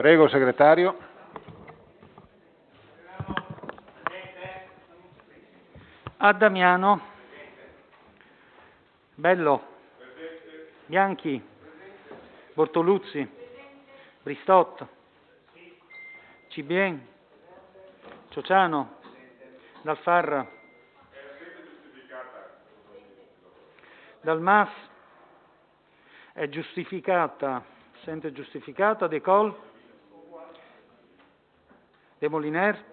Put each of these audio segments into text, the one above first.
Prego, segretario. Damiano. Bello. Bianchi. Bortoluzzi. Bristot. Cibien. Ciociano. Dalfarra. Dalmas. È giustificata. Sente giustificata. De Col. De Moliner.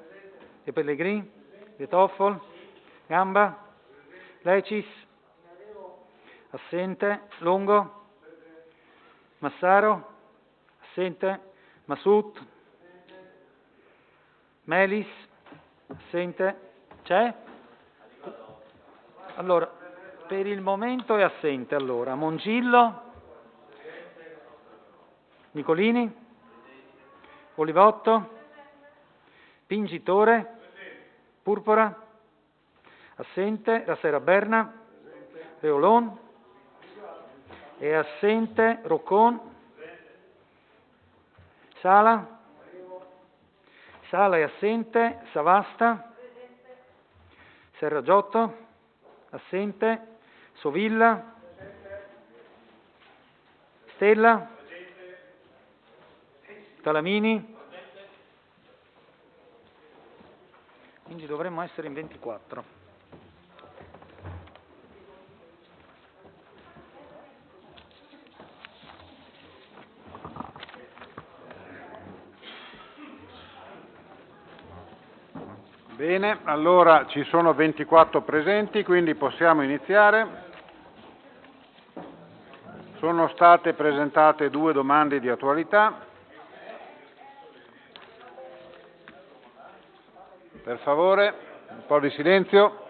De Pellegrin. De Toffol. Gamba. Lecis. Assente. Longo. Massaro. Assente. Masut. Melis. Assente. C'è? Allora, per il momento è assente. Allora, Mongillo. Nicolini. Olivotto. Pingitore. Purpura. Assente. Rassera Berna. Reolon. È assente. Roccon. Sala. Sala è assente. Savasta. Serragiotto. Assente. Sovilla. Stella. Talamini. Quindi dovremmo essere in 24. Bene, allora ci sono 24 presenti, quindi possiamo iniziare. Sono state presentate 2 domande di attualità. Per favore, un po' di silenzio.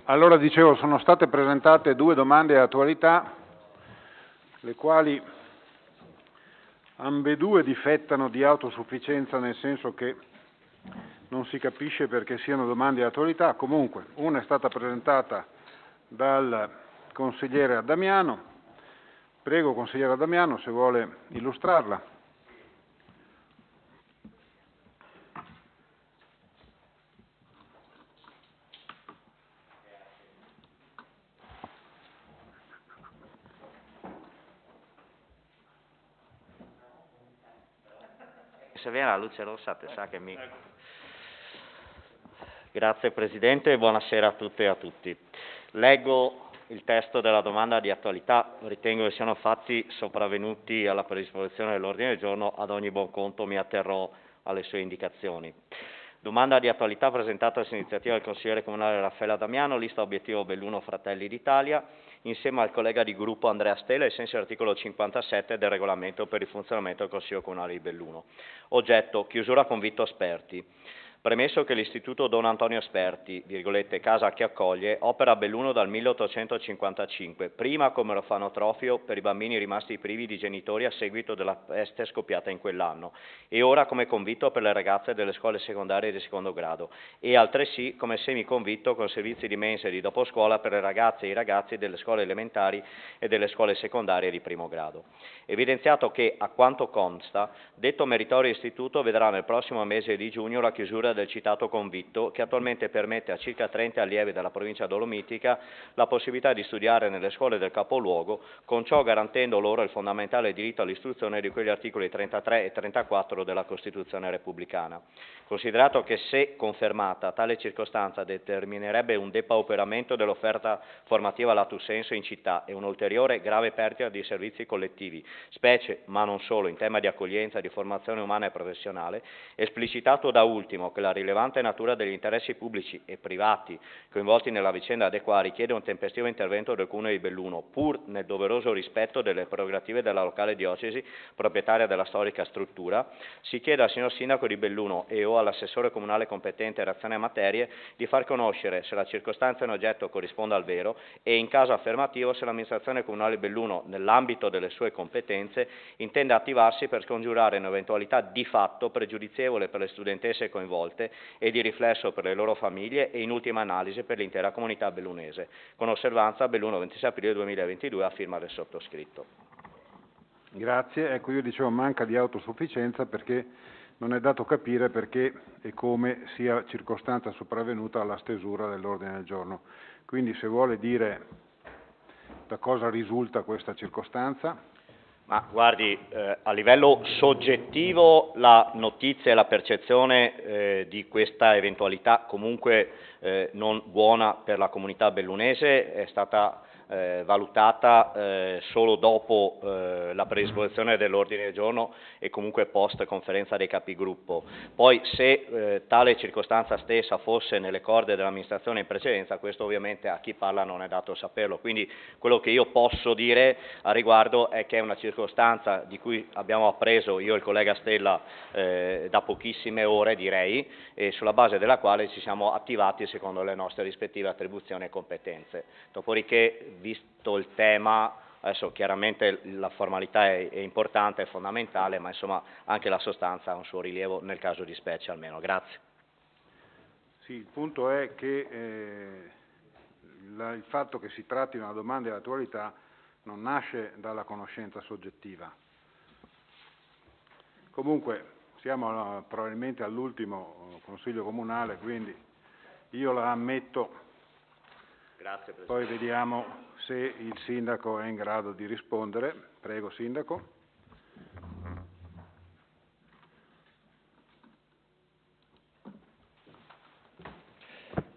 Allora, dicevo, sono state presentate 2 domande di attualità, le quali ambedue difettano di autosufficienza, nel senso che non si capisce perché siano domande di attualità. Comunque, una è stata presentata dal consigliere Adamiano. Prego, consigliere Adamiano, se vuole illustrarla. Se viene la luce rossa, te sa che mi... Grazie Presidente e buonasera a tutte e a tutti. Leggo il testo della domanda di attualità, ritengo che siano fatti sopravvenuti alla predisposizione dell'ordine del giorno, ad ogni buon conto mi atterrò alle sue indicazioni. Domanda di attualità presentata su iniziativa del consigliere comunale Raffaele Adamiano, lista obiettivo Belluno Fratelli d'Italia, insieme al collega di gruppo Andrea Stella, ai sensi dell'articolo 57 del regolamento per il funzionamento del Consiglio Comunale di Belluno. Oggetto: chiusura con Vito Asperti. Premesso che l'Istituto Don Antonio Asperti, virgolette, casa che accoglie, opera a Belluno dal 1855, prima come orfanotrofio per i bambini rimasti privi di genitori a seguito della peste scoppiata in quell'anno, e ora come convitto per le ragazze delle scuole secondarie di secondo grado, e altresì come semiconvitto con servizi di mensa e di doposcuola per le ragazze e i ragazzi delle scuole elementari e delle scuole secondarie di primo grado. Evidenziato che, a quanto consta, detto meritorio istituto vedrà nel prossimo mese di giugno la chiusura del citato convitto, che attualmente permette a circa 30 allievi della provincia dolomitica la possibilità di studiare nelle scuole del capoluogo, con ciò garantendo loro il fondamentale diritto all'istruzione di quegli articoli 33 e 34 della Costituzione repubblicana. Considerato che, se confermata, tale circostanza determinerebbe un depauperamento dell'offerta formativa lato sensu in città e un'ulteriore grave perdita di servizi collettivi, specie, ma non solo, in tema di accoglienza, di formazione umana e professionale, esplicitato da ultimo che la rilevante natura degli interessi pubblici e privati coinvolti nella vicenda De qua richiede un tempestivo intervento del Comune di Belluno, pur nel doveroso rispetto delle prerogative della locale diocesi proprietaria della storica struttura, si chiede al signor Sindaco di Belluno e o all'assessore comunale competente in relazione a materie di far conoscere se la circostanza in oggetto corrisponda al vero e, in caso affermativo, se l'amministrazione comunale di Belluno, nell'ambito delle sue competenze, intende attivarsi per scongiurare un'eventualità di fatto pregiudizievole per le studentesse coinvolte e di riflesso per le loro famiglie e, in ultima analisi, per l'intera comunità bellunese. Con osservanza, Belluno, 26 aprile 2022, a firma del sottoscritto. Grazie. Ecco, io dicevo manca di autosufficienza perché non è dato capire perché e come sia circostanza sopravvenuta alla stesura dell'ordine del giorno. Quindi se vuole dire da cosa risulta questa circostanza. Ma guardi, a livello soggettivo la notizia e la percezione di questa eventualità comunque non buona per la comunità bellunese è stata valutata solo dopo la predisposizione dell'ordine del giorno e comunque post conferenza dei capigruppo. Poi se tale circostanza stessa fosse nelle corde dell'amministrazione in precedenza, questo ovviamente a chi parla non è dato saperlo, quindi quello che io posso dire a riguardo è che è una circostanza di cui abbiamo appreso io e il collega Stella da pochissime ore, direi, e sulla base della quale ci siamo attivati secondo le nostre rispettive attribuzioni e competenze. Dopodiché, visto il tema, adesso chiaramente la formalità è importante, è fondamentale, ma insomma anche la sostanza ha un suo rilievo nel caso di specie almeno. Grazie. Sì, il punto è che il fatto che si tratti di una domanda di attualità non nasce dalla conoscenza soggettiva. Comunque siamo probabilmente all'ultimo Consiglio Comunale, quindi io la ammetto. Grazie, Presidente. Poi vediamo se il Sindaco è in grado di rispondere. Prego, Sindaco.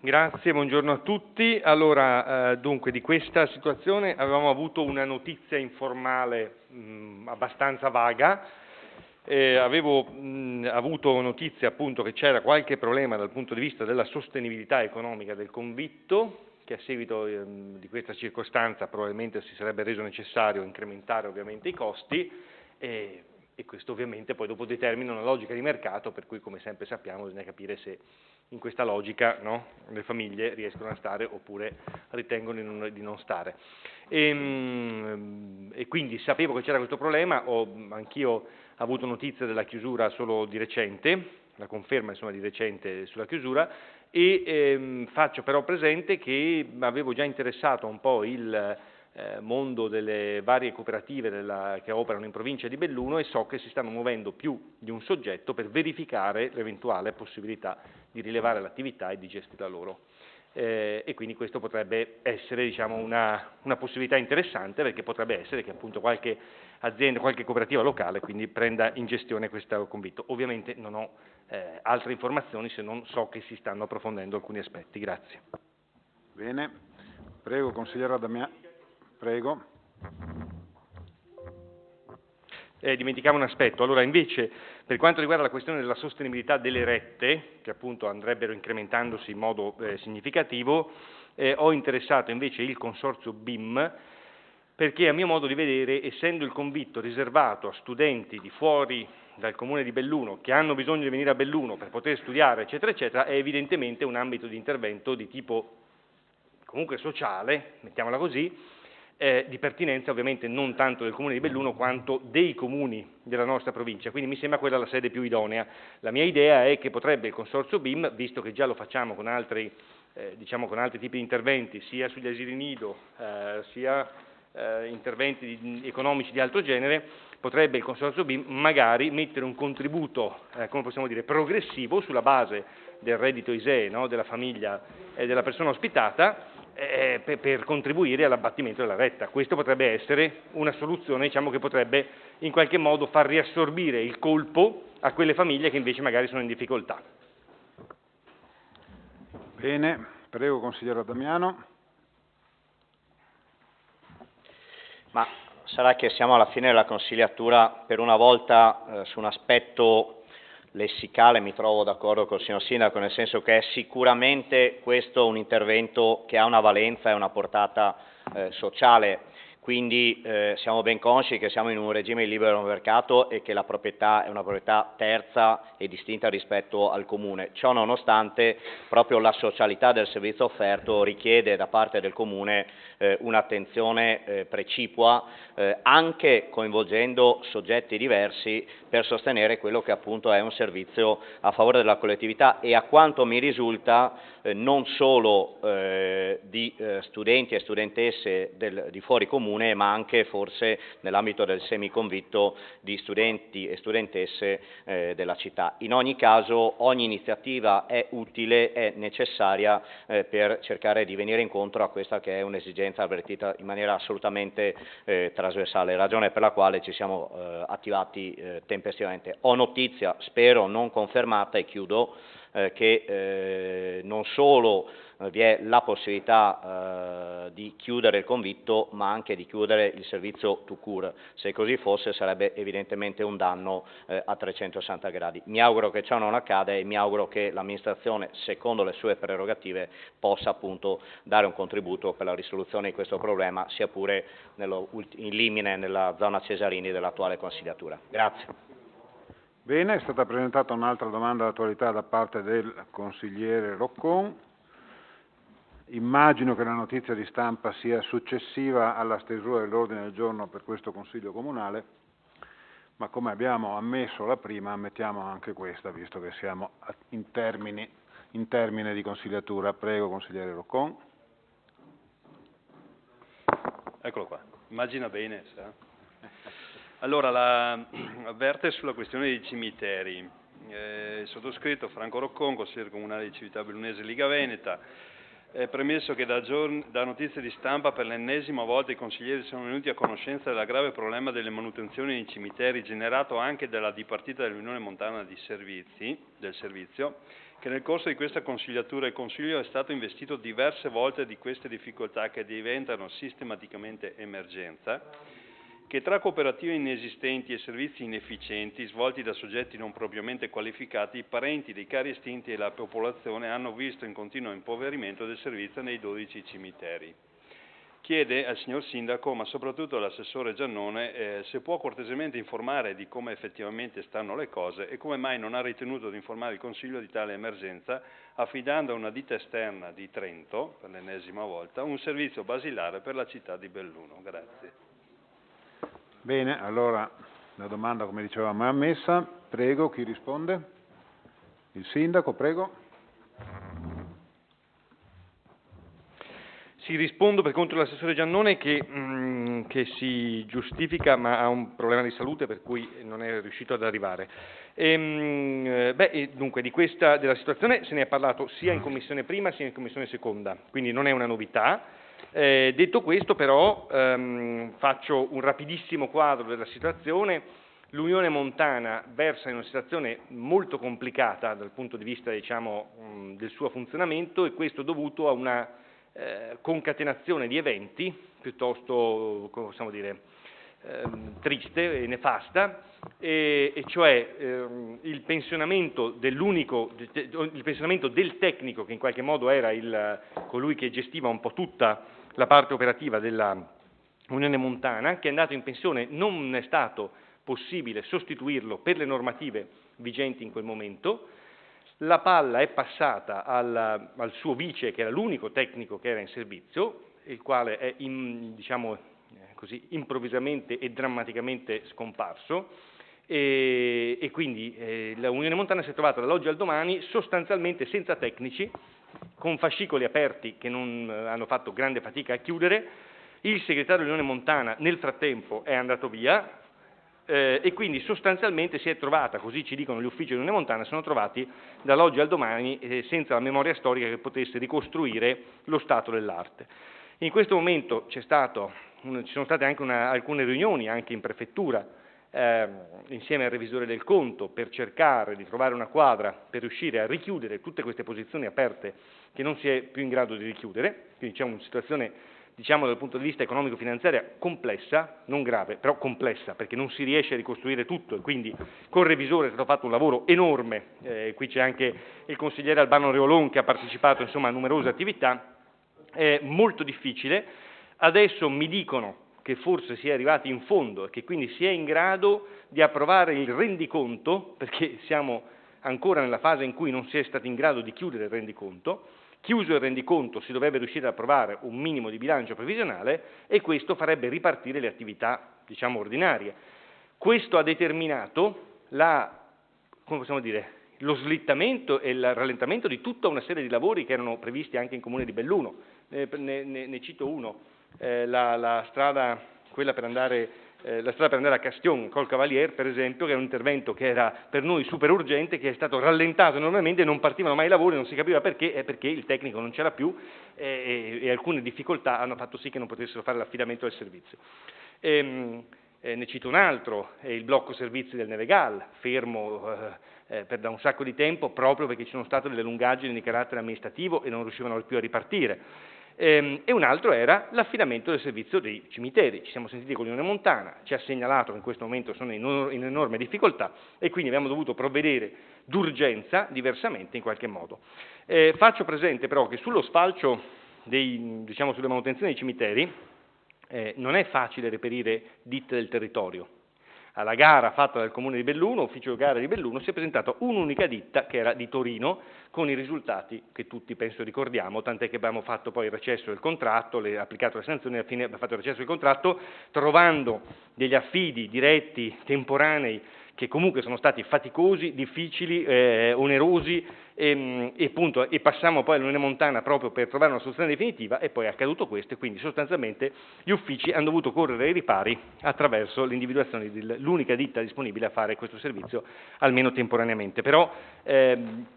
Grazie, buongiorno a tutti. Allora, dunque, di questa situazione avevamo avuto una notizia informale abbastanza vaga. Avevo avuto notizia appunto che c'era qualche problema dal punto di vista della sostenibilità economica del convitto, che a seguito di questa circostanza probabilmente si sarebbe reso necessario incrementare ovviamente i costi e questo ovviamente poi dopo determina una logica di mercato, per cui come sempre sappiamo bisogna capire se in questa logica le famiglie riescono a stare oppure ritengono di non stare. E quindi sapevo che c'era questo problema, anch'io avuto notizia della chiusura solo di recente, la conferma insomma di recente sulla chiusura, e faccio però presente che avevo già interessato un po' il mondo delle varie cooperative che operano in provincia di Belluno e so che si stanno muovendo più di un soggetto per verificare l'eventuale possibilità di rilevare l'attività e di gestirla loro. E quindi questo potrebbe essere diciamo, una possibilità interessante, perché potrebbe essere che appunto qualche azienda, qualche cooperativa locale quindi prenda in gestione questo convitto. Ovviamente non ho altre informazioni se non so che si stanno approfondendo alcuni aspetti. Grazie. Bene, prego consigliere Damiano. Prego. Dimenticavo un aspetto, allora invece per quanto riguarda la questione della sostenibilità delle rette, che appunto andrebbero incrementandosi in modo significativo, ho interessato invece il consorzio BIM, perché a mio modo di vedere, essendo il convitto riservato a studenti di fuori dal comune di Belluno, che hanno bisogno di venire a Belluno per poter studiare, eccetera, eccetera, è evidentemente un ambito di intervento di tipo comunque sociale, mettiamola così, di pertinenza ovviamente non tanto del comune di Belluno quanto dei comuni della nostra provincia, quindi mi sembra quella la sede più idonea. La mia idea è che potrebbe il consorzio BIM, visto che già lo facciamo con altri, diciamo con altri tipi di interventi, sia sugli asili nido, sia interventi economici di altro genere, potrebbe il consorzio BIM magari mettere un contributo, come possiamo dire, progressivo sulla base del reddito ISEE, della famiglia e della persona ospitata, per contribuire all'abbattimento della retta. Questo potrebbe essere una soluzione diciamo, che potrebbe in qualche modo far riassorbire il colpo a quelle famiglie che invece magari sono in difficoltà. Bene, prego consigliere Damiano. Ma sarà che siamo alla fine della consigliatura per una volta su un aspetto lessicale mi trovo d'accordo col signor Sindaco, nel senso che è sicuramente questo un intervento che ha una valenza e una portata sociale. Quindi siamo ben consci che siamo in un regime di libero mercato e che la proprietà è una proprietà terza e distinta rispetto al comune. Ciò nonostante, proprio la socialità del servizio offerto richiede da parte del comune un'attenzione precipua, anche coinvolgendo soggetti diversi per sostenere quello che appunto è un servizio a favore della collettività e, a quanto mi risulta, non solo di studenti e studentesse di fuori comune, ma anche forse nell'ambito del semiconvitto di studenti e studentesse della città. In ogni caso ogni iniziativa è utile, è necessaria per cercare di venire incontro a questa che è un'esigenza avvertita in maniera assolutamente trasversale, ragione per la quale ci siamo attivati tempestivamente. Ho notizia, spero non confermata, e chiudo, che non solo vi è la possibilità di chiudere il convitto, ma anche di chiudere il servizio tout court. Se così fosse sarebbe evidentemente un danno a 360 gradi. Mi auguro che ciò non accada e mi auguro che l'amministrazione, secondo le sue prerogative, possa appunto dare un contributo per la risoluzione di questo problema, sia pure in limine nella zona Cesarini dell'attuale consigliatura. Grazie. Bene, è stata presentata un'altra domanda d'attualità da parte del consigliere Roccon. Immagino che la notizia di stampa sia successiva alla stesura dell'ordine del giorno per questo Consiglio Comunale, ma come abbiamo ammesso la prima, ammettiamo anche questa, visto che siamo in termine di consigliatura. Prego, consigliere Roccon. Eccolo qua, immagina bene. Allora, avverte sulla questione dei cimiteri. Sottoscritto Franco Roccon, consigliere comunale di Cività Liga Veneta. Premesso che da notizie di stampa per l'ennesima volta i consiglieri sono venuti a conoscenza del grave problema delle manutenzioni nei cimiteri, generato anche dalla dipartita dell'Unione Montana del Servizio, che nel corso di questa consigliatura il Consiglio è stato investito diverse volte di queste difficoltà che diventano sistematicamente emergenza, che tra cooperative inesistenti e servizi inefficienti svolti da soggetti non propriamente qualificati, i parenti dei cari estinti e la popolazione hanno visto in continuo impoverimento del servizio nei 12 cimiteri. Chiede al signor Sindaco, ma soprattutto all'assessore Giannone, se può cortesemente informare di come effettivamente stanno le cose e come mai non ha ritenuto di informare il Consiglio di tale emergenza, affidando a una ditta esterna di Trento, per l'ennesima volta, un servizio basilare per la città di Belluno. Grazie. Bene, allora la domanda, come dicevamo, è ammessa. Prego, chi risponde? Il Sindaco, prego. Sì, rispondo per conto dell'assessore Giannone che si giustifica ma ha un problema di salute per cui non è riuscito ad arrivare. Dunque della situazione se ne è parlato sia in commissione prima sia in commissione seconda, quindi non è una novità. Detto questo però faccio un rapidissimo quadro della situazione. L'Unione Montana versa in una situazione molto complicata dal punto di vista del suo funzionamento, e questo dovuto a una concatenazione di eventi piuttosto, come possiamo dire, triste e nefasta, e cioè il pensionamento del tecnico che in qualche modo era colui che gestiva un po' tutta la parte operativa della Unione Montana, che è andato in pensione. Non è stato possibile sostituirlo per le normative vigenti in quel momento. La palla è passata al suo vice, che era l'unico tecnico che era in servizio, il quale è improvvisamente e drammaticamente scomparso, e quindi la Unione Montana si è trovata dall'oggi al domani sostanzialmente senza tecnici, con fascicoli aperti che non hanno fatto grande fatica a chiudere. Il segretario dell'Unione Montana nel frattempo è andato via, e quindi sostanzialmente si è trovata, così ci dicono gli uffici dell'Unione Montana, sono trovati dall'oggi al domani senza la memoria storica che potesse ricostruire lo stato dell'arte. In questo momento ci sono state anche alcune riunioni anche in prefettura insieme al revisore del conto per cercare di trovare una quadra per riuscire a richiudere tutte queste posizioni aperte che non si è più in grado di richiudere, quindi c'è una situazione diciamo dal punto di vista economico-finanziaria complessa, non grave, però complessa, perché non si riesce a ricostruire tutto e quindi col revisore è stato fatto un lavoro enorme, qui c'è anche il consigliere Albano Reolon che ha partecipato insomma a numerose attività, è molto difficile. Adesso mi dicono che forse si è arrivati in fondo e che quindi si è in grado di approvare il rendiconto, perché siamo ancora nella fase in cui non si è stati in grado di chiudere il rendiconto. Chiuso il rendiconto si dovrebbe riuscire ad approvare un minimo di bilancio previsionale e questo farebbe ripartire le attività, diciamo, ordinarie. Questo ha determinato come possiamo dire, lo slittamento e il rallentamento di tutta una serie di lavori che erano previsti anche in Comune di Belluno. Ne cito uno, la strada per andare a Castion, Col Cavalier, per esempio, che è un intervento che era per noi super urgente, che è stato rallentato enormemente, non partivano mai i lavori, non si capiva perché, perché il tecnico non c'era più e alcune difficoltà hanno fatto sì che non potessero fare l'affidamento del servizio. Ne cito un altro, è il blocco servizi del Nevegal, fermo da un sacco di tempo proprio perché ci sono state delle lungaggini di carattere amministrativo e non riuscivano più a ripartire. E un altro era l'affidamento del servizio dei cimiteri. Ci siamo sentiti con l'Unione Montana, ci ha segnalato che in questo momento sono in enorme difficoltà e quindi abbiamo dovuto provvedere d'urgenza, diversamente in qualche modo. Faccio presente però che sullo sfalcio sulle manutenzioni dei cimiteri non è facile reperire ditte del territorio. Alla gara fatta dal Comune di Belluno, ufficio gare di Belluno, si è presentata un'unica ditta che era di Torino, con i risultati che tutti penso ricordiamo, tant'è che abbiamo fatto poi il recesso del contratto, applicato le sanzioni, alla fine abbiamo fatto il recesso del contratto, trovando degli affidi diretti, temporanei, che comunque sono stati faticosi, difficili, onerosi e passammo poi all'Unione Montana proprio per trovare una soluzione definitiva e poi è accaduto questo e quindi sostanzialmente gli uffici hanno dovuto correre ai ripari attraverso l'individuazione dell'unica ditta disponibile a fare questo servizio almeno temporaneamente, però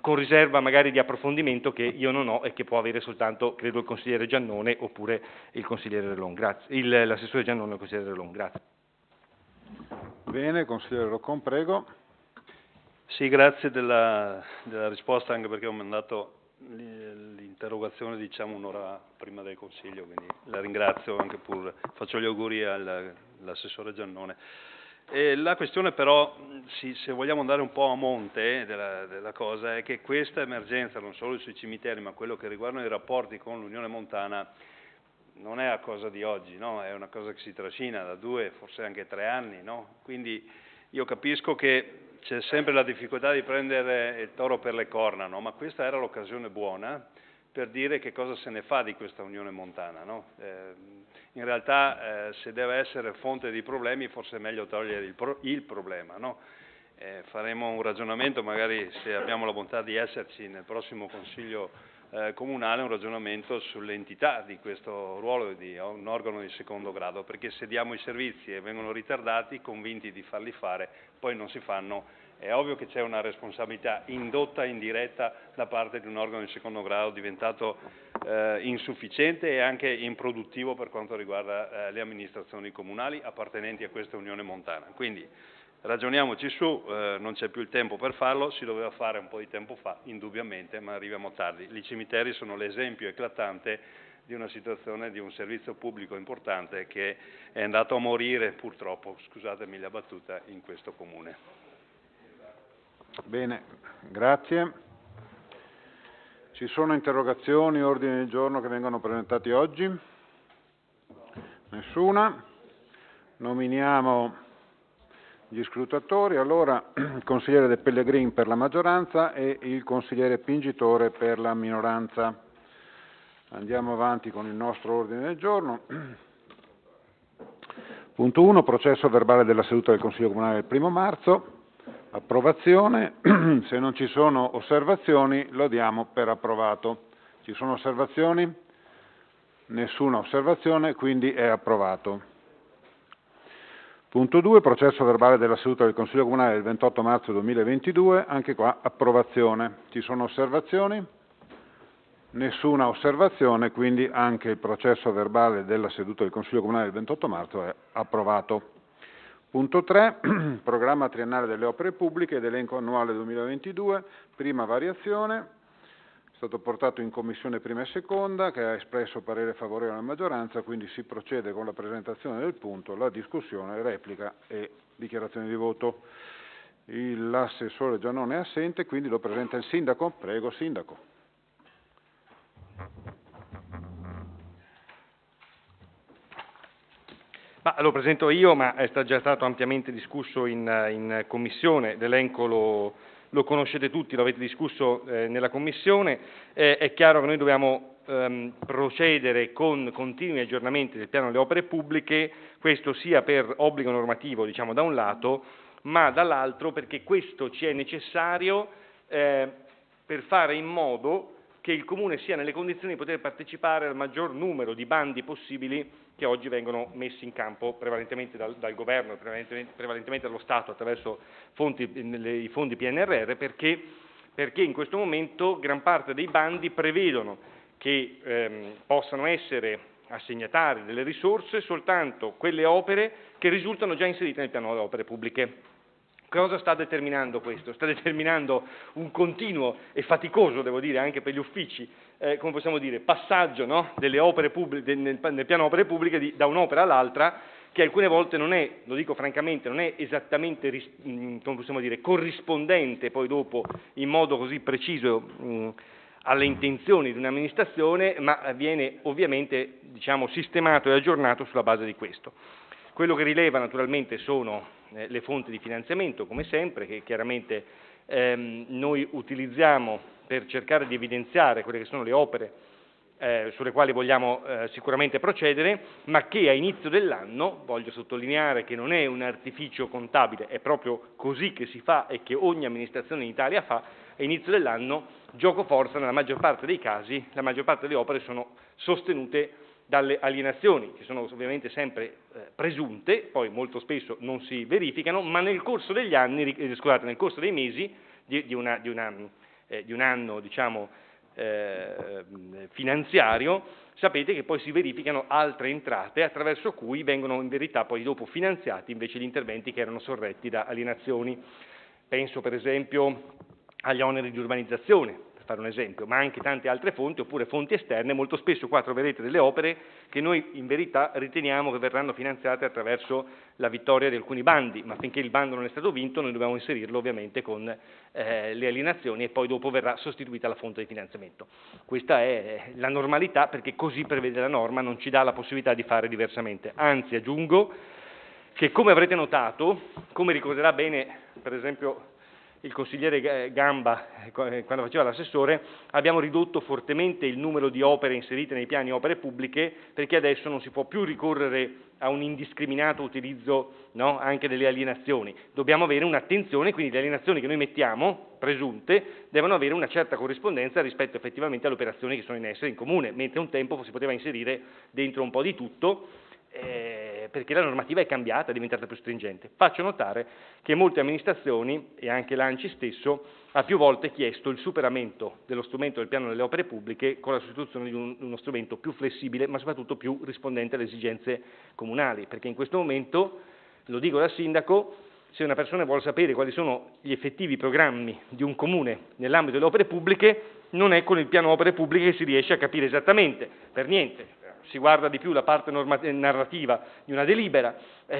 con riserva magari di approfondimento che io non ho e che può avere soltanto credo il consigliere Giannone oppure il consigliere Relon, grazie, l'assessore Giannone e il consigliere Relon, grazie. Bene, consigliere Roccon, prego. Sì, grazie della risposta, anche perché ho mandato l'interrogazione diciamo un'ora prima del Consiglio, quindi la ringrazio anche faccio gli auguri all'assessore Giannone. La questione però, se vogliamo andare un po' a monte della cosa, è che questa emergenza, non solo sui cimiteri, ma quello che riguarda i rapporti con l'Unione Montana, non è una cosa di oggi, no? È una cosa che si trascina da 2, forse anche 3 anni, no? Quindi io capisco che c'è sempre la difficoltà di prendere il toro per le corna, no? Ma questa era l'occasione buona per dire che cosa se ne fa di questa Unione Montana, no? In realtà se deve essere fonte di problemi forse è meglio togliere il problema, no? Faremo un ragionamento, magari se abbiamo la bontà di esserci nel prossimo Consiglio comunale, un ragionamento sull'entità di questo ruolo di un organo di secondo grado, perché se diamo i servizi e vengono ritardati, convinti di farli fare, poi non si fanno, è ovvio che c'è una responsabilità indotta, indiretta da parte di un organo di secondo grado diventato insufficiente e anche improduttivo per quanto riguarda le amministrazioni comunali appartenenti a questa Unione Montana. Quindi ragioniamoci su, non c'è più il tempo per farlo, si doveva fare un po' di tempo fa, indubbiamente, ma arriviamo tardi. I cimiteri sono l'esempio eclatante di una situazione, di un servizio pubblico importante che è andato a morire, purtroppo, scusatemi la battuta, in questo Comune. Bene, grazie. Ci sono interrogazioni, ordini del giorno che vengono presentati oggi? Nessuna. Nominiamo gli scrutatori, allora il consigliere De Pellegrin per la maggioranza e il consigliere Pingitore per la minoranza. Andiamo avanti con il nostro ordine del giorno. Punto 1, processo verbale della seduta del Consiglio Comunale del 1° marzo. Approvazione. Se non ci sono osservazioni lo diamo per approvato. Ci sono osservazioni? Nessuna osservazione, quindi è approvato. Punto 2, processo verbale della seduta del Consiglio Comunale del 28 marzo 2022, anche qua approvazione. Ci sono osservazioni? Nessuna osservazione, quindi anche il processo verbale della seduta del Consiglio Comunale del 28 marzo è approvato. Punto 3, programma triennale delle opere pubbliche ed elenco annuale 2022, prima variazione. stato portato in Commissione prima e seconda, che ha espresso parere favorevole alla maggioranza, quindi si procede con la presentazione del punto, la discussione, replica e dichiarazione di voto. L'assessore Giannone è assente, quindi lo presenta il Sindaco. Prego, Sindaco. Ma lo presento io, ma è già stato ampiamente discusso in Commissione, l'elenco lo conoscete tutti, lo avete discusso nella Commissione. È chiaro che noi dobbiamo procedere con continui aggiornamenti del piano delle opere pubbliche, questo sia per obbligo normativo, diciamo, da un lato, ma dall'altro perché questo ci è necessario per fare in modo che il Comune sia nelle condizioni di poter partecipare al maggior numero di bandi possibili che oggi vengono messi in campo prevalentemente dal Governo, prevalentemente dallo Stato attraverso i fondi PNRR, perché in questo momento gran parte dei bandi prevedono che possano essere assegnatarie delle risorse soltanto quelle opere che risultano già inserite nel piano delle opere pubbliche. Cosa sta determinando questo? Sta determinando un continuo e faticoso, devo dire, anche per gli uffici, come possiamo dire, passaggio, no? Delle opere pubbliche, nel piano opere pubbliche da un'opera all'altra, che alcune volte non è, lo dico francamente, non è esattamente, come possiamo dire, corrispondente poi dopo in modo così preciso alle intenzioni di un'amministrazione, ma viene ovviamente, diciamo, sistemato e aggiornato sulla base di questo. Quello che rileva naturalmente sono le fonti di finanziamento, come sempre, che chiaramente noi utilizziamo per cercare di evidenziare quelle che sono le opere sulle quali vogliamo sicuramente procedere, ma che a inizio dell'anno, voglio sottolineare che non è un artificio contabile, è proprio così che si fa e che ogni amministrazione in Italia fa, a inizio dell'anno, gioco forza, nella maggior parte dei casi, la maggior parte delle opere sono sostenute dalle alienazioni, che sono ovviamente sempre presunte, poi molto spesso non si verificano, ma nel corso degli anni, nel corso dei mesi di un anno, diciamo, finanziario, sapete che poi si verificano altre entrate attraverso cui vengono in verità poi dopo finanziati invece gli interventi che erano sorretti da alienazioni. Penso per esempio agli oneri di urbanizzazione, per fare un esempio, ma anche tante altre fonti, oppure fonti esterne. Molto spesso qua troverete delle opere che noi in verità riteniamo che verranno finanziate attraverso la vittoria di alcuni bandi, ma finché il bando non è stato vinto noi dobbiamo inserirlo ovviamente con le alienazioni e poi dopo verrà sostituita la fonte di finanziamento. Questa è la normalità perché così prevede la norma, non ci dà la possibilità di fare diversamente. Anzi, aggiungo che, come avrete notato, come ricorderà bene per esempio il consigliere Gamba quando faceva l'assessore, abbiamo ridotto fortemente il numero di opere inserite nei piani opere pubbliche perché adesso non si può più ricorrere a un indiscriminato utilizzo, no, anche delle alienazioni. Dobbiamo avere un'attenzione, quindi le alienazioni che noi mettiamo, presunte, devono avere una certa corrispondenza rispetto effettivamente alle operazioni che sono in essere in comune, mentre un tempo si poteva inserire dentro un po' di tutto, perché la normativa è cambiata, è diventata più stringente. Faccio notare che molte amministrazioni, e anche l'ANCI stesso, ha più volte chiesto il superamento dello strumento del piano delle opere pubbliche con la sostituzione di uno strumento più flessibile, ma soprattutto più rispondente alle esigenze comunali, perché in questo momento, lo dico da sindaco, se una persona vuole sapere quali sono gli effettivi programmi di un comune nell'ambito delle opere pubbliche, non è con il piano opere pubbliche che si riesce a capire esattamente, per niente. Si guarda di più la parte narrativa di una delibera,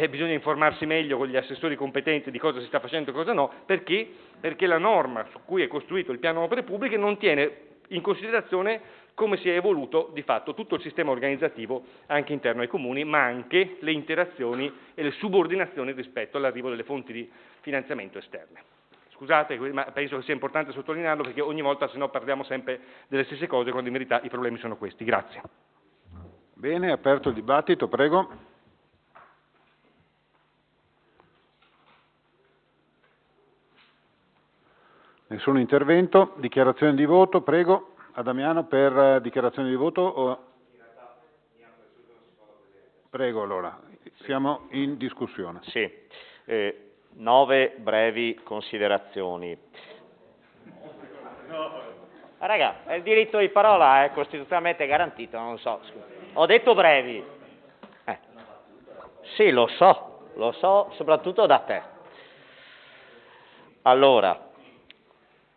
bisogna informarsi meglio con gli assessori competenti di cosa si sta facendo e cosa no, perché la norma su cui è costruito il piano opere pubbliche non tiene in considerazione come si è evoluto di fatto tutto il sistema organizzativo anche interno ai comuni, ma anche le interazioni e le subordinazioni rispetto all'arrivo delle fonti di finanziamento esterne. Scusate, ma penso che sia importante sottolinearlo perché ogni volta se no parliamo sempre delle stesse cose quando in verità i problemi sono questi. Grazie. Bene, aperto il dibattito, prego. Nessun intervento, dichiarazione di voto, prego. Adamiano per dichiarazione di voto? Prego allora, siamo in discussione. Sì, 9 brevi considerazioni. Raga, il diritto di parola è costituzionalmente garantito, non so, scusa. Ho detto brevi. Sì, lo so, soprattutto da te. Allora,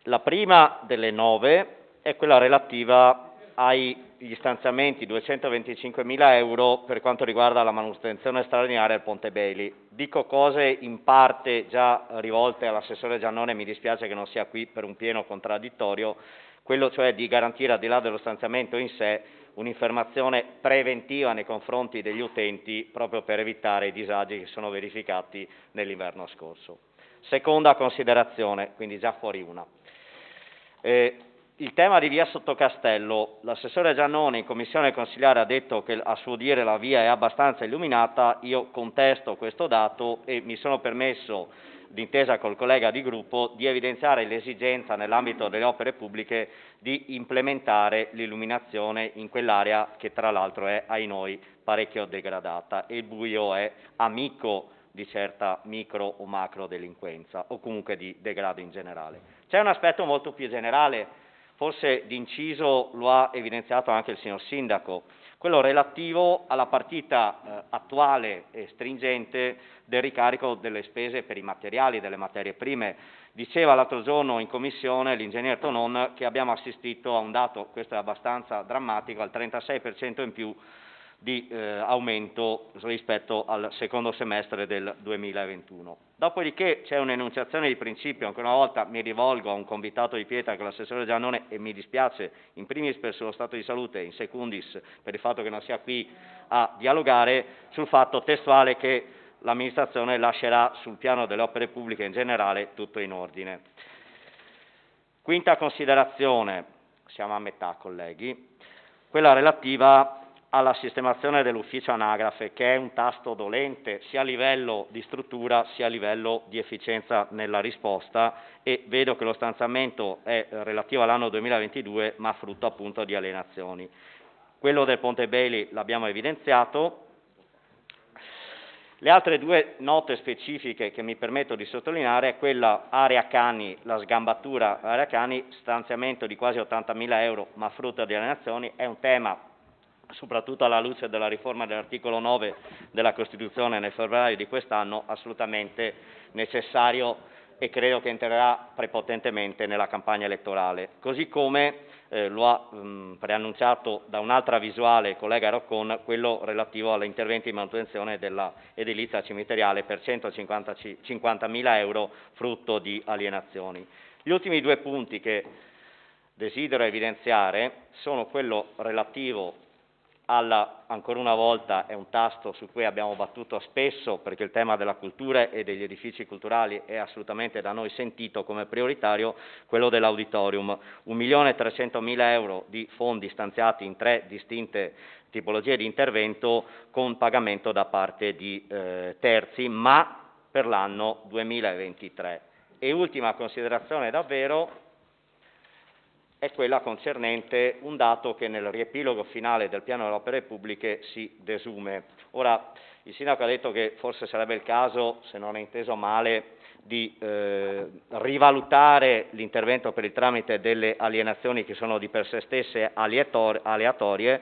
la prima delle 9 è quella relativa agli stanziamenti 225.000 euro per quanto riguarda la manutenzione straordinaria del Ponte Bailey. Dico cose in parte già rivolte all'assessore Giannone, mi dispiace che non sia qui per un pieno contraddittorio, quello cioè di garantire, al di là dello stanziamento in sé, un'informazione preventiva nei confronti degli utenti proprio per evitare i disagi che sono verificati nell'inverno scorso. Seconda considerazione, quindi già fuori una. Il tema di via Sottocastello, l'assessore Giannone in commissione consigliare ha detto che a suo dire la via è abbastanza illuminata, io contesto questo dato e mi sono permesso, d'intesa col collega di gruppo, di evidenziare l'esigenza nell'ambito delle opere pubbliche di implementare l'illuminazione in quell'area che tra l'altro è, ai noi, parecchio degradata e il buio è amico di certa micro o macro delinquenza o comunque di degrado in generale. C'è un aspetto molto più generale, forse d'inciso lo ha evidenziato anche il signor Sindaco, quello relativo alla partita attuale e stringente del ricarico delle spese per i materiali, delle materie prime. Diceva l'altro giorno in commissione l'ingegner Tonon che abbiamo assistito a un dato, questo è abbastanza drammatico, al 36% in più di aumento rispetto al secondo semestre del 2021. Dopodiché c'è un'enunciazione di principio, ancora una volta mi rivolgo a un convitato di pietra che è l'assessore Giannone e mi dispiace in primis per il suo stato di salute e in secundis per il fatto che non sia qui a dialogare sul fatto testuale che l'amministrazione lascerà sul piano delle opere pubbliche in generale tutto in ordine. Quinta considerazione, siamo a metà colleghi, quella relativa alla sistemazione dell'ufficio anagrafe, che è un tasto dolente sia a livello di struttura sia a livello di efficienza nella risposta, e vedo che lo stanziamento è relativo all'anno 2022 ma frutto appunto di alienazioni. Quello del Ponte Bailey l'abbiamo evidenziato. Le altre due note specifiche che mi permetto di sottolineare è quella area Cani, la sgambatura area Cani, stanziamento di quasi 80.000 euro ma frutto di alienazioni, è un tema soprattutto alla luce della riforma dell'articolo 9 della Costituzione nel febbraio di quest'anno, assolutamente necessario e credo che entrerà prepotentemente nella campagna elettorale. Così come lo ha preannunciato da un'altra visuale il collega Roccon, quello relativo agli interventi di manutenzione dell'edilizia cimiteriale per 150.000 euro frutto di alienazioni. Gli ultimi due punti che desidero evidenziare sono quello relativo ancora una volta è un tasto su cui abbiamo battuto spesso perché il tema della cultura e degli edifici culturali è assolutamente da noi sentito come prioritario, quello dell'auditorium. 1.300.000 euro di fondi stanziati in 3 distinte tipologie di intervento con pagamento da parte di terzi, ma per l'anno 2023. E ultima considerazione davvero, è quella concernente un dato che nel riepilogo finale del piano delle opere pubbliche si desume. Ora, il sindaco ha detto che forse sarebbe il caso, se non è inteso male, di rivalutare l'intervento per il tramite delle alienazioni che sono di per sé stesse aleatorie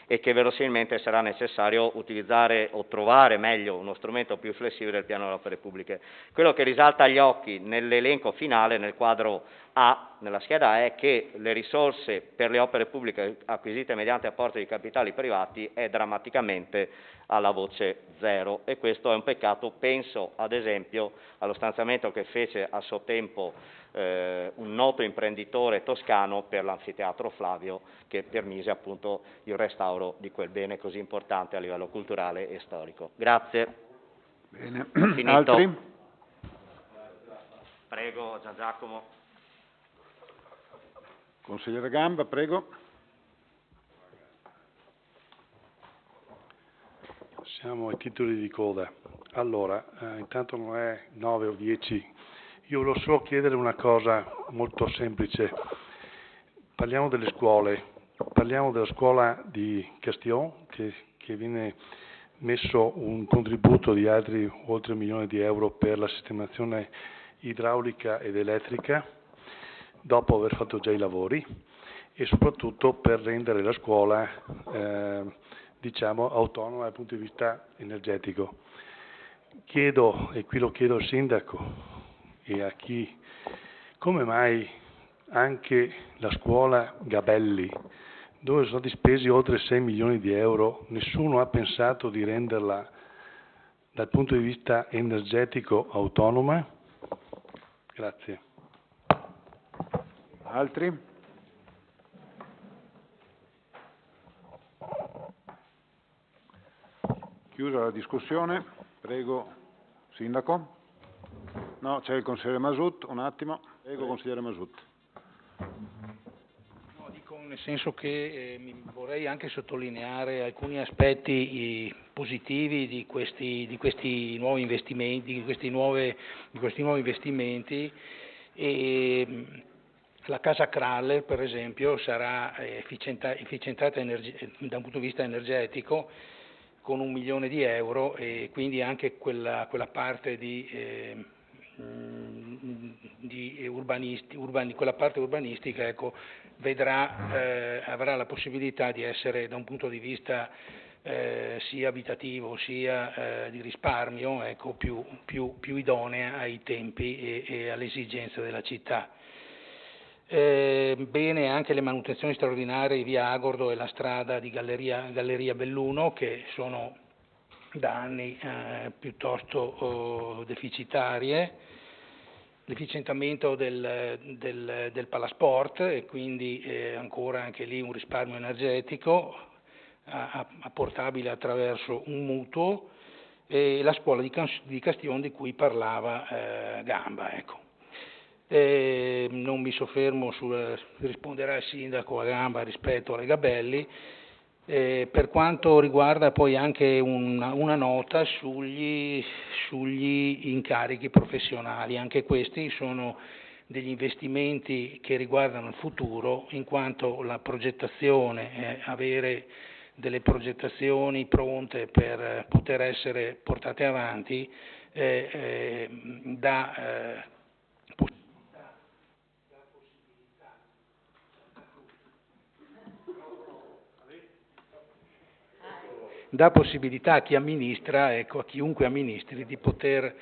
e che verosimilmente sarà necessario utilizzare o trovare meglio uno strumento più flessibile del piano delle opere pubbliche. Quello che risalta agli occhi nell'elenco finale, nel quadro A, nella scheda A, è che le risorse per le opere pubbliche acquisite mediante apporto di capitali privati è drammaticamente alla voce zero e questo è un peccato. Penso ad esempio allo stanziamento che fece a suo tempo un noto imprenditore toscano per l'anfiteatro Flavio, che permise appunto il restauro di quel bene così importante a livello culturale e storico. Grazie. Bene. Finito. Altri? Prego, Gian Giacomo. Consigliere Gamba, prego. Siamo ai titoli di coda. Allora, intanto non è 9 o 10. Io volevo solo chiedere una cosa molto semplice. Parliamo delle scuole. Parliamo della scuola di Castillon, che viene messo un contributo di altri oltre 1 milione di euro per la sistemazione idraulica ed elettrica, dopo aver fatto già i lavori, e soprattutto per rendere la scuola diciamo autonoma dal punto di vista energetico. Chiedo, e qui lo chiedo al sindaco e a chi, come mai anche la scuola Gabelli, dove sono stati spesi oltre 6 milioni di euro, nessuno ha pensato di renderla dal punto di vista energetico autonoma? Grazie. Altri? Chiusa la discussione, prego, Sindaco. No, c'è il consigliere Masut, un attimo. Prego, consigliere Masut. No, dico nel senso che vorrei anche sottolineare alcuni aspetti positivi di questi nuovi investimenti, di questi nuovi investimenti. La casa Kraller, per esempio, sarà efficientata da un punto di vista energetico con 1 milione di euro, e quindi anche quella parte quella parte urbanistica, ecco, avrà la possibilità di essere, da un punto di vista sia abitativo sia di risparmio, ecco, più idonea ai tempi e alle esigenze della città. Bene anche le manutenzioni straordinarie via Agordo e la strada di Galleria Belluno, che sono da anni piuttosto deficitarie, l'efficientamento del Palasport, e quindi ancora anche lì un risparmio energetico apportabile attraverso un mutuo, e la scuola di Castion di cui parlava Gamba, ecco. Non mi soffermo risponderà il sindaco a Gamba rispetto alle Gabelli. Per quanto riguarda poi anche una nota sugli incarichi professionali, anche questi sono degli investimenti che riguardano il futuro, in quanto la progettazione, avere delle progettazioni pronte per poter essere portate avanti, dà possibilità a chi amministra, ecco, a chiunque amministri, di poter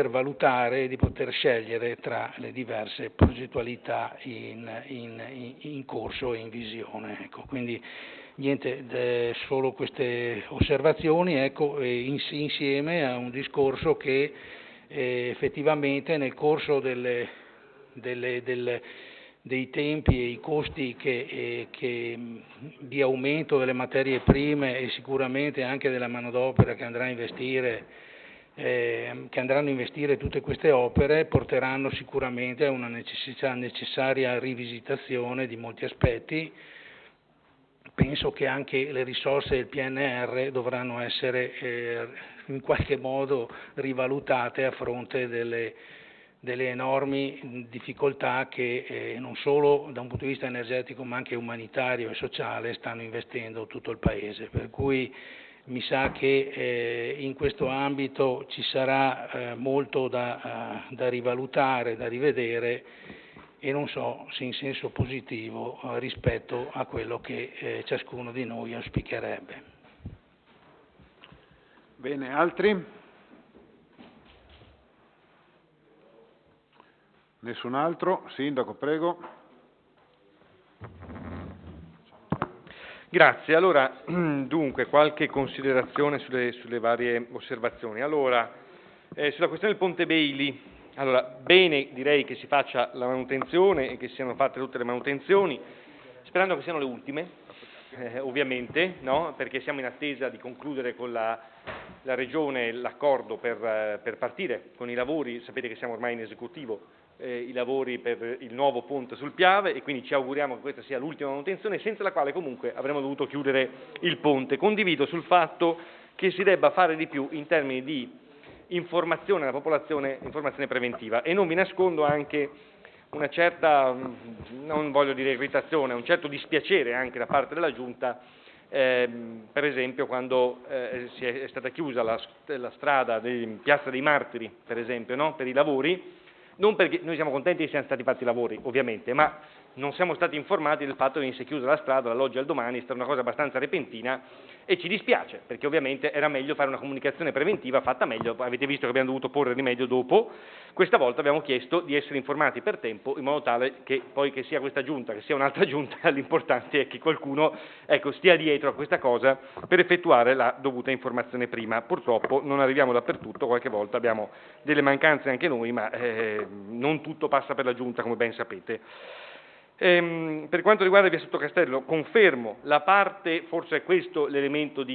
valutare, di poter scegliere tra le diverse progettualità in corso e in visione. Ecco. Quindi niente, solo queste osservazioni, ecco, insieme a un discorso che effettivamente nel corso dei tempi e i costi di aumento delle materie prime e sicuramente anche della manodopera che andranno a investire tutte queste opere, porteranno sicuramente a una necessaria rivisitazione di molti aspetti. Penso che anche le risorse del PNR dovranno essere in qualche modo rivalutate a fronte delle enormi difficoltà che non solo da un punto di vista energetico ma anche umanitario e sociale stanno investendo tutto il Paese, per cui mi sa che in questo ambito ci sarà molto da rivalutare, da rivedere, e non so se in senso positivo rispetto a quello che ciascuno di noi auspicherebbe. Bene, altri? Nessun altro? Sindaco, prego. Grazie. Allora, dunque, qualche considerazione sulle varie osservazioni. Allora, sulla questione del Ponte Bailey, allora, bene, direi che si faccia la manutenzione e che siano fatte tutte le manutenzioni, sperando che siano le ultime, ovviamente, no? Perché siamo in attesa di concludere con la Regione l'accordo per partire con i lavori. Sapete che siamo ormai in esecutivo, i lavori per il nuovo ponte sul Piave, e quindi ci auguriamo che questa sia l'ultima manutenzione, senza la quale comunque avremmo dovuto chiudere il ponte. Condivido sul fatto che si debba fare di più in termini di informazione alla popolazione, informazione preventiva, e non vi nascondo anche una certa, non voglio dire irritazione, un certo dispiacere anche da parte della Giunta, per esempio quando è stata chiusa la strada di Piazza dei Martiri, per esempio, no? Per i lavori. Non perché noi siamo contenti che siano stati fatti i lavori, ovviamente, ma non siamo stati informati del fatto che venisse chiusa la strada dall'oggi al domani, è stata una cosa abbastanza repentina e ci dispiace, perché ovviamente era meglio fare una comunicazione preventiva fatta meglio, avete visto che abbiamo dovuto porre rimedio dopo, questa volta abbiamo chiesto di essere informati per tempo in modo tale che poi che sia questa giunta, che sia un'altra giunta, l'importante è che qualcuno stia dietro a questa cosa per effettuare la dovuta informazione prima. Purtroppo non arriviamo dappertutto, qualche volta abbiamo delle mancanze anche noi, ma non tutto passa per la giunta, come ben sapete. Per quanto riguarda via Sottocastello, confermo la parte, forse è questo l'elemento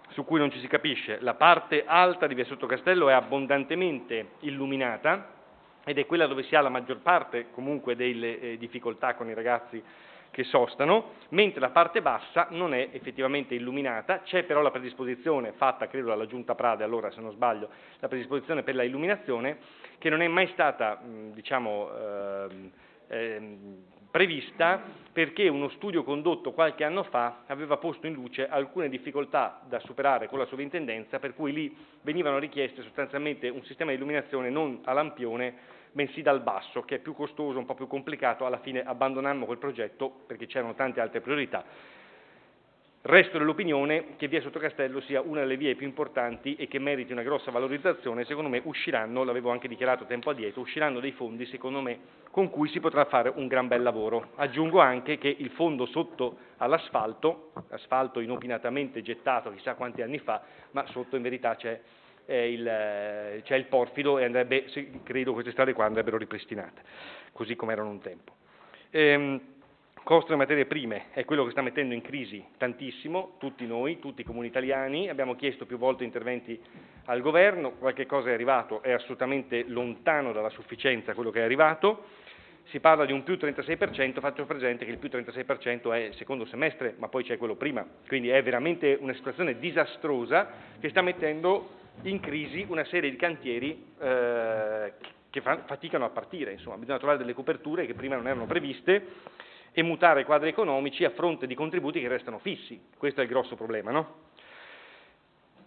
su cui non ci si capisce, la parte alta di via Sottocastello è abbondantemente illuminata ed è quella dove si ha la maggior parte comunque delle difficoltà con i ragazzi che sostano, mentre la parte bassa non è effettivamente illuminata, c'è però la predisposizione fatta, credo, dalla Giunta Prade, allora se non sbaglio, la predisposizione per la illuminazione, che non è mai stata, prevista perché uno studio condotto qualche anno fa aveva posto in luce alcune difficoltà da superare con la sovrintendenza, per cui lì venivano richieste sostanzialmente un sistema di illuminazione non a lampione, bensì dal basso, che è più costoso, un po' più complicato, alla fine abbandonammo quel progetto perché c'erano tante altre priorità. Resto dell'opinione che via Sottocastello sia una delle vie più importanti e che meriti una grossa valorizzazione. Secondo me usciranno, l'avevo anche dichiarato tempo addietro, usciranno dei fondi, secondo me, con cui si potrà fare un gran bel lavoro. Aggiungo anche che il fondo sotto all'asfalto, asfalto inopinatamente gettato chissà quanti anni fa, ma sotto in verità c'è il porfido e andrebbe, credo queste strade qua andrebbero ripristinate, così come erano un tempo. Costo delle materie prime è quello che sta mettendo in crisi tantissimo tutti noi, tutti i comuni italiani, abbiamo chiesto più volte interventi al governo, qualche cosa è arrivato, è assolutamente lontano dalla sufficienza quello che è arrivato, si parla di un più 36%, faccio presente che il più 36% è il secondo semestre, ma poi c'è quello prima, quindi è veramente una situazione disastrosa che sta mettendo in crisi una serie di cantieri che faticano a partire, insomma, bisogna trovare delle coperture che prima non erano previste e mutare i quadri economici a fronte di contributi che restano fissi. Questo è il grosso problema, no?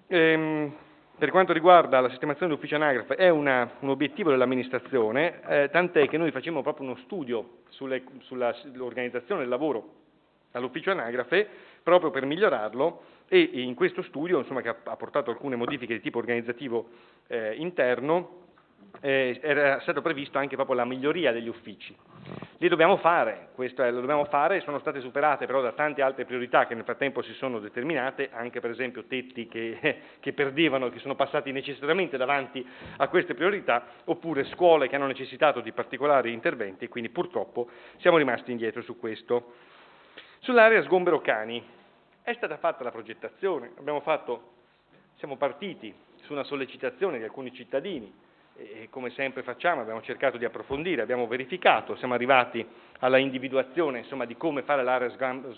Per quanto riguarda la sistemazione dell'ufficio anagrafe è un obiettivo dell'amministrazione, tant'è che noi facciamo proprio uno studio sull'organizzazione del lavoro all'ufficio anagrafe proprio per migliorarlo e in questo studio, insomma, che ha portato alcune modifiche di tipo organizzativo interno, era stato previsto anche proprio la miglioria degli uffici. Li dobbiamo fare, lo dobbiamo fare, sono state superate però da tante altre priorità che nel frattempo si sono determinate, anche per esempio tetti che perdevano, che sono passati necessariamente davanti a queste priorità, oppure scuole che hanno necessitato di particolari interventi e quindi purtroppo siamo rimasti indietro su questo. Sull'area sgombero cani è stata fatta la progettazione, siamo partiti su una sollecitazione di alcuni cittadini, e come sempre facciamo abbiamo cercato di approfondire, abbiamo verificato, siamo arrivati alla individuazione insomma, di come fare l'area sgambo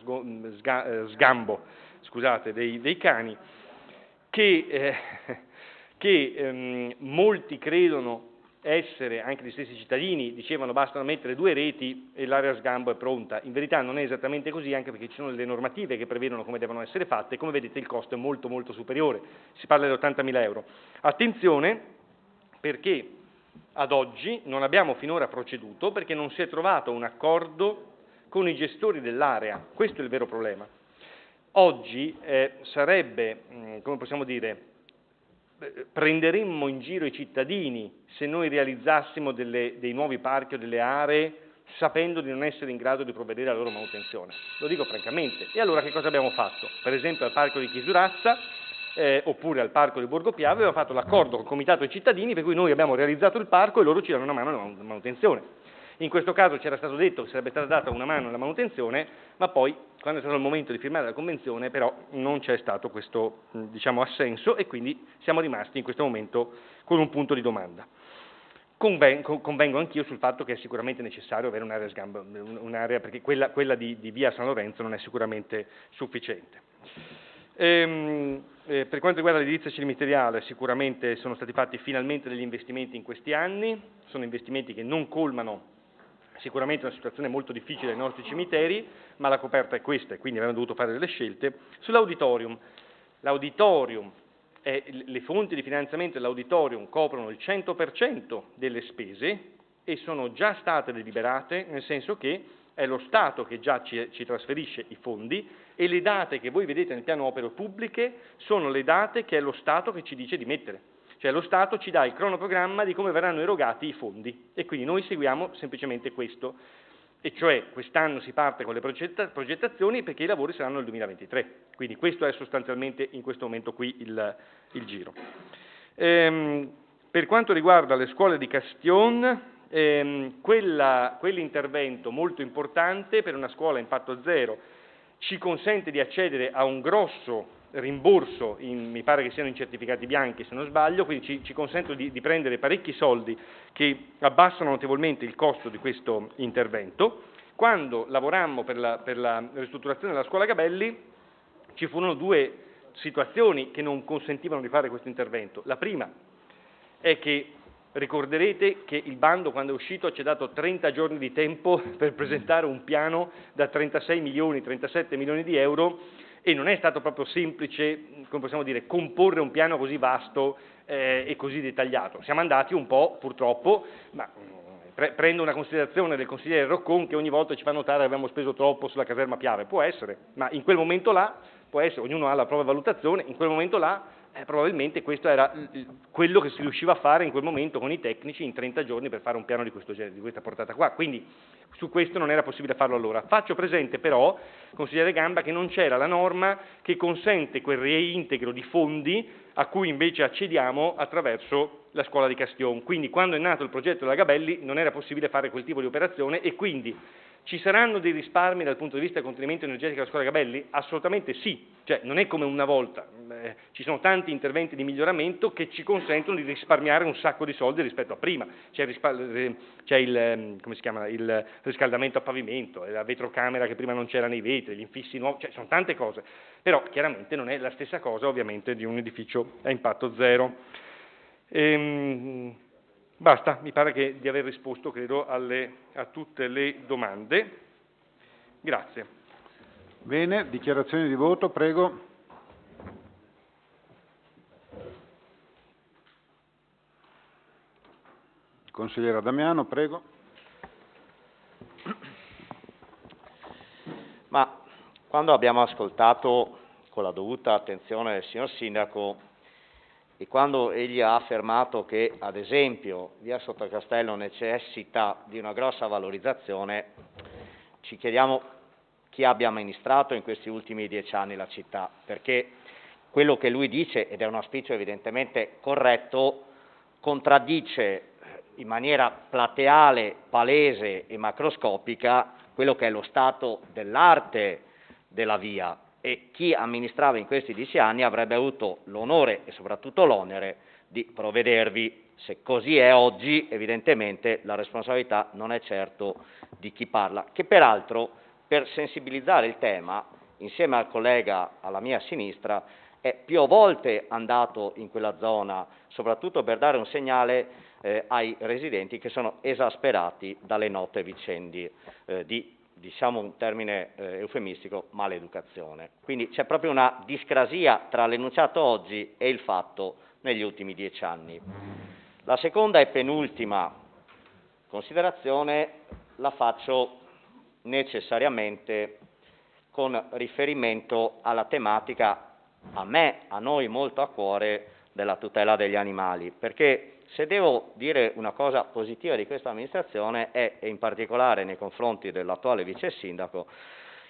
dei cani, che molti credono essere, anche gli stessi cittadini dicevano bastano mettere 2 reti e l'area sgambo è pronta, in verità non è esattamente così, anche perché ci sono delle normative che prevedono come devono essere fatte e come vedete il costo è molto molto superiore, si parla di 80.000 euro. Attenzione, perché ad oggi non abbiamo finora proceduto perché non si è trovato un accordo con i gestori dell'area, questo è il vero problema. Oggi sarebbe, come possiamo dire, prenderemmo in giro i cittadini se noi realizzassimo dei nuovi parchi o delle aree sapendo di non essere in grado di provvedere alla loro manutenzione, lo dico francamente. E allora che cosa abbiamo fatto? Per esempio al parco di Chisurazza oppure al parco di Borgo Piave aveva fatto l'accordo col comitato dei cittadini per cui noi abbiamo realizzato il parco e loro ci danno una mano alla manutenzione. In questo caso c'era stato detto che sarebbe stata data una mano alla manutenzione, ma poi quando è stato il momento di firmare la convenzione però non c'è stato questo assenso e quindi siamo rimasti in questo momento con un punto di domanda. Convengo anch'io sul fatto che è sicuramente necessario avere un'area perché quella di via San Lorenzo non è sicuramente sufficiente. Per quanto riguarda l'edilizia cimiteriale, sicuramente sono stati fatti finalmente degli investimenti in questi anni, sono investimenti che non colmano sicuramente una situazione molto difficile dei nostri cimiteri, ma la coperta è questa e quindi abbiamo dovuto fare delle scelte. Sull'auditorium, le fonti di finanziamento dell'auditorium coprono il 100% delle spese e sono già state deliberate, nel senso che è lo Stato che già ci trasferisce i fondi e le date che voi vedete nel piano opere pubbliche sono le date che è lo Stato che ci dice di mettere. Cioè lo Stato ci dà il cronoprogramma di come verranno erogati i fondi e quindi noi seguiamo semplicemente questo. E cioè quest'anno si parte con le progettazioni perché i lavori saranno nel 2023. Quindi questo è sostanzialmente in questo momento qui il giro. Per quanto riguarda le scuole di Castion, quell'intervento molto importante per una scuola a impatto zero ci consente di accedere a un grosso rimborso, mi pare che siano in certificati bianchi se non sbaglio, quindi ci consentono di prendere parecchi soldi che abbassano notevolmente il costo di questo intervento. Quando lavorammo per la ristrutturazione della scuola Gabelli ci furono due situazioni che non consentivano di fare questo intervento. La prima è che ricorderete che il bando, quando è uscito, ci ha dato 30 giorni di tempo per presentare un piano da 36 milioni, 37 milioni di euro e non è stato proprio semplice, come possiamo dire, comporre un piano così vasto e così dettagliato. Siamo andati un po', purtroppo, ma prendo una considerazione del consigliere Roccon che ogni volta ci fa notare che abbiamo speso troppo sulla caserma Piave, può essere, ma in quel momento là, può essere, ognuno ha la propria valutazione, in quel momento là probabilmente questo era quello che si riusciva a fare in quel momento con i tecnici in 30 giorni per fare un piano di questo genere, di questa portata qua, quindi su questo non era possibile farlo allora. Faccio presente però, consigliere Gamba, che non c'era la norma che consente quel reintegro di fondi a cui invece accediamo attraverso la scuola di Castion, quindi quando è nato il progetto della Gabelli non era possibile fare quel tipo di operazione e quindi ci saranno dei risparmi dal punto di vista del contenimento energetico della scuola Gabelli? Assolutamente sì, cioè non è come una volta, ci sono tanti interventi di miglioramento che ci consentono di risparmiare un sacco di soldi rispetto a prima, c'è il riscaldamento a pavimento, la vetrocamera che prima non c'era nei vetri, gli infissi nuovi, cioè sono tante cose, però chiaramente non è la stessa cosa ovviamente di un edificio a impatto zero. Basta, mi pare di aver risposto, credo, a tutte le domande. Grazie. Bene, dichiarazioni di voto, prego. Consigliere Damiano, prego. Ma quando abbiamo ascoltato con la dovuta attenzione il signor Sindaco e quando egli ha affermato che, ad esempio, via Sottocastello necessita di una grossa valorizzazione, ci chiediamo chi abbia amministrato in questi ultimi 10 anni la città, perché quello che lui dice, ed è un auspicio evidentemente corretto, contraddice in maniera plateale, palese e macroscopica quello che è lo stato dell'arte della via. E chi amministrava in questi 10 anni avrebbe avuto l'onore e soprattutto l'onere di provvedervi. Se così è oggi, evidentemente la responsabilità non è certo di chi parla, che peraltro, per sensibilizzare il tema, insieme al collega alla mia sinistra, è più volte andato in quella zona, soprattutto per dare un segnale ai residenti che sono esasperati dalle note vicende di, diciamo un termine eufemistico, maleducazione. Quindi c'è proprio una discrasia tra l'enunciato oggi e il fatto negli ultimi 10 anni. La seconda e penultima considerazione la faccio necessariamente con riferimento alla tematica a noi molto a cuore della tutela degli animali, perché se devo dire una cosa positiva di questa amministrazione è, in particolare nei confronti dell'attuale vice sindaco,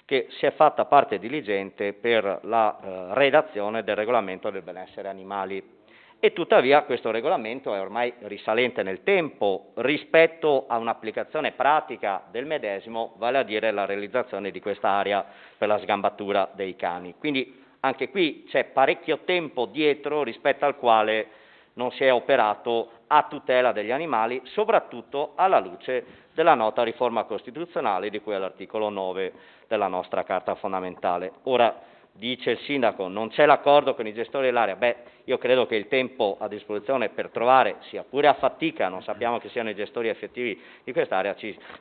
che si è fatta parte diligente per la redazione del regolamento del benessere animali. E tuttavia questo regolamento è ormai risalente nel tempo rispetto a un'applicazione pratica del medesimo, vale a dire la realizzazione di quest'area per la sgambatura dei cani. Quindi anche qui c'è parecchio tempo dietro rispetto al quale non si è operato a tutela degli animali, soprattutto alla luce della nota riforma costituzionale di cui è l'articolo 9 della nostra Carta fondamentale. Ora, dice il sindaco, non c'è l'accordo con i gestori dell'area. Beh, io credo che il tempo a disposizione per trovare, sia pure a fatica, non sappiamo chi siano i gestori effettivi di quest'area,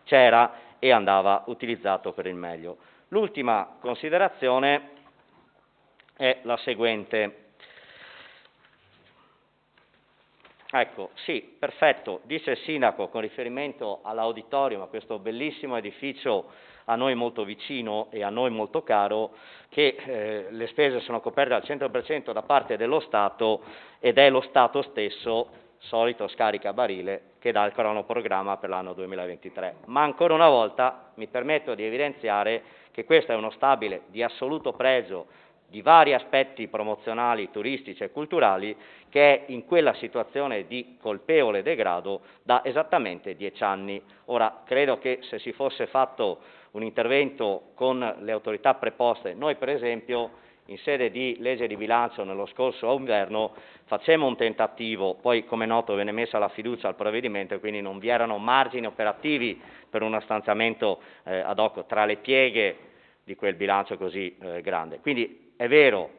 c'era e andava utilizzato per il meglio. L'ultima considerazione è la seguente. Ecco, sì, perfetto. Dice il sindaco con riferimento all'auditorium, a questo bellissimo edificio a noi molto vicino e a noi molto caro, che le spese sono coperte al 100% da parte dello Stato ed è lo Stato stesso, solito scaricabarile, che dà il cronoprogramma per l'anno 2023. Ma ancora una volta mi permetto di evidenziare che questo è uno stabile di assoluto pregio di vari aspetti promozionali, turistici e culturali, che è in quella situazione di colpevole degrado da esattamente 10 anni. Ora, credo che se si fosse fatto un intervento con le autorità preposte, noi per esempio in sede di legge di bilancio nello scorso inverno facemmo un tentativo, poi come noto venne messa la fiducia al provvedimento e quindi non vi erano margini operativi per uno stanziamento ad hoc tra le pieghe di quel bilancio così grande. Quindi è vero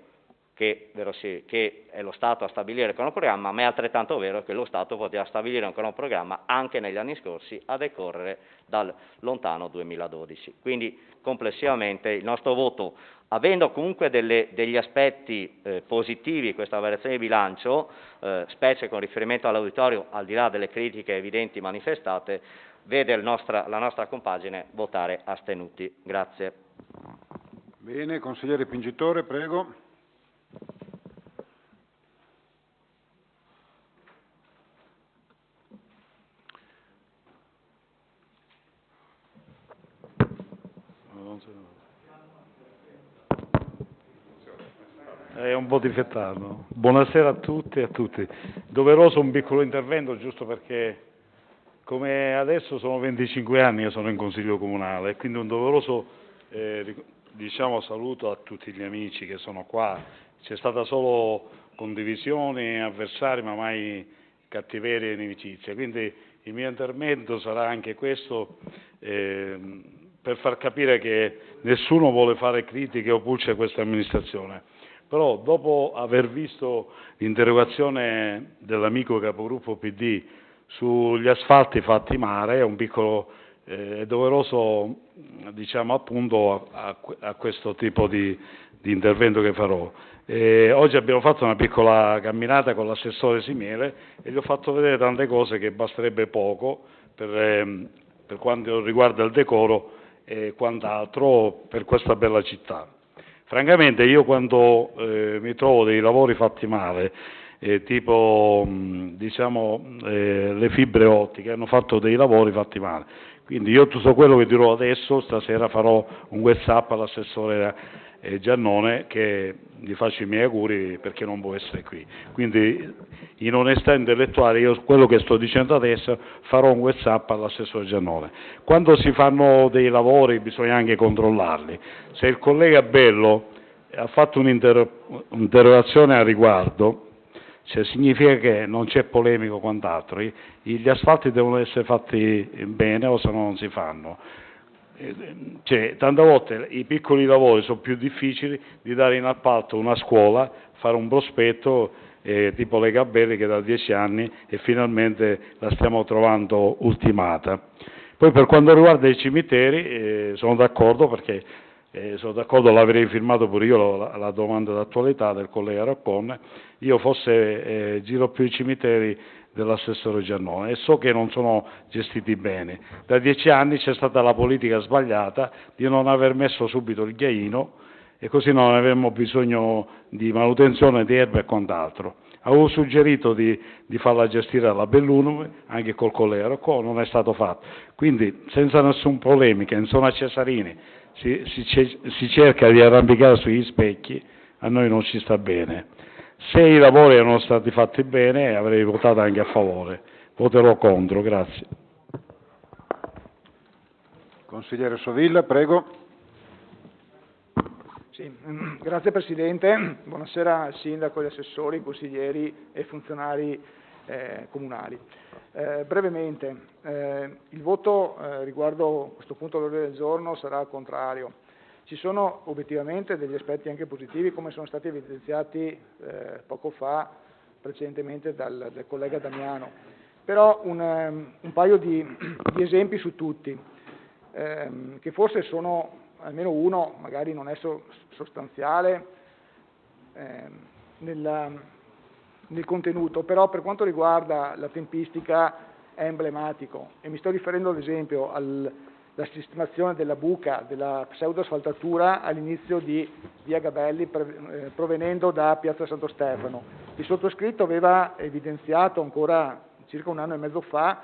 che è lo Stato a stabilire il cronoprogramma, ma è altrettanto vero che lo Stato poteva stabilire un cronoprogramma anche negli anni scorsi a decorrere dal lontano 2012. Quindi complessivamente il nostro voto, avendo comunque degli aspetti positivi questa variazione di bilancio, specie con riferimento all'auditorio, al di là delle critiche evidenti manifestate, vede la nostra compagine votare astenuti. Grazie. Bene, consigliere Pingitore, prego. È un po' difettato. Buonasera a tutti e a tutti. Doveroso un piccolo intervento, giusto perché come adesso sono 25 anni che sono in Consiglio Comunale, quindi un doveroso saluto a tutti gli amici che sono qua. C'è stata solo condivisione, avversari, ma mai cattiveria e inimicizia. Quindi il mio intervento sarà anche questo per far capire che nessuno vuole fare critiche o pulce a questa amministrazione. Però dopo aver visto l'interrogazione dell'amico capogruppo PD sugli asfalti fatti mare, è un piccolo è doveroso appunto a questo tipo di intervento che farò. Oggi abbiamo fatto una piccola camminata con l'assessore Simiele e gli ho fatto vedere tante cose che basterebbe poco per quanto riguarda il decoro e quant'altro per questa bella città. Francamente io quando mi trovo dei lavori fatti male, tipo le fibre ottiche, hanno fatto dei lavori fatti male. Quindi io tutto quello che dirò adesso, stasera farò un WhatsApp all'assessore Giannone che gli faccio i miei auguri perché non può essere qui. Quindi in onestà intellettuale io quello che sto dicendo adesso farò un WhatsApp all'assessore Giannone. Quando si fanno dei lavori bisogna anche controllarli. Se il collega Bello ha fatto un'interrogazione a riguardo, significa che non c'è polemico o quant'altro, gli asfalti devono essere fatti bene o se no non si fanno. Tante volte i piccoli lavori sono più difficili di dare in appalto una scuola, fare un prospetto tipo le Gabelli che da 10 anni e finalmente la stiamo trovando ultimata. Poi per quanto riguarda i cimiteri sono d'accordo perché l'avrei firmato pure io la domanda d'attualità del collega Roccone, io forse giro più i cimiteri dell'assessore Giannone e so che non sono gestiti bene. Da 10 anni c'è stata la politica sbagliata di non aver messo subito il ghiaino e così non avremmo bisogno di manutenzione di erbe e quant'altro. Avevo suggerito di farla gestire alla Bellunum, anche col collega Roccone, non è stato fatto. Quindi senza nessuna polemica, in zona Cesarini si cerca di arrampicare sugli specchi, a noi non ci sta bene. Se i lavori erano stati fatti bene avrei votato anche a favore, voterò contro, grazie. Consigliere Sovilla, prego. Sì, grazie Presidente, buonasera al Sindaco, agli assessori, consiglieri e funzionari comunali. Brevemente, il voto riguardo questo punto all'ordine del giorno sarà contrario. Ci sono obiettivamente degli aspetti anche positivi, come sono stati evidenziati poco fa, precedentemente dal collega Damiano, però un paio di esempi su tutti, che forse sono, almeno uno, magari non è sostanziale, nel contenuto, però per quanto riguarda la tempistica è emblematico e mi sto riferendo ad esempio alla sistemazione della buca, della pseudoasfaltatura all'inizio di via Gabelli provenendo da piazza Santo Stefano. Il sottoscritto aveva evidenziato ancora circa un anno e mezzo fa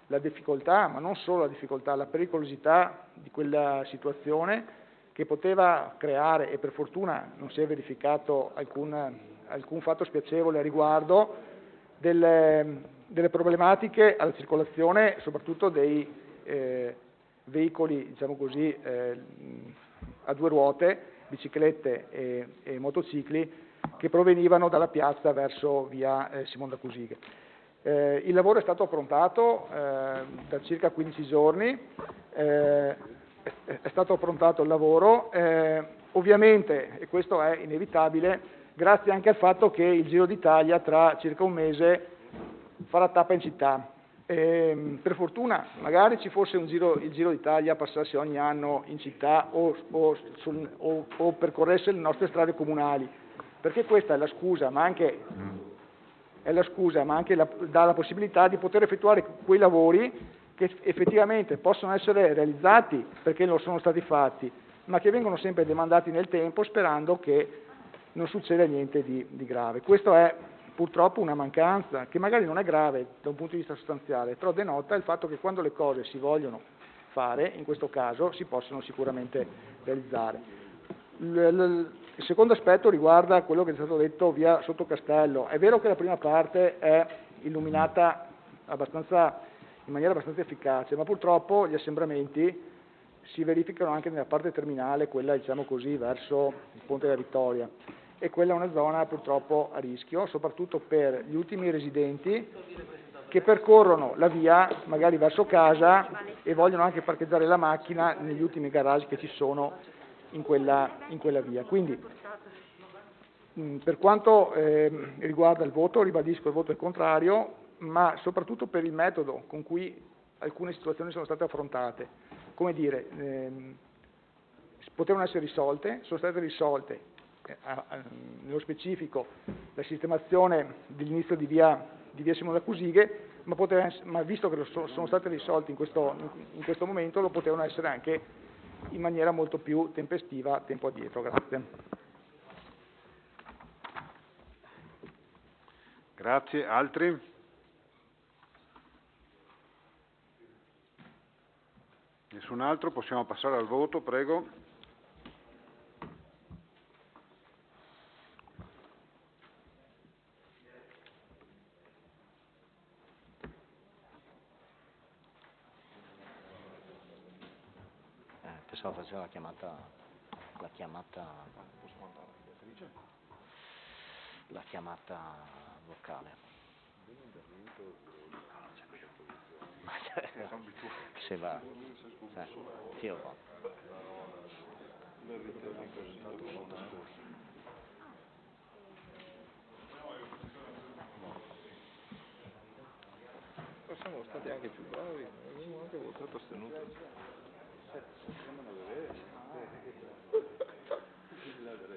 la difficoltà, ma non solo la difficoltà, la pericolosità di quella situazione che poteva creare, e per fortuna non si è verificato alcun fatto spiacevole a riguardo, delle problematiche alla circolazione, soprattutto dei veicoli, diciamo così, a due ruote, biciclette e motocicli, che provenivano dalla piazza verso via Simon da Cusighe. Il lavoro è stato approntato da circa 15 giorni, è stato approntato il lavoro, ovviamente, e questo è inevitabile, grazie anche al fatto che il Giro d'Italia tra circa un mese farà tappa in città. Per fortuna magari ci fosse il Giro d'Italia passasse ogni anno in città o percorresse le nostre strade comunali, perché questa è la scusa, ma anche dà la possibilità di poter effettuare quei lavori che effettivamente possono essere realizzati perché non sono stati fatti, ma che vengono sempre demandati nel tempo sperando che non succeda niente di grave. Questo è purtroppo una mancanza che magari non è grave da un punto di vista sostanziale, però denota il fatto che quando le cose si vogliono fare, in questo caso, si possono sicuramente realizzare. Il secondo aspetto riguarda quello che è stato detto via Sottocastello. È vero che la prima parte è illuminata in maniera abbastanza efficace, ma purtroppo gli assembramenti si verificano anche nella parte terminale, quella diciamo così verso il Ponte della Vittoria, e quella è una zona purtroppo a rischio, soprattutto per gli ultimi residenti che percorrono la via magari verso casa e vogliono anche parcheggiare la macchina negli ultimi garage che ci sono in quella via. Quindi per quanto riguarda il voto, ribadisco il voto è contrario, ma soprattutto per il metodo con cui alcune situazioni sono state affrontate. Come dire, potevano essere risolte, sono state risolte, nello specifico la sistemazione dell'inizio di via Simone da Cusighe, ma visto che sono state risolte in questo momento, lo potevano essere anche in maniera molto più tempestiva tempo addietro. Grazie. Grazie. Altri? Nessun altro? Possiamo passare al voto, prego. Pensavo faceva la chiamata vocale. Se va, sì, io va. Siamo stati anche più bravi, abbiamo anche votato astenuto.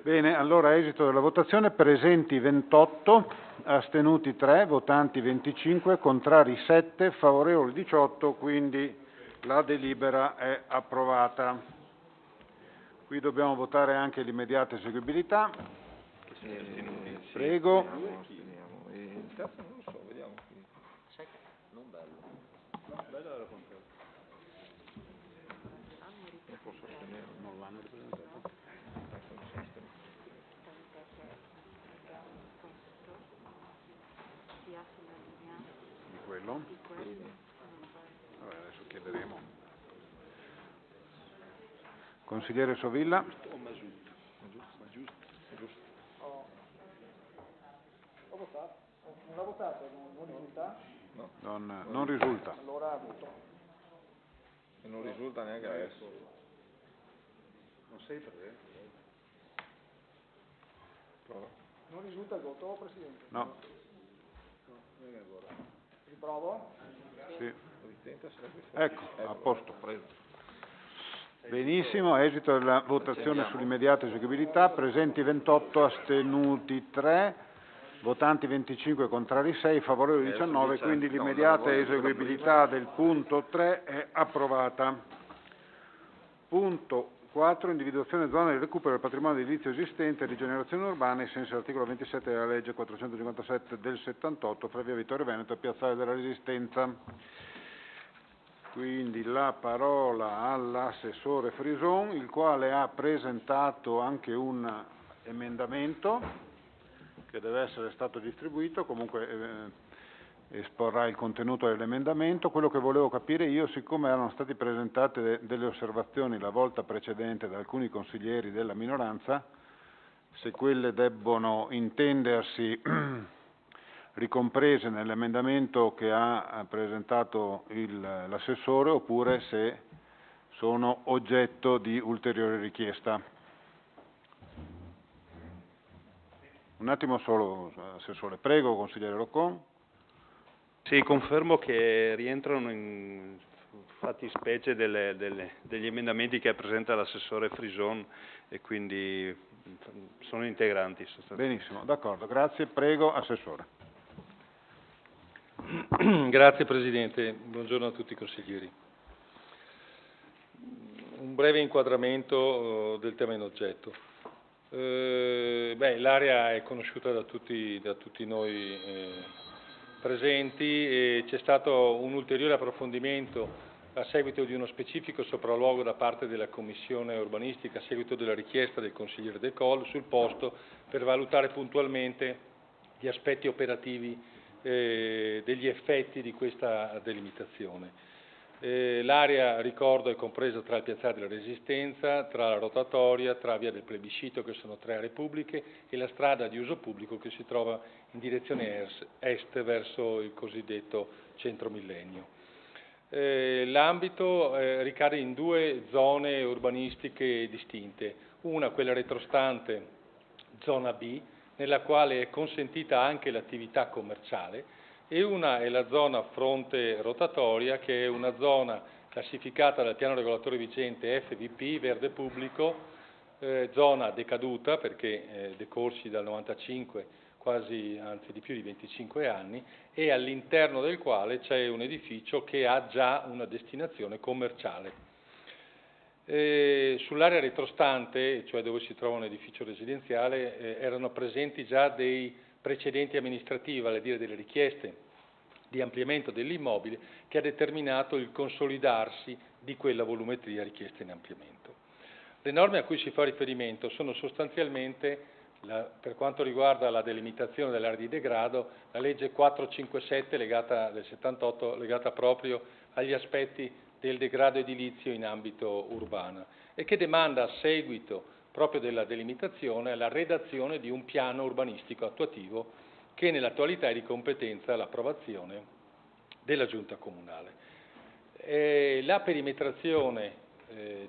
Bene, allora esito della votazione: presenti 28, astenuti 3, votanti 25, contrari 7, favorevoli 18, quindi la delibera è approvata. Qui dobbiamo votare anche l'immediata eseguibilità. Prego. Il terzo non lo so, vediamo qui. Non bello. Bello era contento. Non posso sostenere. Non l'hanno ripresentato. Di quello? Vabbè, adesso chiederemo. Consigliere Sovilla? Non l'ha votato, non risulta? No. Non risulta. Allora voto. E non risulta neanche adesso. Non sei presente? Prova. Non risulta il voto, Presidente? No. Riprovo? Sì. Ritenta, Ecco, a posto. Benissimo, esito della votazione sull'immediata eseguibilità, presenti 28, astenuti 3, Votanti 25, contrari 6, favorevoli 19, quindi l'immediata eseguibilità del punto 3 è approvata. Punto 4. Individuazione zone di recupero del patrimonio edilizio esistente e rigenerazione urbana ai sensi dell'articolo 27 della legge 457 del 78 fra via Vittorio Veneto e Piazzale della Resistenza. Quindi la parola all'assessore Frison, il quale ha presentato anche un emendamento che deve essere stato distribuito, comunque esporrà il contenuto dell'emendamento. Quello che volevo capire io, siccome erano state presentate delle osservazioni la volta precedente da alcuni consiglieri della minoranza, se quelle debbono intendersi ricomprese nell'emendamento che ha presentato l'assessore oppure se sono oggetto di ulteriore richiesta. Un attimo solo, assessore. Prego, consigliere Roccon. Sì, confermo che rientrano in fattispecie degli emendamenti che presenta l'assessore Frison e quindi sono integranti. Benissimo, d'accordo, grazie. Prego, assessore. Grazie Presidente, buongiorno a tutti i consiglieri. Un breve inquadramento del tema in oggetto. L'area è conosciuta da tutti noi presenti e c'è stato un ulteriore approfondimento a seguito di uno specifico sopralluogo da parte della Commissione urbanistica, a seguito della richiesta del consigliere De Col sul posto per valutare puntualmente gli aspetti operativi degli effetti di questa delimitazione. L'area, ricordo, è compresa tra il Piazzale della Resistenza, tra la rotatoria, tra via del Plebiscito, che sono 3 aree pubbliche, e la strada di uso pubblico che si trova in direzione est verso il cosiddetto Centro Millennio. L'ambito ricade in 2 zone urbanistiche distinte, una quella retrostante, zona B, nella quale è consentita anche l'attività commerciale, e una è la zona fronte rotatoria, che è una zona classificata dal piano regolatore vigente FVP, verde pubblico, zona decaduta perché decorsi dal 95, anzi di più di 25 anni, e all'interno del quale c'è un edificio che ha già una destinazione commerciale. Sull'area retrostante, cioè dove si trova un edificio residenziale, erano presenti già dei precedenti amministrativi, vale a dire delle richieste di ampliamento dell'immobile, che ha determinato il consolidarsi di quella volumetria richiesta in ampliamento. Le norme a cui si fa riferimento sono sostanzialmente, per quanto riguarda la delimitazione dell'area di degrado, la legge 457 del 78 legata proprio agli aspetti del degrado edilizio in ambito urbano e che demanda a seguito proprio della delimitazione la redazione di un piano urbanistico attuativo che nell'attualità è di competenza l'approvazione della Giunta Comunale. La perimetrazione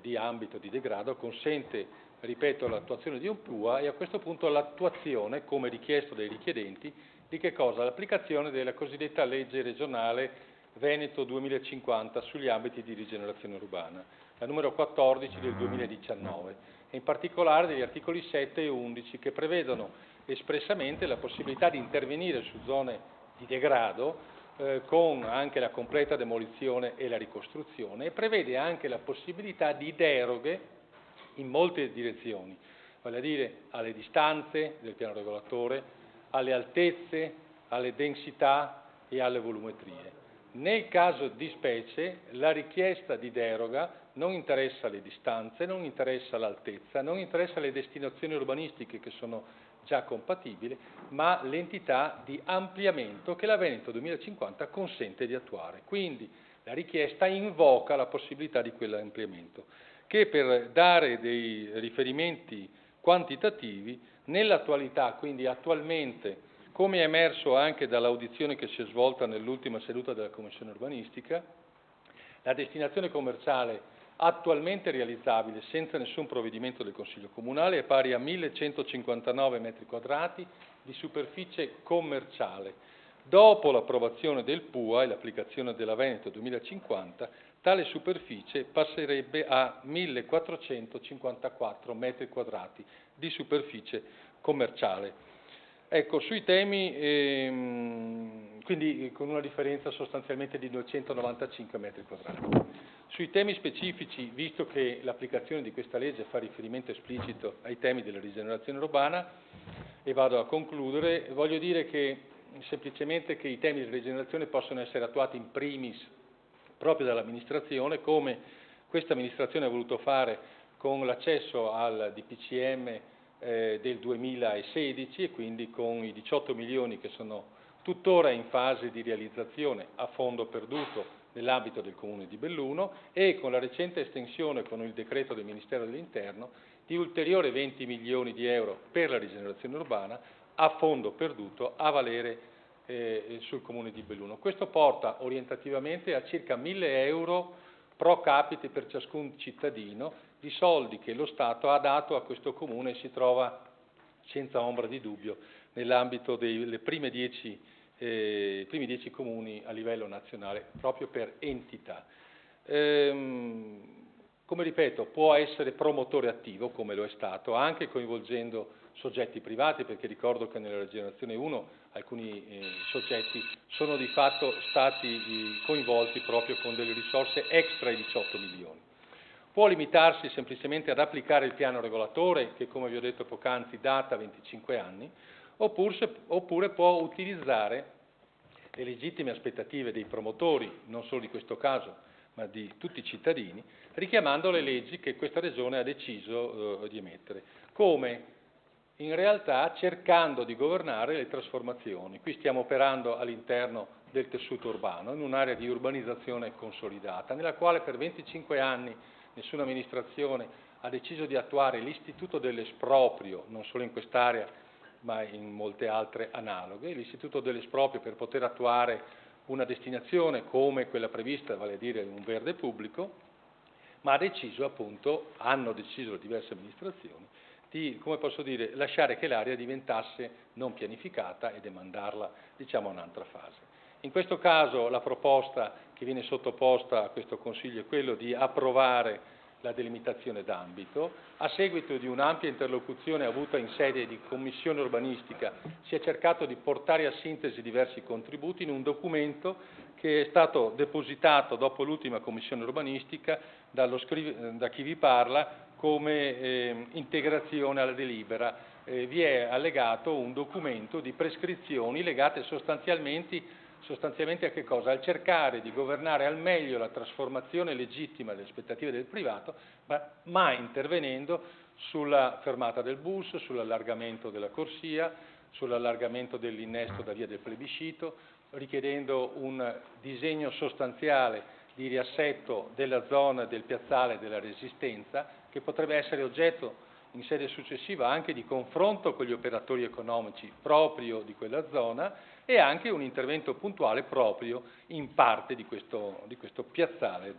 di ambito di degrado consente, ripeto, l'attuazione di un PUA e a questo punto l'attuazione, come richiesto dai richiedenti, di che cosa? L'applicazione della cosiddetta legge regionale Veneto 2050 sugli ambiti di rigenerazione urbana, la numero 14 del 2019, e in particolare degli articoli 7 e 11 che prevedono espressamente la possibilità di intervenire su zone di degrado con anche la completa demolizione e la ricostruzione, e prevede anche la possibilità di deroghe in molte direzioni, vale a dire alle distanze del piano regolatore, alle altezze, alle densità e alle volumetrie. Nel caso di specie la richiesta di deroga non interessa le distanze, non interessa l'altezza, non interessa le destinazioni urbanistiche che sono già compatibili, ma l'entità di ampliamento che la Veneto 2050 consente di attuare. Quindi la richiesta invoca la possibilità di quell'ampliamento, che per dare dei riferimenti quantitativi, nell'attualità, quindi attualmente, come è emerso anche dall'audizione che si è svolta nell'ultima seduta della Commissione urbanistica, la destinazione commerciale attualmente realizzabile senza nessun provvedimento del Consiglio Comunale è pari a 1159 metri quadrati di superficie commerciale. Dopo l'approvazione del PUA e l'applicazione della Veneto 2050, tale superficie passerebbe a 1454 metri quadrati di superficie commerciale. Ecco, sui temi, quindi con una differenza sostanzialmente di 295 metri quadrati. Sui temi specifici, visto che l'applicazione di questa legge fa riferimento esplicito ai temi della rigenerazione urbana, e vado a concludere, voglio dire che semplicemente che i temi della rigenerazione possono essere attuati in primis proprio dall'amministrazione, come questa amministrazione ha voluto fare con l'accesso al DPCM del 2016 e quindi con i 18 milioni che sono tuttora in fase di realizzazione a fondo perduto nell'ambito del Comune di Belluno e con la recente estensione con il decreto del Ministero dell'Interno di ulteriori 20 milioni di euro per la rigenerazione urbana a fondo perduto a valere sul Comune di Belluno. Questo porta orientativamente a circa 1.000 euro pro capite per ciascun cittadino di soldi che lo Stato ha dato a questo Comune e si trova senza ombra di dubbio nell'ambito dei primi 10 comuni a livello nazionale, proprio per entità. Come ripeto, può essere promotore attivo, come lo è stato, anche coinvolgendo soggetti privati, perché ricordo che nella Rigenerazione 1 alcuni soggetti sono di fatto stati coinvolti proprio con delle risorse extra ai 18 milioni. Può limitarsi semplicemente ad applicare il piano regolatore, che come vi ho detto poc'anzi data 25 anni, oppure può utilizzare le legittime aspettative dei promotori, non solo di questo caso, ma di tutti i cittadini, richiamando le leggi che questa Regione ha deciso di emettere. Come? In realtà cercando di governare le trasformazioni. Qui stiamo operando all'interno del tessuto urbano, in un'area di urbanizzazione consolidata, nella quale per 25 anni nessuna amministrazione ha deciso di attuare l'istituto dell'esproprio, non solo in quest'area, ma in molte altre analoghe, l'istituto dell'esproprio per poter attuare una destinazione come quella prevista, vale a dire un verde pubblico, ma hanno deciso diverse amministrazioni di, come posso dire, lasciare che l'area diventasse non pianificata e demandarla, diciamo, a un'altra fase. In questo caso la proposta che viene sottoposta a questo Consiglio è quello di approvare la delimitazione d'ambito. A seguito di un'ampia interlocuzione avuta in sede di commissione urbanistica si è cercato di portare a sintesi diversi contributi in un documento che è stato depositato dopo l'ultima commissione urbanistica da chi vi parla come integrazione alla delibera. Vi è allegato un documento di prescrizioni legate sostanzialmente a che cosa? Al cercare di governare al meglio la trasformazione legittima delle aspettative del privato, ma intervenendo sulla fermata del bus, sull'allargamento della corsia, sull'allargamento dell'innesto da via del plebiscito, richiedendo un disegno sostanziale di riassetto della zona del piazzale della Resistenza, che potrebbe essere oggetto in sede successiva anche di confronto con gli operatori economici proprio di quella zona e anche un intervento puntuale proprio in parte di questo piazzale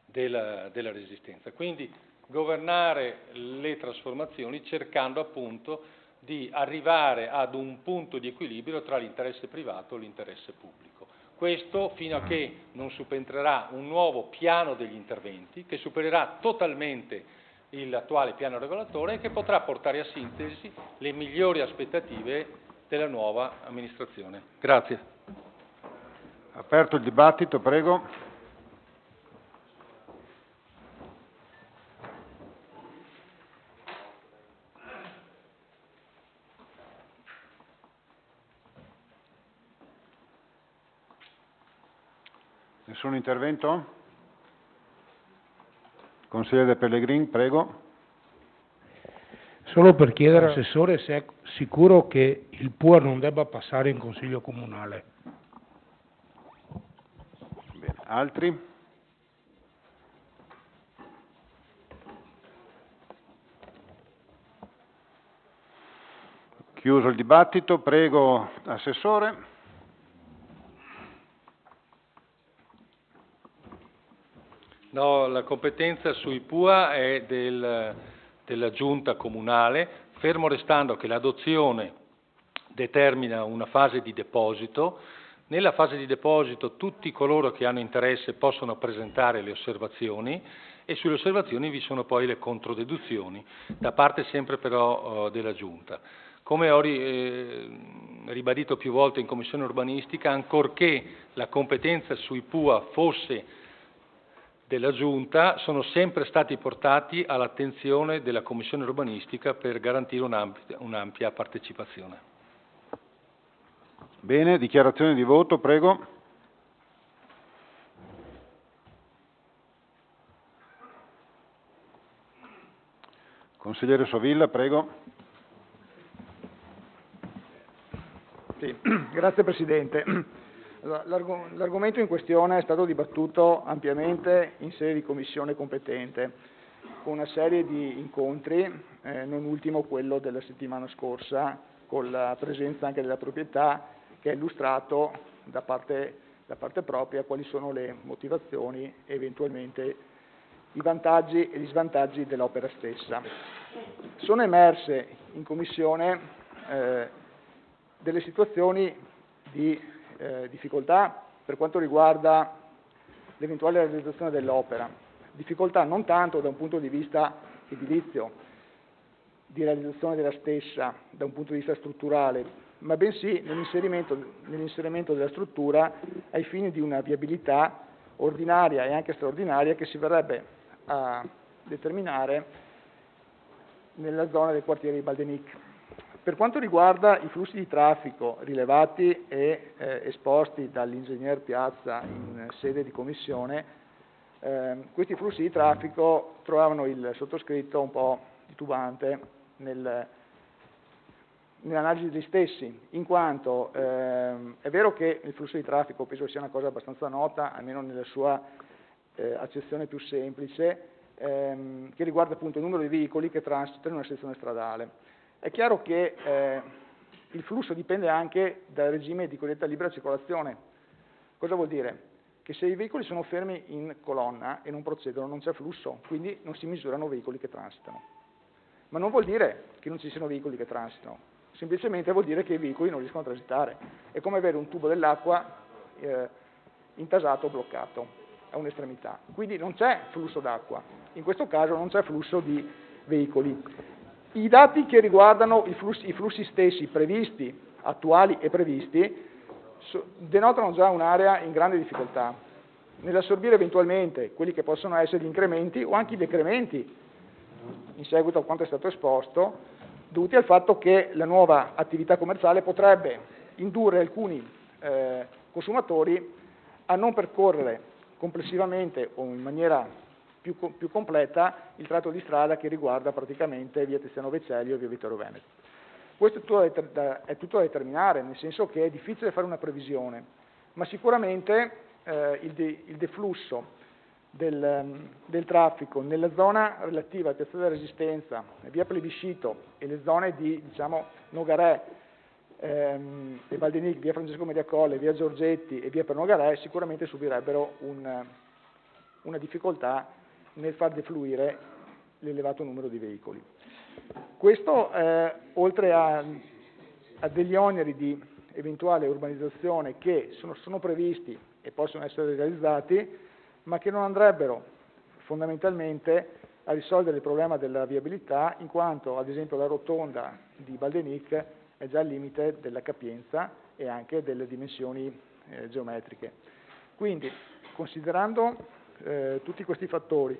della Resistenza. Quindi governare le trasformazioni cercando appunto di arrivare ad un punto di equilibrio tra l'interesse privato e l'interesse pubblico. Questo fino a che non subentrerà un nuovo piano degli interventi che supererà totalmente l'attuale piano regolatore e che potrà portare a sintesi le migliori aspettative della nuova amministrazione. Grazie. Aperto il dibattito, prego. Nessun intervento? Consigliere Pellegrin, prego. Solo per chiedere all'assessore se è sicuro che il PUR non debba passare in Consiglio Comunale. Bene. Altri? Chiuso il dibattito, prego Assessore. No, la competenza sui PUA è della Giunta Comunale, fermo restando che l'adozione determina una fase di deposito. Nella fase di deposito tutti coloro che hanno interesse possono presentare le osservazioni e sulle osservazioni vi sono poi le controdeduzioni, da parte sempre però della Giunta. Come ho ribadito più volte in Commissione Urbanistica, ancorché la competenza sui PUA fosse della Giunta, sono sempre stati portati all'attenzione della Commissione Urbanistica per garantire un'ampia partecipazione. Bene, dichiarazione di voto, prego. Consigliere Sovilla, prego. Sì, grazie Presidente. Allora, l'argomento in questione è stato dibattuto ampiamente in sede di commissione competente, con una serie di incontri, non ultimo quello della settimana scorsa, con la presenza anche della proprietà, che ha illustrato da parte propria quali sono le motivazioni e eventualmente i vantaggi e gli svantaggi dell'opera stessa. Sono emerse in commissione delle situazioni di difficoltà per quanto riguarda l'eventuale realizzazione dell'opera, difficoltà non tanto da un punto di vista edilizio, di realizzazione della stessa da un punto di vista strutturale, ma bensì nell'inserimento della struttura ai fini di una viabilità ordinaria e anche straordinaria che si verrebbe a determinare nella zona del quartiere di Baldenic. Per quanto riguarda i flussi di traffico rilevati e esposti dall'ingegner Piazza in sede di commissione, questi flussi di traffico trovavano il sottoscritto un po' titubante nell'analisi degli stessi, in quanto è vero che il flusso di traffico penso sia una cosa abbastanza nota, almeno nella sua accezione più semplice, che riguarda appunto il numero di veicoli che transitano in una sezione stradale. È chiaro che il flusso dipende anche dal regime di cosiddetta libera circolazione. Cosa vuol dire? Che se i veicoli sono fermi in colonna e non procedono non c'è flusso, quindi non si misurano veicoli che transitano. Ma non vuol dire che non ci siano veicoli che transitano, semplicemente vuol dire che i veicoli non riescono a transitare. È come avere un tubo dell'acqua intasato o bloccato a un'estremità. Quindi non c'è flusso d'acqua, in questo caso non c'è flusso di veicoli. I dati che riguardano i flussi stessi previsti, attuali e previsti, denotano già un'area in grande difficoltà nell'assorbire eventualmente quelli che possono essere gli incrementi o anche i decrementi in seguito a quanto è stato esposto, dovuti al fatto che la nuova attività commerciale potrebbe indurre alcuni consumatori a non percorrere complessivamente o in maniera più completa il tratto di strada che riguarda praticamente via Tiziano Vecellio e via Vittorio Veneto. Questo è tutto da determinare, nel senso che è difficile fare una previsione, ma sicuramente il deflusso del traffico nella zona relativa a Piazza della Resistenza, via Plebiscito e le zone di Nogarè, e Baldenic, via Francesco Mediacolle, via Giorgetti e via per Nogarè sicuramente subirebbero una difficoltà nel far defluire l'elevato numero di veicoli. Questo, oltre a degli oneri di eventuale urbanizzazione che sono previsti e possono essere realizzati, ma che non andrebbero fondamentalmente a risolvere il problema della viabilità, in quanto ad esempio la rotonda di Baldenic è già al limite della capienza e anche delle dimensioni geometriche. Quindi, considerando tutti questi fattori,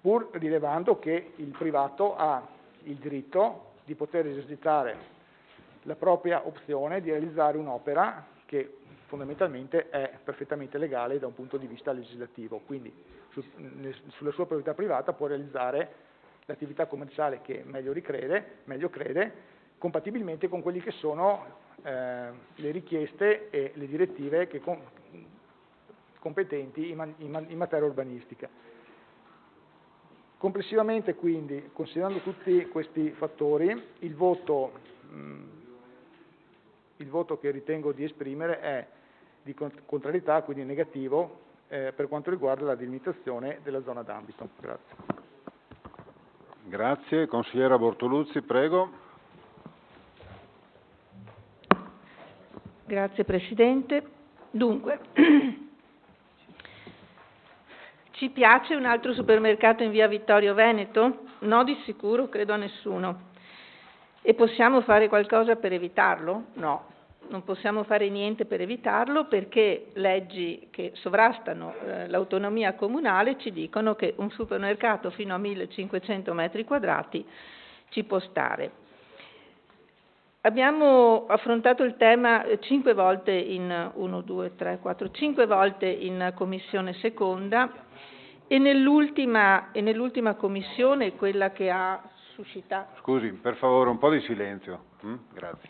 pur rilevando che il privato ha il diritto di poter esercitare la propria opzione di realizzare un'opera che fondamentalmente è perfettamente legale da un punto di vista legislativo, quindi sulla sua proprietà privata può realizzare l'attività commerciale che meglio crede, compatibilmente con quelli che sono le richieste e le direttive competenti in materia urbanistica. Complessivamente quindi, considerando tutti questi fattori, il voto che ritengo di esprimere è di contrarietà, quindi negativo, per quanto riguarda la delimitazione della zona d'ambito. Grazie. Grazie. Consigliera Bortoluzzi, prego. Grazie Presidente. Dunque, ci piace un altro supermercato in via Vittorio Veneto? No, di sicuro, credo a nessuno. E possiamo fare qualcosa per evitarlo? No. Non possiamo fare niente per evitarlo perché leggi che sovrastano l'autonomia comunale ci dicono che un supermercato fino a 1500 metri quadrati ci può stare. Abbiamo affrontato il tema 5 volte in 5 volte in commissione seconda e nell'ultima commissione, quella che ha suscitato... Scusi, per favore, un po' di silenzio. Grazie.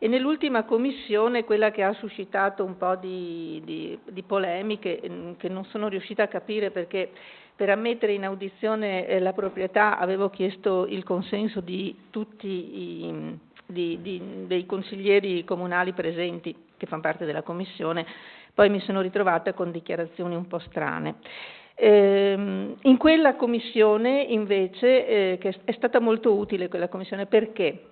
E nell'ultima commissione, quella che ha suscitato un po' di polemiche, che non sono riuscita a capire perché per ammettere in audizione la proprietà avevo chiesto il consenso di tutti dei consiglieri comunali presenti che fanno parte della commissione, poi mi sono ritrovata con dichiarazioni un po' strane. In quella commissione invece, che è stata molto utile quella commissione, perché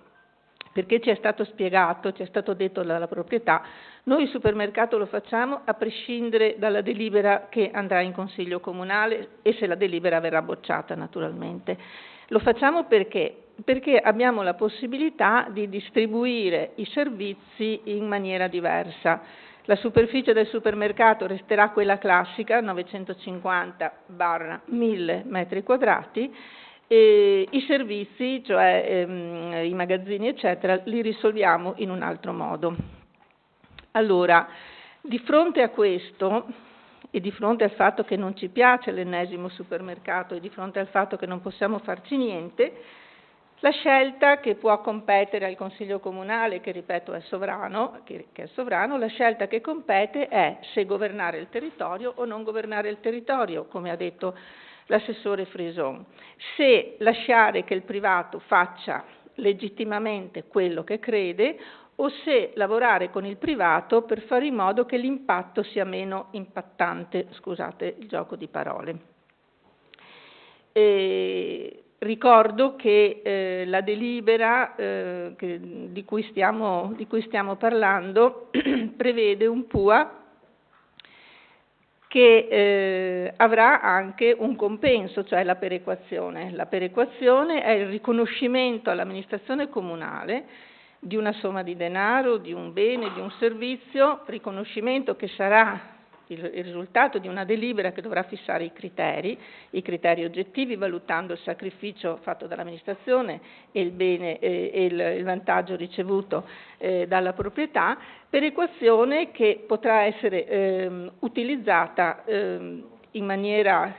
ci è stato spiegato, ci è stato detto dalla proprietà, noi il supermercato lo facciamo a prescindere dalla delibera che andrà in consiglio comunale e se la delibera verrà bocciata naturalmente. Lo facciamo perché abbiamo la possibilità di distribuire i servizi in maniera diversa. La superficie del supermercato resterà quella classica, 950/1000 metri quadrati, e i servizi, cioè i magazzini eccetera, li risolviamo in un altro modo. Allora, di fronte a questo e di fronte al fatto che non ci piace l'ennesimo supermercato e di fronte al fatto che non possiamo farci niente, la scelta che può competere al Consiglio Comunale, che ripeto è sovrano, la scelta che compete è se governare il territorio o non governare il territorio, come ha detto l'assessore Frison, se lasciare che il privato faccia legittimamente quello che crede o se lavorare con il privato per fare in modo che l'impatto sia meno impattante, scusate il gioco di parole. Ricordo che la delibera di cui stiamo parlando prevede un PUA che avrà anche un compenso, cioè la perequazione. La perequazione è il riconoscimento all'amministrazione comunale di una somma di denaro, di un bene, di un servizio, riconoscimento che sarà il risultato di una delibera che dovrà fissare i criteri oggettivi, valutando il sacrificio fatto dall'amministrazione e il bene e il vantaggio ricevuto dalla proprietà, perequazione che potrà essere utilizzata in maniera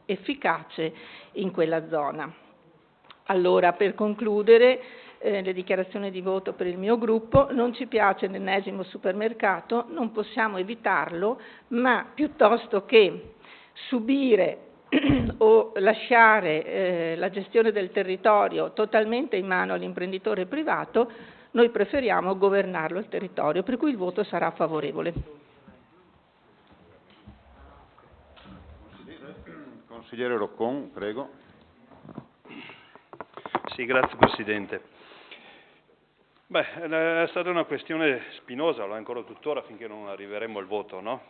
efficace in quella zona. Allora, per concludere, le dichiarazioni di voto per il mio gruppo, non ci piace l'ennesimo supermercato, non possiamo evitarlo, ma piuttosto che subire o lasciare la gestione del territorio totalmente in mano all'imprenditore privato, noi preferiamo governarlo il territorio, per cui il voto sarà favorevole. Consigliere Roccon, prego. Sì, grazie Presidente. È stata una questione spinosa, lo è ancora tuttora finché non arriveremo al voto, no?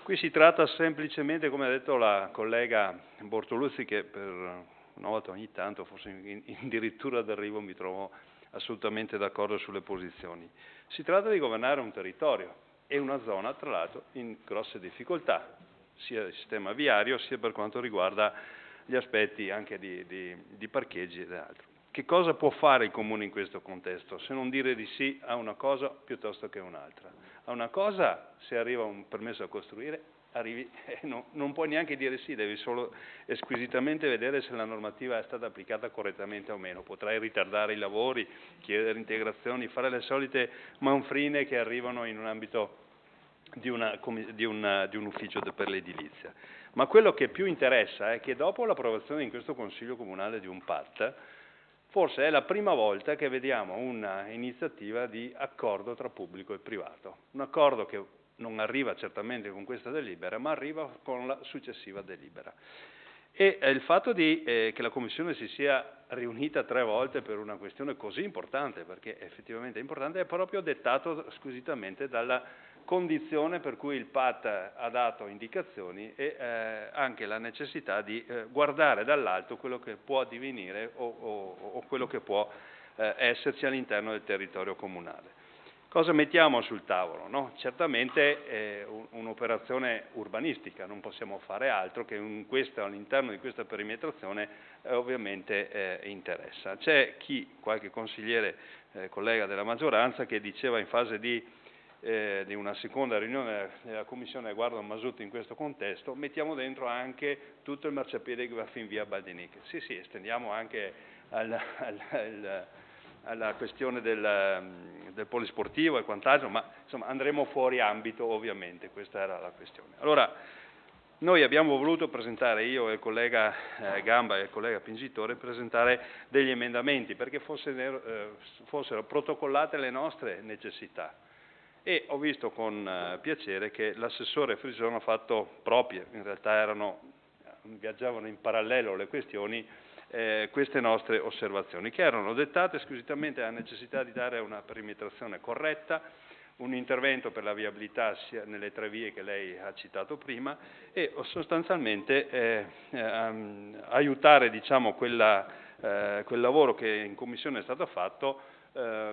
Qui si tratta semplicemente, come ha detto la collega Bortoluzzi, che per una volta ogni tanto, forse addirittura d'arrivo, mi trovo assolutamente d'accordo sulle posizioni. Si tratta di governare un territorio e una zona, tra l'altro, in grosse difficoltà, sia il sistema viario, sia per quanto riguarda gli aspetti anche di parcheggi ed altro. Che cosa può fare il Comune in questo contesto, se non dire di sì a una cosa piuttosto che a un'altra? A una cosa, se arriva un permesso a costruire, arrivi, non puoi neanche dire sì, devi solo squisitamente vedere se la normativa è stata applicata correttamente o meno. Potrai ritardare i lavori, chiedere integrazioni, fare le solite manfrine che arrivano in un ambito di un ufficio per l'edilizia. Ma quello che più interessa è che dopo l'approvazione in questo Consiglio Comunale di un PAT, forse è la prima volta che vediamo una iniziativa di accordo tra pubblico e privato. Un accordo che non arriva certamente con questa delibera, ma arriva con la successiva delibera. E il fatto che la Commissione si sia riunita 3 volte per una questione così importante, perché effettivamente è importante, è proprio dettato squisitamente dalla condizione per cui il PAT ha dato indicazioni e anche la necessità di guardare dall'alto quello che può divenire o quello che può esserci all'interno del territorio comunale. Cosa mettiamo sul tavolo? No? Certamente un'operazione urbanistica, non possiamo fare altro che all'interno di questa perimetrazione ovviamente interessa. C'è qualche consigliere, collega della maggioranza, che diceva in fase di una seconda riunione della Commissione Guardo Masutti in questo contesto, mettiamo dentro anche tutto il marciapiede che va fin via Baldiniche. Sì, estendiamo anche alla questione del polisportivo e quant'altro, ma insomma andremo fuori ambito ovviamente, questa era la questione. Allora, noi abbiamo voluto presentare, io e il collega Gamba e il collega Pingitore, presentare degli emendamenti perché fossero protocollate le nostre necessità. E ho visto con piacere che l'assessore Frison ha fatto proprie, in realtà viaggiavano in parallelo le questioni, queste nostre osservazioni, che erano dettate esclusivamente alla necessità di dare una perimetrazione corretta, un intervento per la viabilità sia nelle 3 vie che lei ha citato prima e sostanzialmente aiutare diciamo, quel lavoro che in Commissione è stato fatto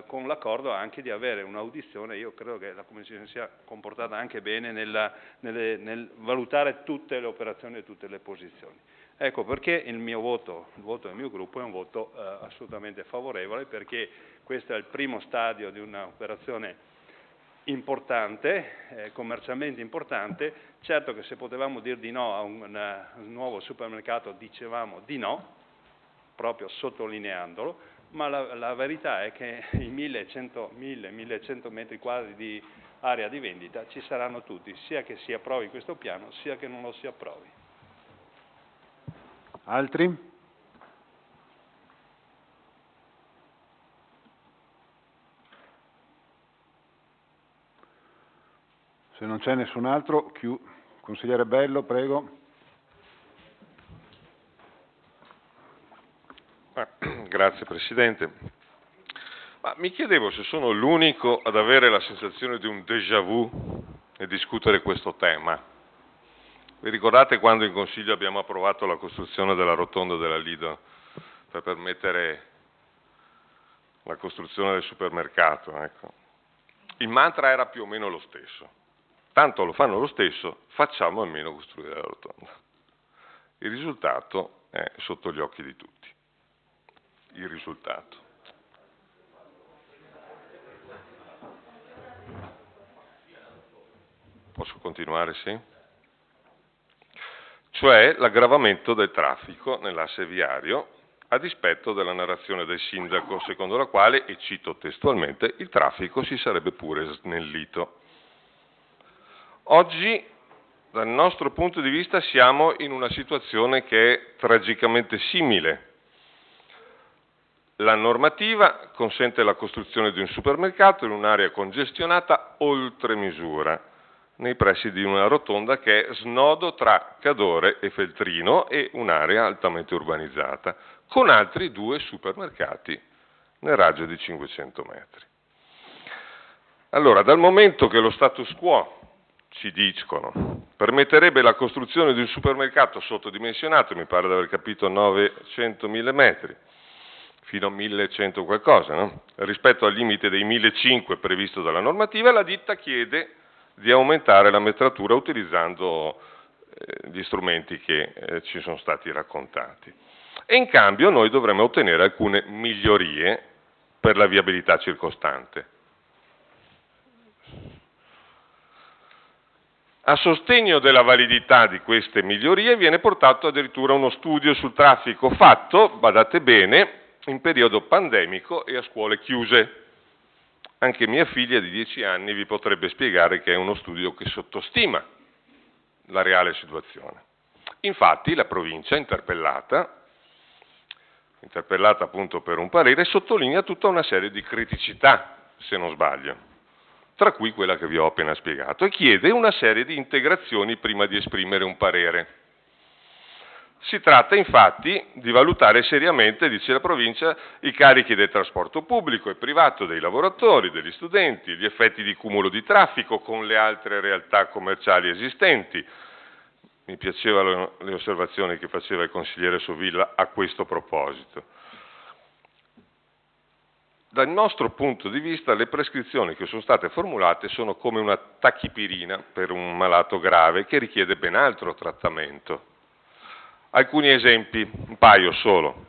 con l'accordo anche di avere un'audizione. Io credo che la Commissione sia comportata anche bene nel valutare tutte le operazioni e tutte le posizioni. Ecco perché il voto del mio gruppo è un voto assolutamente favorevole, perché questo è il primo stadio di un'operazione importante, commercialmente importante. Certo che se potevamo dire di no a un nuovo supermercato dicevamo di no, proprio sottolineandolo, ma la verità è che i 1100 metri quadri di area di vendita ci saranno tutti, sia che si approvi questo piano, sia che non lo si approvi. Altri? Se non c'è nessun altro, consigliere Bello, prego. Grazie Presidente. Mi chiedevo se sono l'unico ad avere la sensazione di un déjà vu nel discutere questo tema. Vi ricordate quando in Consiglio abbiamo approvato la costruzione della rotonda della Lido per permettere la costruzione del supermercato? Ecco. Il mantra era più o meno lo stesso. Tanto lo fanno lo stesso, facciamo almeno costruire la rotonda. Il risultato è sotto gli occhi di tutti. Il risultato. Posso continuare, sì? Cioè l'aggravamento del traffico nell'asse viario a dispetto della narrazione del sindaco, secondo la quale, e cito testualmente, il traffico si sarebbe pure snellito. Oggi, dal nostro punto di vista, siamo in una situazione che è tragicamente simile. La normativa consente la costruzione di un supermercato in un'area congestionata oltre misura, nei pressi di una rotonda che è snodo tra Cadore e Feltrino e un'area altamente urbanizzata, con altri 2 supermercati nel raggio di 500 metri. Allora, dal momento che lo status quo, ci dicono, permetterebbe la costruzione di un supermercato sottodimensionato, mi pare di aver capito 900.000 metri, fino a 1100 qualcosa, no? Rispetto al limite dei 1500 previsto dalla normativa, la ditta chiede di aumentare la metratura utilizzando gli strumenti che ci sono stati raccontati. E in cambio noi dovremmo ottenere alcune migliorie per la viabilità circostante. A sostegno della validità di queste migliorie viene portato addirittura uno studio sul traffico fatto, badate bene, in periodo pandemico e a scuole chiuse. Anche mia figlia di 10 anni vi potrebbe spiegare che è uno studio che sottostima la reale situazione. Infatti la provincia, interpellata appunto per un parere, sottolinea tutta una serie di criticità, se non sbaglio, tra cui quella che vi ho appena spiegato, e chiede una serie di integrazioni prima di esprimere un parere. Si tratta infatti di valutare seriamente, dice la provincia, i carichi del trasporto pubblico e privato dei lavoratori, degli studenti, gli effetti di cumulo di traffico con le altre realtà commerciali esistenti. Mi piacevano le osservazioni che faceva il consigliere Sovilla a questo proposito. Dal nostro punto di vista le prescrizioni che sono state formulate sono come una tachipirina per un malato grave che richiede ben altro trattamento. Alcuni esempi, un paio solo.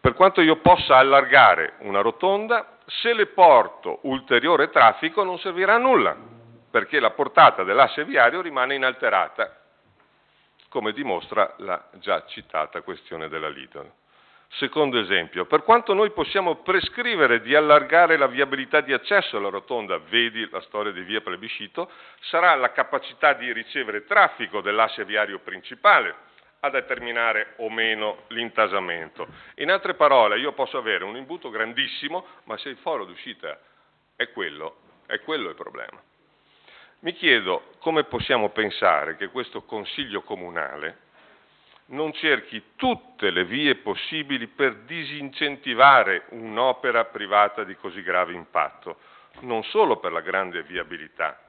Per quanto io possa allargare una rotonda, se le porto ulteriore traffico non servirà a nulla, perché la portata dell'asse viario rimane inalterata, come dimostra la già citata questione della Lidl. Secondo esempio, per quanto noi possiamo prescrivere di allargare la viabilità di accesso alla rotonda, vedi la storia di via Plebiscito, sarà la capacità di ricevere traffico dell'asse viario principale a determinare o meno l'intasamento. In altre parole, io posso avere un imbuto grandissimo, ma se il foro d'uscita è quello il problema. Mi chiedo come possiamo pensare che questo Consiglio Comunale non cerchi tutte le vie possibili per disincentivare un'opera privata di così grave impatto, non solo per la grande viabilità,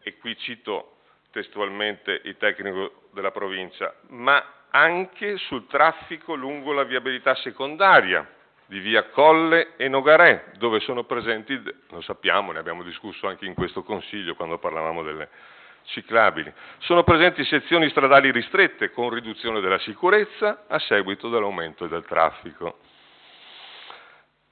e qui cito testualmente il tecnico della provincia, ma anche sul traffico lungo la viabilità secondaria di via Colle e Nogaré, dove sono presenti, lo sappiamo, ne abbiamo discusso anche in questo Consiglio quando parlavamo delle ciclabili, sono presenti sezioni stradali ristrette con riduzione della sicurezza a seguito dell'aumento del traffico.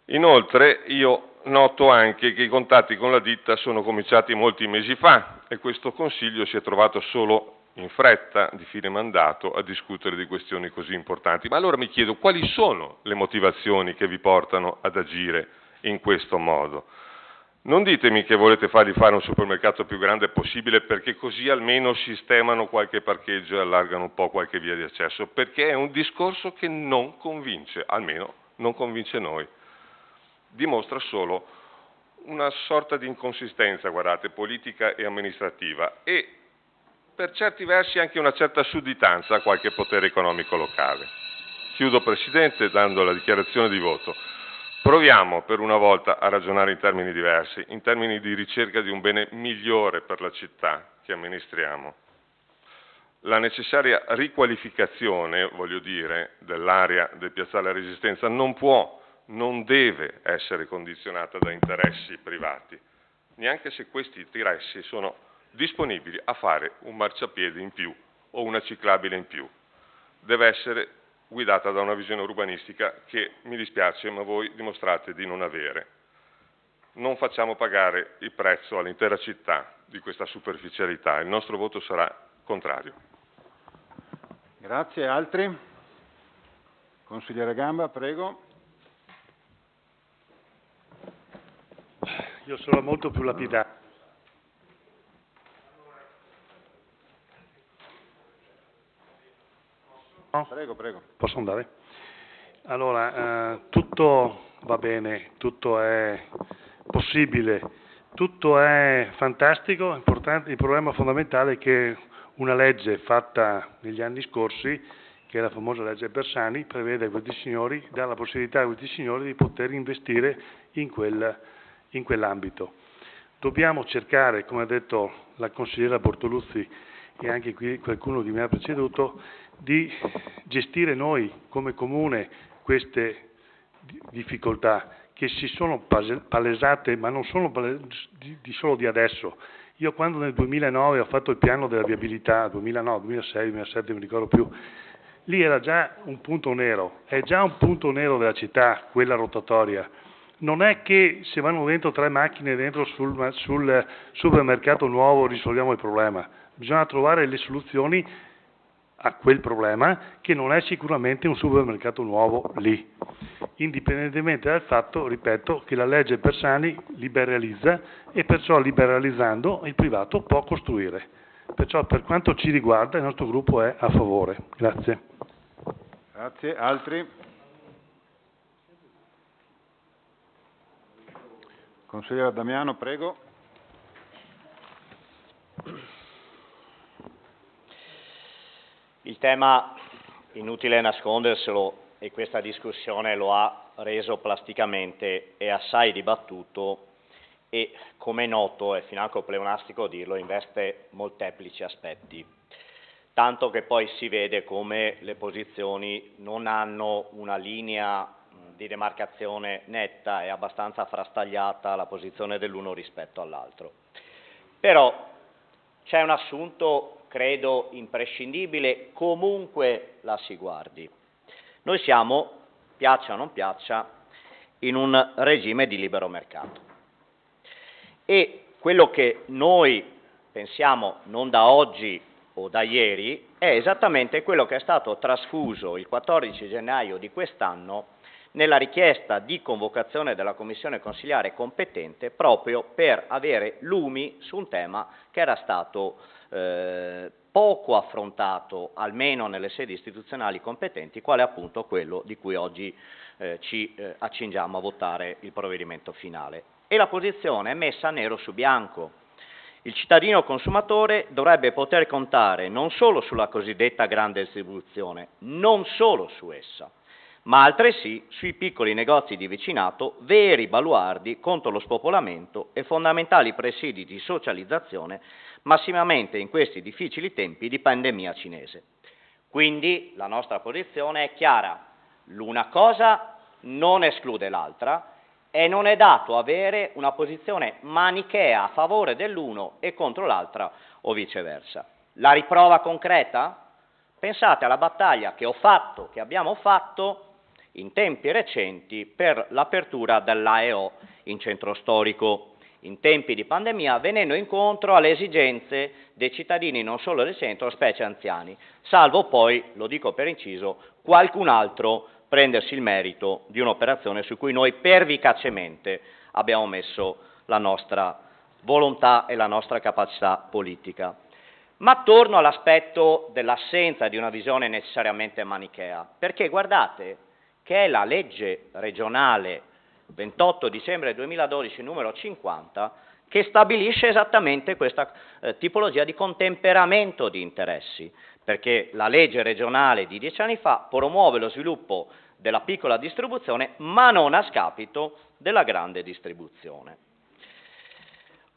Inoltre io noto anche che i contatti con la ditta sono cominciati molti mesi fa e questo Consiglio si è trovato solo in fretta di fine mandato a discutere di questioni così importanti. Ma allora mi chiedo quali sono le motivazioni che vi portano ad agire in questo modo? Non ditemi che volete fargli fare un supermercato più grande possibile perché così almeno sistemano qualche parcheggio e allargano un po' qualche via di accesso, perché è un discorso che non convince, almeno non convince noi. Dimostra solo una sorta di inconsistenza, guardate, politica e amministrativa e per certi versi anche una certa sudditanza a qualche potere economico locale. Chiudo, Presidente, dando la dichiarazione di voto. Proviamo per una volta a ragionare in termini diversi, in termini di ricerca di un bene migliore per la città che amministriamo. La necessaria riqualificazione, voglio dire, dell'area del Piazzale Resistenza non deve essere condizionata da interessi privati, neanche se questi interessi sono disponibili a fare un marciapiede in più o una ciclabile in più. Deve essere guidata da una visione urbanistica che, mi dispiace, ma voi dimostrate di non avere. Non facciamo pagare il prezzo all'intera città di questa superficialità. Il nostro voto sarà contrario. Grazie. Altri? Consigliere Gamba, prego. Io sarò molto più lapidario. No? Prego, prego. Posso andare? Allora, tutto va bene, tutto è possibile, tutto è fantastico, importante. Il problema fondamentale è che una legge fatta negli anni scorsi, che è la famosa legge Bersani, prevede a questi signori, dà la possibilità a questi signori di poter investire in quell'ambito. Dobbiamo cercare, come ha detto la consigliera Bortoluzzi e anche qui qualcuno che mi ha preceduto, di gestire noi come comune queste difficoltà che si sono palesate, ma non sono solo di adesso. Io quando nel 2009 ho fatto il piano della viabilità, 2009, 2006, 2007, non mi ricordo più, lì era già un punto nero, è già un punto nero della città, quella rotatoria. Non è che se vanno dentro 3 macchine dentro sul supermercato nuovo risolviamo il problema, bisogna trovare le soluzioni a quel problema che non è sicuramente un supermercato nuovo lì, indipendentemente dal fatto, ripeto, che la legge Bersani liberalizza e perciò liberalizzando il privato può costruire. Perciò per quanto ci riguarda il nostro gruppo è a favore. Grazie. Grazie. Altri? Consigliere Damiano, prego. Il tema inutile nasconderselo, e questa discussione lo ha reso plasticamente e assai dibattuto, e come è noto, è financo pleonastico dirlo, investe molteplici aspetti, tanto che poi si vede come le posizioni non hanno una linea di demarcazione netta, è abbastanza frastagliata la posizione dell'uno rispetto all'altro. Però c'è un assunto, credo, imprescindibile, comunque la si guardi. Noi siamo, piaccia o non piaccia, in un regime di libero mercato. E quello che noi pensiamo, non da oggi o da ieri, è esattamente quello che è stato trasfuso il 14 gennaio di quest'anno nella richiesta di convocazione della Commissione consiliare competente proprio per avere lumi su un tema che era stato poco affrontato, almeno nelle sedi istituzionali competenti, quale appunto quello di cui oggi ci accingiamo a votare il provvedimento finale. E la posizione è messa nero su bianco. Il cittadino consumatore dovrebbe poter contare non solo sulla cosiddetta grande distribuzione, non solo su essa, ma altresì sui piccoli negozi di vicinato, veri baluardi contro lo spopolamento e fondamentali presidi di socializzazione, massimamente in questi difficili tempi di pandemia cinese. Quindi la nostra posizione è chiara: l'una cosa non esclude l'altra e non è dato avere una posizione manichea a favore dell'uno e contro l'altra o viceversa. La riprova concreta? Pensate alla battaglia che abbiamo fatto in tempi recenti per l'apertura dell'AEO in centro storico, in tempi di pandemia, venendo incontro alle esigenze dei cittadini non solo del centro, specie anziani, salvo poi, lo dico per inciso, qualcun altro prendersi il merito di un'operazione su cui noi pervicacemente abbiamo messo la nostra volontà e la nostra capacità politica. Ma torno all'aspetto dell'assenza di una visione necessariamente manichea, perché guardate che è la legge regionale 28 dicembre 2012 numero 50 che stabilisce esattamente questa tipologia di contemperamento di interessi, perché la legge regionale di 10 anni fa promuove lo sviluppo della piccola distribuzione, ma non a scapito della grande distribuzione.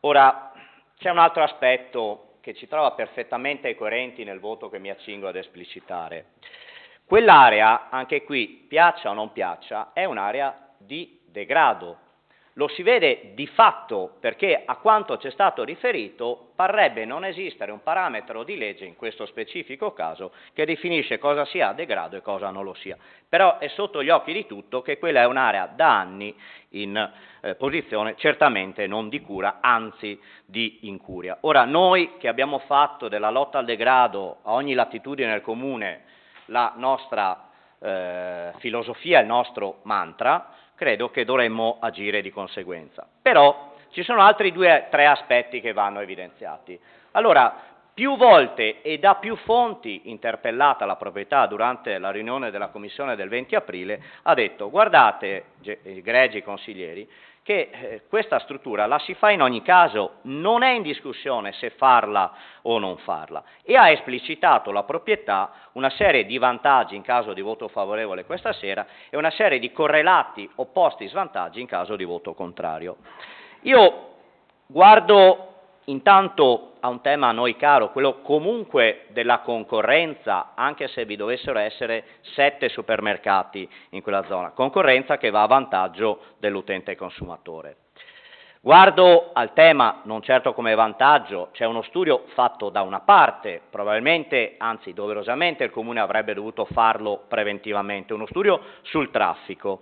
Ora, c'è un altro aspetto che ci trova perfettamente coerenti nel voto che mi accingo ad esplicitare. Quell'area, anche qui, piaccia o non piaccia, è un'area di degrado. Lo si vede di fatto perché, a quanto ci è stato riferito, parrebbe non esistere un parametro di legge, in questo specifico caso, che definisce cosa sia degrado e cosa non lo sia. Però è sotto gli occhi di tutto che quella è un'area da anni in posizione certamente non di cura, anzi di incuria. Ora, noi che abbiamo fatto della lotta al degrado a ogni latitudine del comune la nostra filosofia, il nostro mantra, credo che dovremmo agire di conseguenza. Però ci sono altri 2 o 3 aspetti che vanno evidenziati. Allora, più volte e da più fonti interpellata la proprietà durante la riunione della Commissione del 20 aprile ha detto: guardate, egregi consiglieri, che questa struttura la si fa in ogni caso, non è in discussione se farla o non farla, e ha esplicitato la proprietà una serie di vantaggi in caso di voto favorevole questa sera e una serie di correlati opposti svantaggi in caso di voto contrario. Io guardo intanto a un tema a noi caro, quello comunque della concorrenza, anche se vi dovessero essere 7 supermercati in quella zona, concorrenza che va a vantaggio dell'utente consumatore. Guardo al tema non certo come vantaggio, c'è uno studio fatto da una parte, probabilmente, anzi doverosamente il Comune avrebbe dovuto farlo preventivamente, uno studio sul traffico,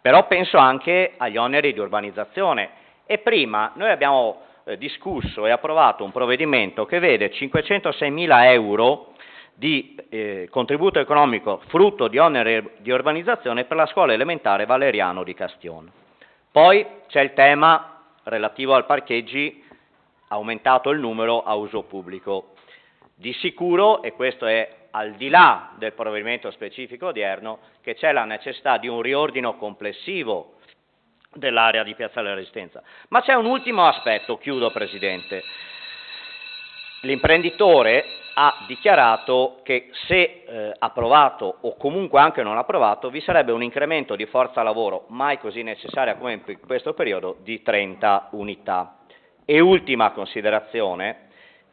però penso anche agli oneri di urbanizzazione e prima noi abbiamo discusso e approvato un provvedimento che vede 506.000 euro di contributo economico frutto di oneri di urbanizzazione per la scuola elementare Valeriano di Castion. Poi c'è il tema relativo al parcheggi, aumentato il numero a uso pubblico. Di sicuro, e questo è al di là del provvedimento specifico odierno, che c'è la necessità di un riordino complessivo dell'area di Piazzale della Resistenza. Ma c'è un ultimo aspetto, chiudo Presidente. L'imprenditore ha dichiarato che se approvato o comunque anche non approvato vi sarebbe un incremento di forza lavoro mai così necessaria come in questo periodo di 30 unità. E ultima considerazione,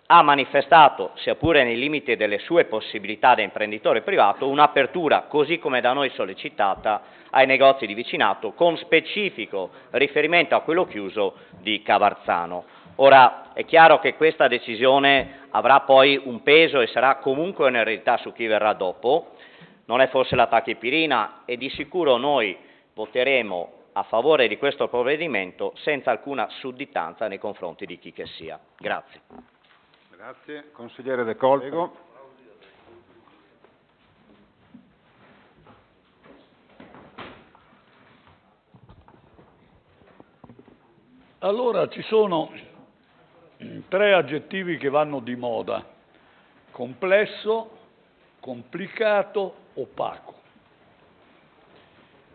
ha manifestato, sia pure nei limiti delle sue possibilità da imprenditore privato, un'apertura, così come da noi sollecitata, ai negozi di vicinato, con specifico riferimento a quello chiuso di Cavarzano. Ora, è chiaro che questa decisione avrà poi un peso e sarà comunque un'eredità su chi verrà dopo, non è forse la tachipirina, e di sicuro noi voteremo a favore di questo provvedimento senza alcuna sudditanza nei confronti di chi che sia. Grazie. Grazie. Consigliere De Colpo. Prego. Allora, ci sono 3 aggettivi che vanno di moda: complesso, complicato, opaco.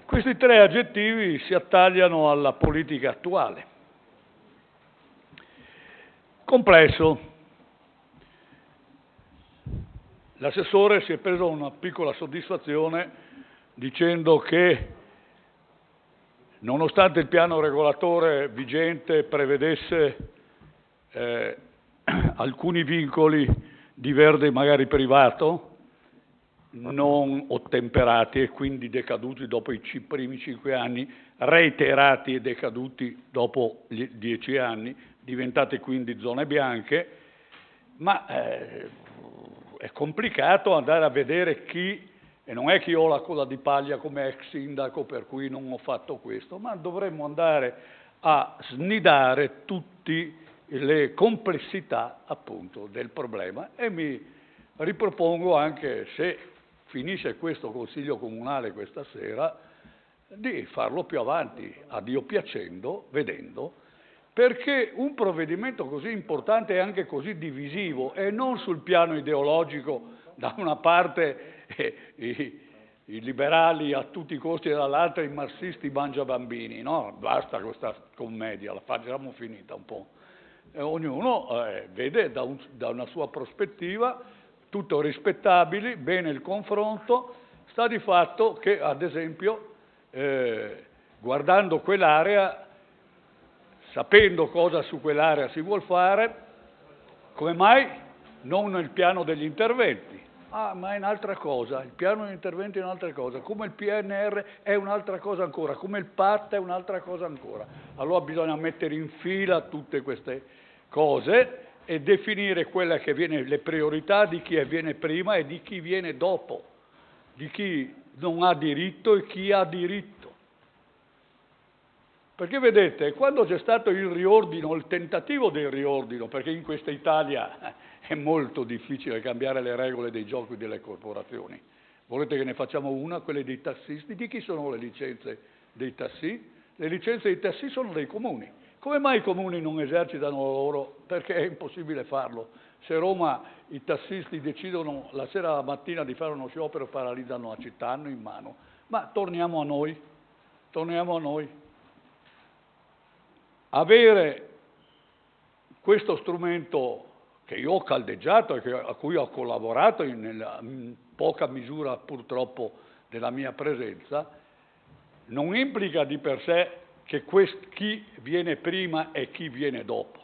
Questi 3 aggettivi si attagliano alla politica attuale. Complesso. L'assessore si è preso una piccola soddisfazione dicendo che, nonostante il piano regolatore vigente prevedesse alcuni vincoli di verde magari privato, non ottemperati e quindi decaduti dopo i primi 5 anni, reiterati e decaduti dopo gli 10 anni, diventate quindi zone bianche, ma è complicato andare a vedere chi, e non è che io ho la coda di paglia come ex sindaco per cui non ho fatto questo, ma dovremmo andare a snidare tutte le complessità appunto del problema, e mi ripropongo, anche se finisce questo Consiglio Comunale questa sera, di farlo più avanti, a Dio piacendo, vedendo, perché un provvedimento così importante e anche così divisivo, e non sul piano ideologico, da una parte i liberali a tutti i costi e dall'altra i marxisti mangiabambini, no? Basta questa commedia, la facciamo finita un po'. Ognuno vede da una sua prospettiva, tutto rispettabili, bene il confronto. Sta di fatto che, ad esempio, guardando quell'area, sapendo cosa su quell'area si vuol fare, come mai non il piano degli interventi? Ah, ma è un'altra cosa, il piano degli interventi è un'altra cosa, come il PNR è un'altra cosa ancora, come il PAT è un'altra cosa ancora. Allora bisogna mettere in fila tutte queste cose e definire quelle che viene, le priorità di chi viene prima e di chi viene dopo, di chi non ha diritto e chi ha diritto. Perché vedete, quando c'è stato il riordino, il tentativo del riordino, perché in questa Italia è molto difficile cambiare le regole dei giochi delle corporazioni. Volete che ne facciamo una, quelle dei tassisti? Di chi sono le licenze dei tassi? Le licenze dei tassi sono dei comuni. Come mai i comuni non esercitano loro? Perché è impossibile farlo. Se a Roma i tassisti decidono la sera alla mattina di fare uno sciopero, paralizzano la città, hanno in mano. Ma torniamo a noi. Avere questo strumento che io ho caldeggiato e a cui ho collaborato in poca misura purtroppo della mia presenza, non implica di per sé che chi viene prima e chi viene dopo,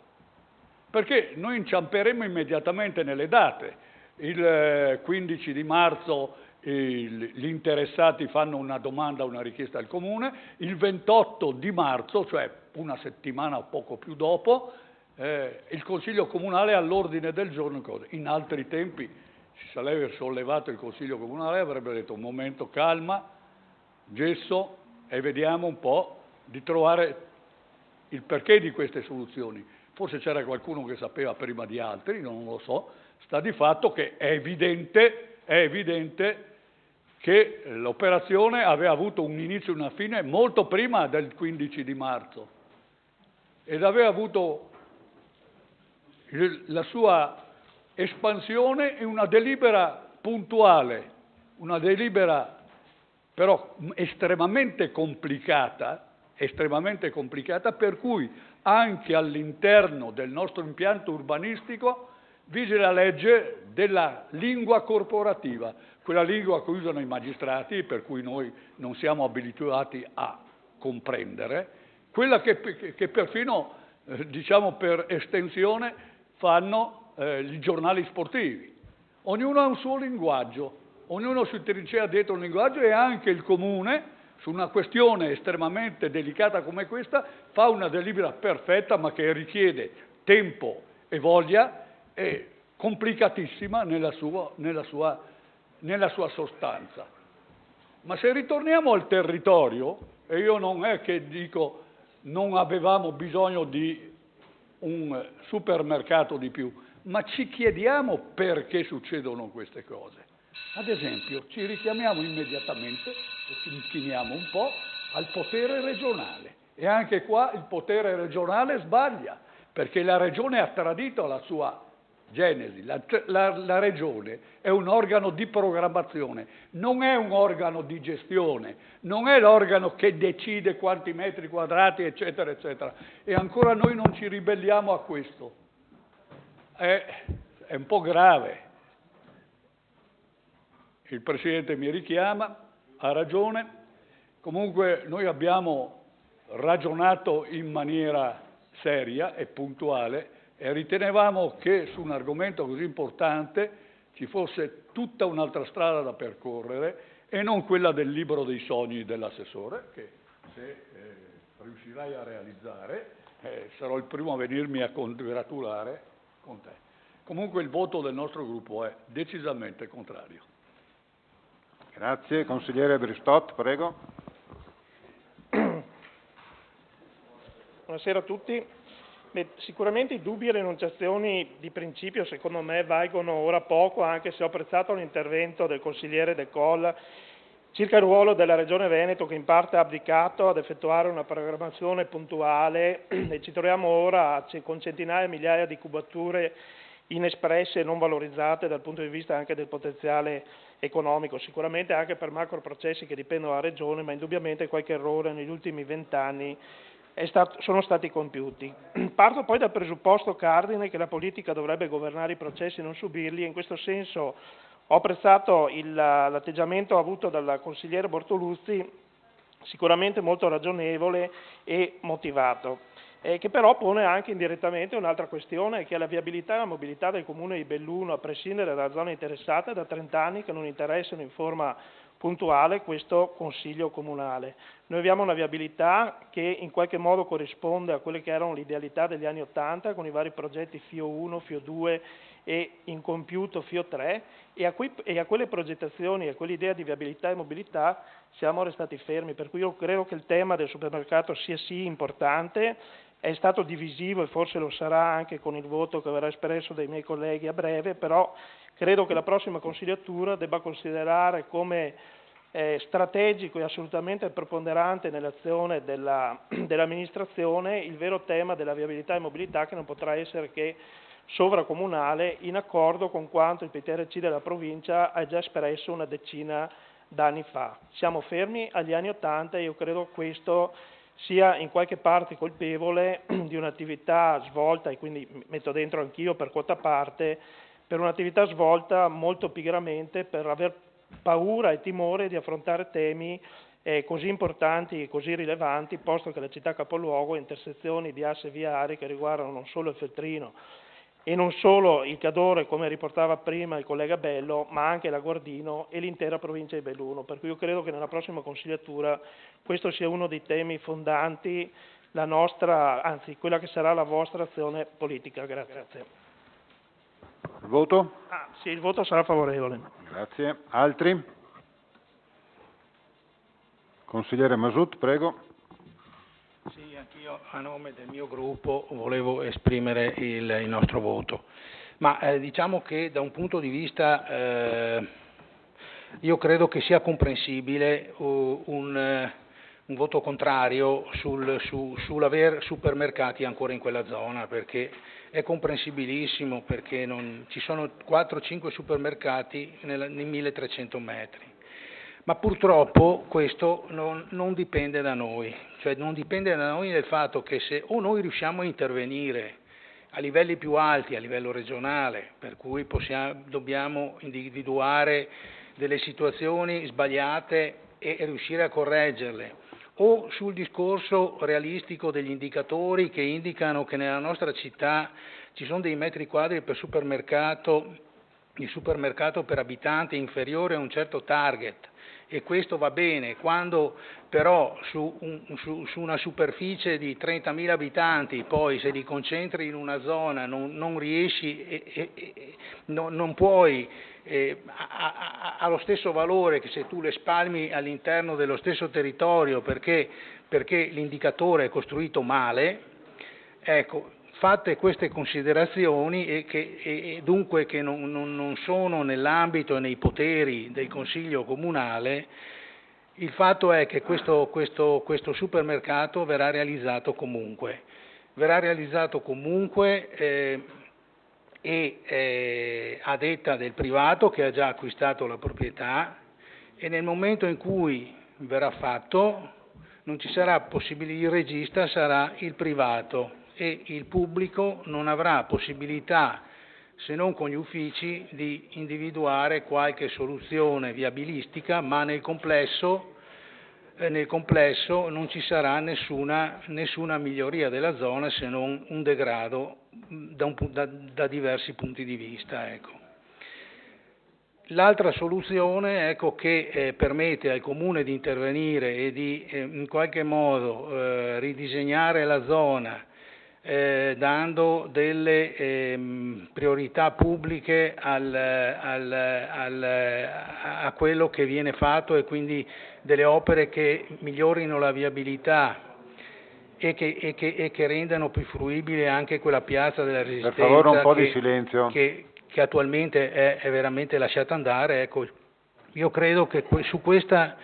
perché noi inciamperemo immediatamente nelle date. Il 15 di marzo gli interessati fanno una domanda, una richiesta al Comune, il 28 di marzo, cioè una settimana o poco più dopo, il Consiglio Comunale ha all'ordine del giorno cose. In altri tempi si sarebbe sollevato il Consiglio Comunale e avrebbe detto: un momento, calma, gesso, e vediamo un po' di trovare il perché di queste soluzioni. Forse c'era qualcuno che sapeva prima di altri, non lo so. Sta di fatto che è evidente che l'operazione aveva avuto un inizio e una fine molto prima del 15 di marzo ed aveva avuto la sua espansione in una delibera puntuale, una delibera però estremamente complicata, per cui anche all'interno del nostro impianto urbanistico vige la legge della lingua corporativa, quella lingua che usano i magistrati, per cui noi non siamo abituati a comprendere, quella che perfino, diciamo per estensione, fanno i giornali sportivi. Ognuno ha un suo linguaggio, ognuno si trincea dietro un linguaggio e anche il Comune, su una questione estremamente delicata come questa, fa una delibera perfetta ma che richiede tempo e voglia e complicatissima nella sua sostanza. Ma se ritorniamo al territorio, e io non è che dico non avevamo bisogno di un supermercato di più, ma ci chiediamo perché succedono queste cose. Ad esempio, ci richiamiamo immediatamente, ci inchiniamo un po' al potere regionale. E anche qua il potere regionale sbaglia, perché la regione ha tradito la sua genesi. La regione è un organo di programmazione, non è un organo di gestione, non è l'organo che decide quanti metri quadrati, eccetera, eccetera. E ancora noi non ci ribelliamo a questo. È un po' grave. Il Presidente mi richiama, ha ragione. Comunque noi abbiamo ragionato in maniera seria e puntuale e ritenevamo che su un argomento così importante ci fosse tutta un'altra strada da percorrere e non quella del libro dei sogni dell'assessore, che se riuscirai a realizzare sarò il primo a venirmi a congratulare con te. Comunque il voto del nostro gruppo è decisamente contrario. Grazie. Consigliere Bristot, prego. Buonasera a tutti. Sicuramente i dubbi e le enunciazioni di principio secondo me valgono ora poco, anche se ho apprezzato l'intervento del consigliere De Coll circa il ruolo della Regione Veneto, che in parte ha abdicato ad effettuare una programmazione puntuale e ci troviamo ora con centinaia e migliaia di cubature inespresse e non valorizzate dal punto di vista anche del potenziale economico, sicuramente anche per macro processi che dipendono dalla Regione, ma indubbiamente qualche errore negli ultimi 20 anni sono stati compiuti. Parto poi dal presupposto cardine che la politica dovrebbe governare i processi e non subirli, e in questo senso ho apprezzato l'atteggiamento avuto dal consigliere Bortoluzzi, sicuramente molto ragionevole e motivato, che però pone anche indirettamente un'altra questione, che è la viabilità e la mobilità del comune di Belluno, a prescindere dalla zona interessata, da 30 anni che non interessano in forma puntuale questo Consiglio Comunale. Noi abbiamo una viabilità che in qualche modo corrisponde a quelle che erano le idealità degli anni '80, con i vari progetti FIO 1, FIO 2 e incompiuto FIO 3, e a quelle progettazioni, a quell'idea di viabilità e mobilità siamo restati fermi, per cui io credo che il tema del supermercato sia sì importante, è stato divisivo e forse lo sarà anche con il voto che verrà espresso dai miei colleghi a breve, però credo che la prossima consigliatura debba considerare come strategico e assolutamente preponderante nell'azione dell'amministrazione il vero tema della viabilità e mobilità, che non potrà essere che sovracomunale, in accordo con quanto il PTRC della provincia ha già espresso una decina d'anni fa. Siamo fermi agli anni '80 e io credo questo sia in qualche parte colpevole di un'attività svolta, e quindi metto dentro anch'io per quota parte, per un'attività svolta molto pigramente per aver paura e timore di affrontare temi così importanti e così rilevanti, posto che la città capoluogo ha intersezioni di asse viari che riguardano non solo il Feltrino e non solo il Cadore, come riportava prima il collega Bello, ma anche la Guardino e l'intera provincia di Belluno. Per cui io credo che nella prossima consigliatura questo sia uno dei temi fondanti, la nostra, anzi quella che sarà la vostra azione politica. Grazie. Il voto? Sì, il voto sarà favorevole. Grazie. Altri? Consigliere Masut, prego. Sì, anch'io a nome del mio gruppo volevo esprimere il nostro voto. Ma diciamo che da un punto di vista, io credo che sia comprensibile un voto contrario sull'aver supermercati ancora in quella zona, perché è comprensibilissimo, perché ci sono 4-5 supermercati nei 1300 metri. Ma purtroppo questo non dipende da noi, cioè non dipende da noi nel fatto che se o noi riusciamo a intervenire a livelli più alti, a livello regionale, per cui dobbiamo individuare delle situazioni sbagliate e riuscire a correggerle, o sul discorso realistico degli indicatori che indicano che nella nostra città ci sono dei metri quadri per supermercato, il supermercato per abitante inferiore a un certo target, e questo va bene, quando però su una superficie di 30.000 abitanti poi se li concentri in una zona non riesci, non puoi allo stesso valore che se tu le spalmi all'interno dello stesso territorio perché l'indicatore è costruito male. Ecco, fatte queste considerazioni e dunque che non sono nell'ambito e nei poteri del Consiglio Comunale, il fatto è che questo supermercato verrà realizzato comunque. A detta del privato che ha già acquistato la proprietà, e nel momento in cui verrà fatto non ci sarà possibilità, il regista sarà il privato e il pubblico non avrà possibilità, se non con gli uffici, di individuare qualche soluzione viabilistica, ma nel complesso non ci sarà nessuna miglioria della zona, se non un degrado da diversi punti di vista. Ecco. L'altra soluzione che permette al Comune di intervenire e di in qualche modo ridisegnare la zona, dando delle priorità pubbliche a quello che viene fatto, e quindi delle opere che migliorino la viabilità e che rendano più fruibile anche quella piazza della Resistenza. Per favore un po' di silenzio. Che attualmente è veramente lasciata andare. Ecco, io credo che su questa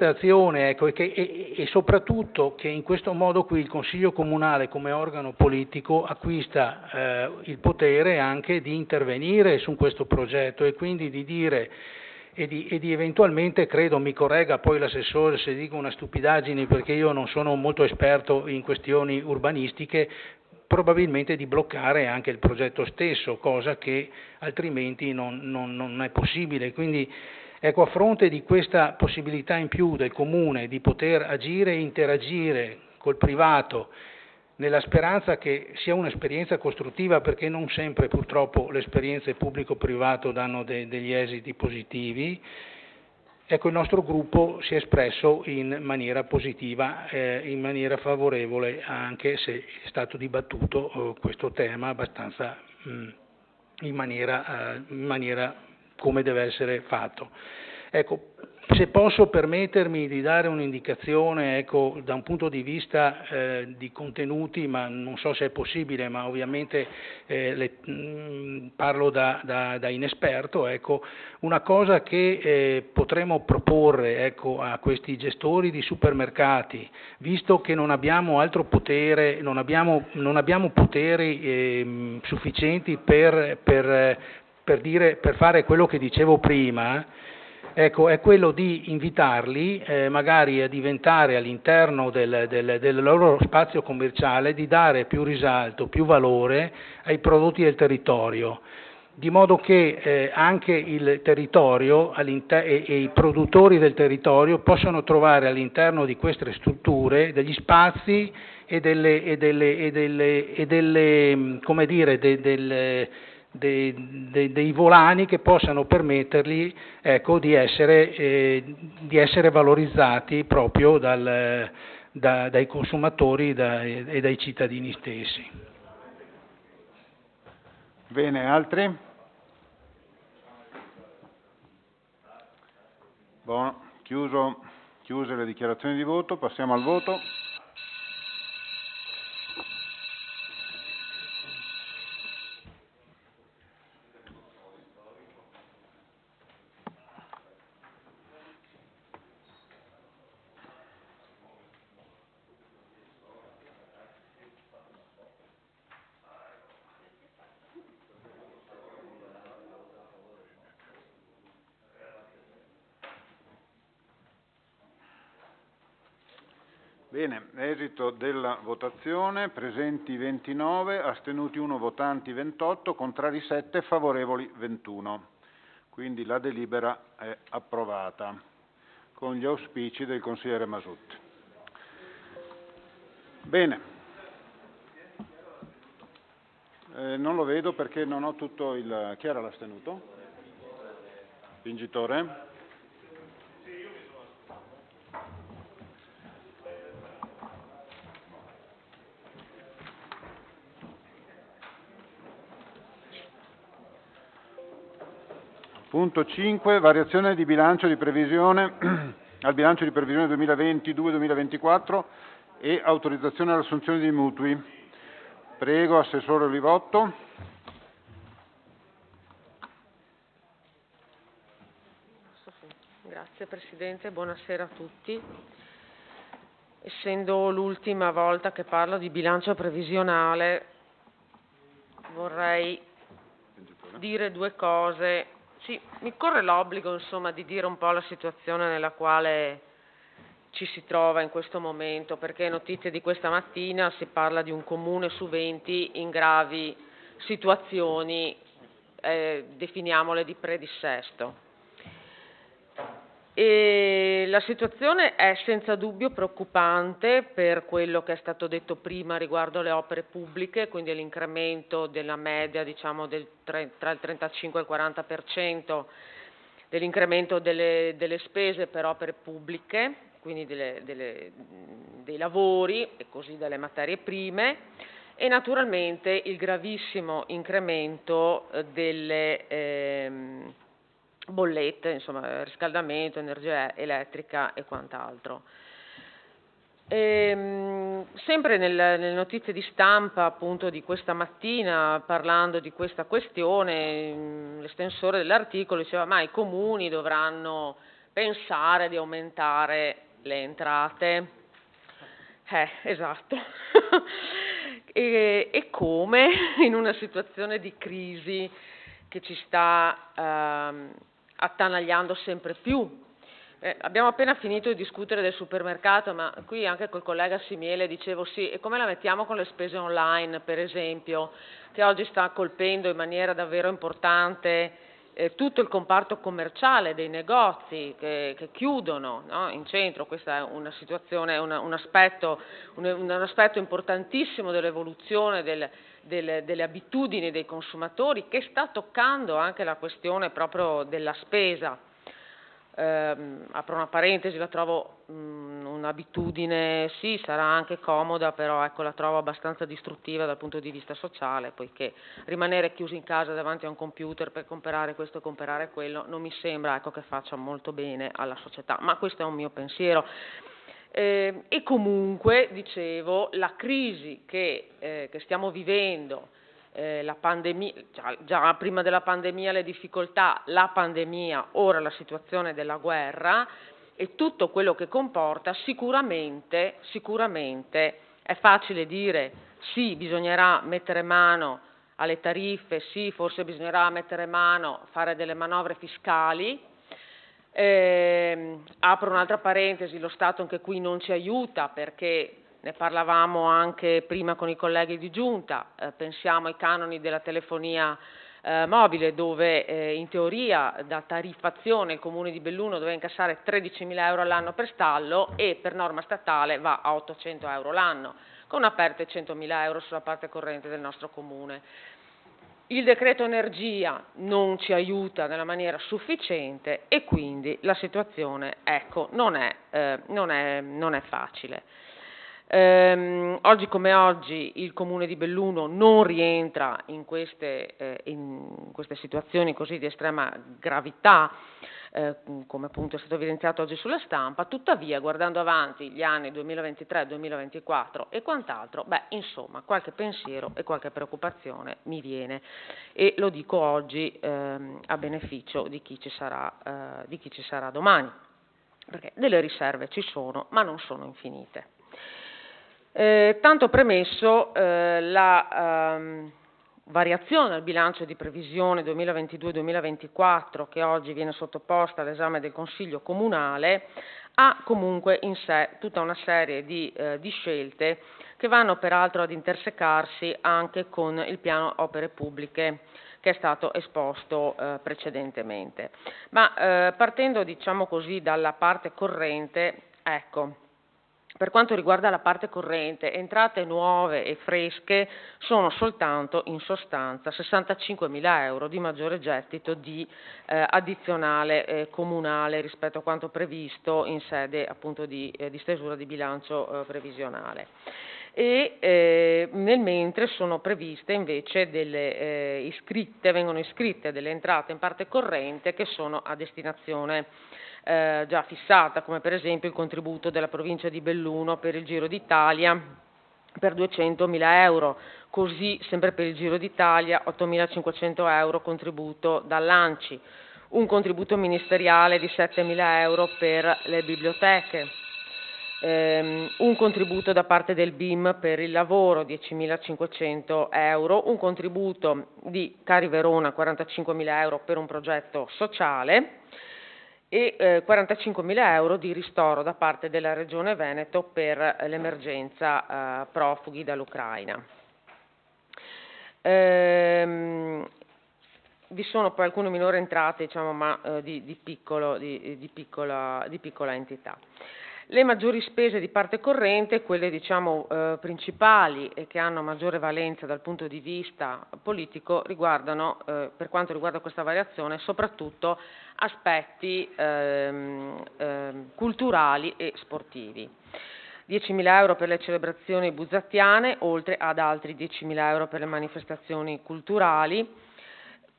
azione, e soprattutto che in questo modo qui il Consiglio Comunale come organo politico acquista il potere anche di intervenire su questo progetto e quindi di dire e di eventualmente, credo, mi corregga poi l'assessore se dico una stupidaggine perché io non sono molto esperto in questioni urbanistiche, probabilmente di bloccare anche il progetto stesso, cosa che altrimenti non è possibile. Quindi ecco, a fronte di questa possibilità in più del Comune di poter agire e interagire col privato, nella speranza che sia un'esperienza costruttiva, perché non sempre purtroppo le esperienze pubblico-privato danno degli esiti positivi, ecco, il nostro gruppo si è espresso in maniera positiva, in maniera favorevole, anche se è stato dibattuto questo tema abbastanza in maniera come deve essere fatto. Ecco, se posso permettermi di dare un'indicazione, ecco, da un punto di vista di contenuti, ma non so se è possibile, ma ovviamente parlo da inesperto, ecco, una cosa che potremmo proporre, ecco, a questi gestori di supermercati, visto che non abbiamo altro potere, non abbiamo poteri sufficienti per fare quello che dicevo prima, ecco, è quello di invitarli magari a diventare all'interno del loro spazio commerciale, di dare più risalto, più valore ai prodotti del territorio, di modo che anche il territorio e i produttori del territorio possano trovare all'interno di queste strutture degli spazi e dei volani che possano permettergli, ecco, di essere valorizzati proprio dai consumatori e dai cittadini stessi. Bene, altri? Buono, chiuse le dichiarazioni di voto, passiamo al voto. Bene, esito della votazione, presenti 29, astenuti 1, votanti 28, contrari 7, favorevoli 21. Quindi la delibera è approvata con gli auspici del consigliere Masutti. Bene, non lo vedo perché non ho tutto il... Chi era l'astenuto? Vincitore? Punto 5, variazione di bilancio di previsione al bilancio di previsione 2022-2024 e autorizzazione all'assunzione di mutui. Prego, Assessore Olivotto. Grazie Presidente, buonasera a tutti. Essendo l'ultima volta che parlo di bilancio previsionale, vorrei dire due cose. Sì, mi corre l'obbligo, insomma, di dire un po' la situazione nella quale ci si trova in questo momento, perché notizie di questa mattina si parla di un comune su 20 in gravi situazioni, definiamole di predissesto. E la situazione è senza dubbio preoccupante per quello che è stato detto prima riguardo le opere pubbliche, quindi l'incremento della media, diciamo, tra il 35 e il 40% dell'incremento delle spese per opere pubbliche, quindi dei lavori e così delle materie prime, e naturalmente il gravissimo incremento delle bollette, insomma, riscaldamento, energia elettrica e quant'altro. Sempre nelle notizie di stampa appunto di questa mattina, parlando di questa questione, l'estensore dell'articolo diceva ma i comuni dovranno pensare di aumentare le entrate. Esatto. E come in una situazione di crisi che ci sta attanagliando sempre più. Abbiamo appena finito di discutere del supermercato, ma qui anche col collega Simiele dicevo sì, e come la mettiamo con le spese online, per esempio, che oggi sta colpendo in maniera davvero importante tutto il comparto commerciale dei negozi che chiudono, no? In centro. Questa è una situazione, un aspetto importantissimo dell'evoluzione delle abitudini dei consumatori, che sta toccando anche la questione proprio della spesa. Apro una parentesi, la trovo un'abitudine, sì, sarà anche comoda, però ecco, la trovo abbastanza distruttiva dal punto di vista sociale, poiché rimanere chiusi in casa davanti a un computer per comprare questo e comprare quello non mi sembra, ecco, che faccia molto bene alla società, ma questo è un mio pensiero. E comunque, dicevo, la crisi che stiamo vivendo, la pandemia, già prima della pandemia le difficoltà, la pandemia, ora la situazione della guerra e tutto quello che comporta, sicuramente è facile dire sì, bisognerà mettere mano alle tariffe, sì, forse bisognerà mettere mano, fare delle manovre fiscali. Apro un'altra parentesi, lo Stato anche qui non ci aiuta, perché ne parlavamo anche prima con i colleghi di Giunta, pensiamo ai canoni della telefonia mobile, dove in teoria da tariffazione il Comune di Belluno doveva incassare 13.000 euro all'anno per stallo e per norma statale va a 800 euro l'anno, con una perdita di 100.000 euro sulla parte corrente del nostro Comune. Il decreto energia non ci aiuta nella maniera sufficiente e quindi la situazione, ecco, non è facile. Oggi come oggi il Comune di Belluno non rientra in queste situazioni così di estrema gravità, come appunto è stato evidenziato oggi sulla stampa. Tuttavia, guardando avanti gli anni 2023, 2024 e quant'altro, insomma, qualche pensiero e qualche preoccupazione mi viene, e lo dico oggi a beneficio di chi ci sarà domani, perché delle riserve ci sono, ma non sono infinite. Tanto premesso, variazione al bilancio di previsione 2022-2024 che oggi viene sottoposta all'esame del Consiglio Comunale ha comunque in sé tutta una serie di scelte che vanno peraltro ad intersecarsi anche con il piano opere pubbliche che è stato esposto precedentemente. Ma partendo, diciamo così, dalla parte corrente, ecco, per quanto riguarda la parte corrente, entrate nuove e fresche sono soltanto in sostanza 65.000 euro di maggiore gettito di addizionale comunale rispetto a quanto previsto in sede appunto di stesura di bilancio previsionale. E nel mentre sono previste invece vengono iscritte delle entrate in parte corrente che sono a destinazione già fissata, come per esempio il contributo della provincia di Belluno per il Giro d'Italia per 200.000 euro, così sempre per il Giro d'Italia 8.500 euro contributo dall'ANCI, un contributo ministeriale di 7.000 euro per le biblioteche, un contributo da parte del BIM per il lavoro 10.500 euro, un contributo di Cari Verona 45.000 euro per un progetto sociale e 45.000 euro di ristoro da parte della Regione Veneto per l'emergenza profughi dall'Ucraina. Vi sono poi alcune minori entrate, diciamo, ma di piccola entità. Le maggiori spese di parte corrente, quelle diciamo principali e che hanno maggiore valenza dal punto di vista politico, riguardano, per quanto riguarda questa variazione, soprattutto aspetti culturali e sportivi. 10.000 euro per le celebrazioni buzzattiane, oltre ad altri 10.000 euro per le manifestazioni culturali,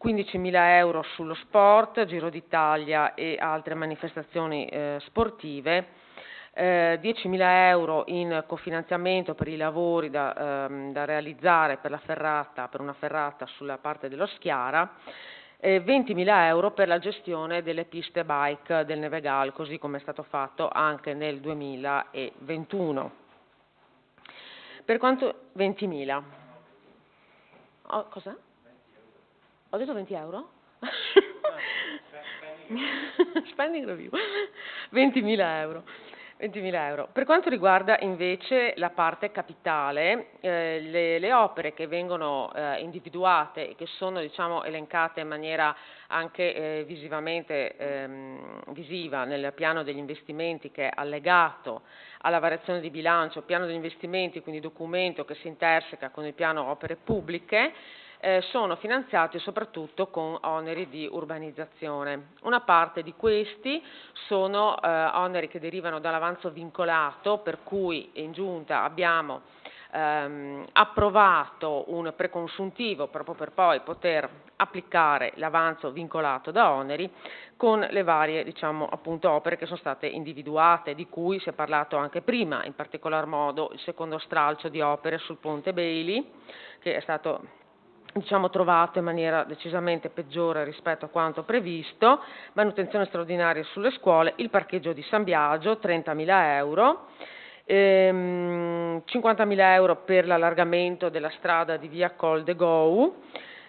15.000 euro sullo sport, Giro d'Italia e altre manifestazioni sportive, 10.000 euro in cofinanziamento per i lavori da realizzare per una ferrata sulla parte dello Schiara, 20.000 euro per la gestione delle piste bike del Nevegal, così come è stato fatto anche nel 2021. Per quanto 20.000? Cos'è? Ho detto 20 euro? Spending review. 20.000 euro. 20.000 euro. Per quanto riguarda invece la parte capitale, le opere che vengono individuate e che sono diciamo, elencate in maniera anche visivamente visiva nel piano degli investimenti che è allegato alla variazione di bilancio, piano degli investimenti, quindi documento che si interseca con il piano opere pubbliche, sono finanziati soprattutto con oneri di urbanizzazione. Una parte di questi sono oneri che derivano dall'avanzo vincolato, per cui in Giunta abbiamo approvato un preconsuntivo proprio per poi poter applicare l'avanzo vincolato da oneri con le varie diciamo, appunto, opere che sono state individuate, di cui si è parlato anche prima, in particolar modo il secondo stralcio di opere sul Ponte Bailey, che è stato diciamo, trovato in maniera decisamente peggiore rispetto a quanto previsto, manutenzione straordinaria sulle scuole, il parcheggio di San Biagio, 30.000 euro, 50.000 euro per l'allargamento della strada di via Col de Gou,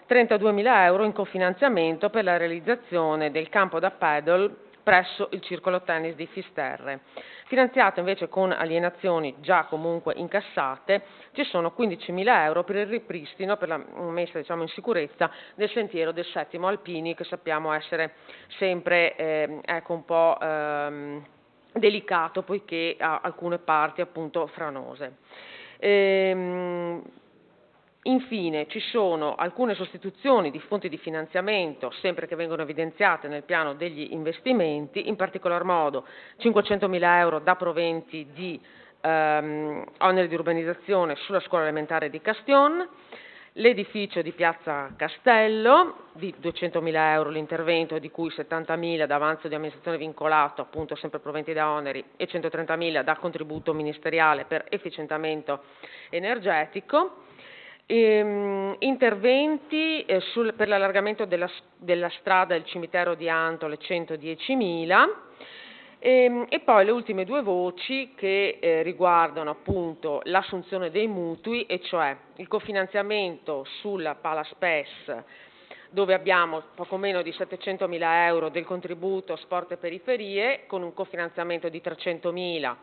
32.000 euro in cofinanziamento per la realizzazione del campo da paddle presso il circolo tennis di Fisterre. Finanziato invece con alienazioni già comunque incassate, ci sono 15.000 euro per il ripristino, per la messa diciamo, in sicurezza del sentiero del Settimo Alpini, che sappiamo essere sempre ecco, un po' delicato poiché ha alcune parti appunto franose. Infine ci sono alcune sostituzioni di fonti di finanziamento, sempre che vengono evidenziate nel piano degli investimenti, in particolar modo 500.000 euro da proventi di oneri di urbanizzazione sulla scuola elementare di Castion, l'edificio di Piazza Castello di 200.000 euro l'intervento, di cui 70.000 da avanzo di amministrazione vincolato, appunto sempre proventi da oneri, e 130.000 da contributo ministeriale per efficientamento energetico. Interventi per l'allargamento della strada del cimitero di Antole, 110.000, E poi le ultime due voci che riguardano appunto l'assunzione dei mutui, e cioè il cofinanziamento sulla Palaspes, dove abbiamo poco meno di 700.000 euro del contributo sport e periferie, con un cofinanziamento di 300.000,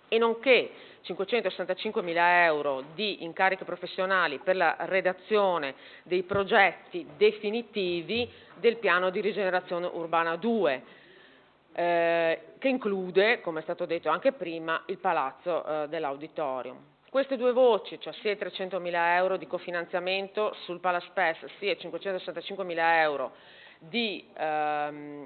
e nonché 565.000 euro di incarichi professionali per la redazione dei progetti definitivi del piano di rigenerazione urbana 2, che include, come è stato detto anche prima, il palazzo dell'auditorium. Queste due voci, cioè sia i 300.000 euro di cofinanziamento sul Palaspes, sia i 565.000 euro di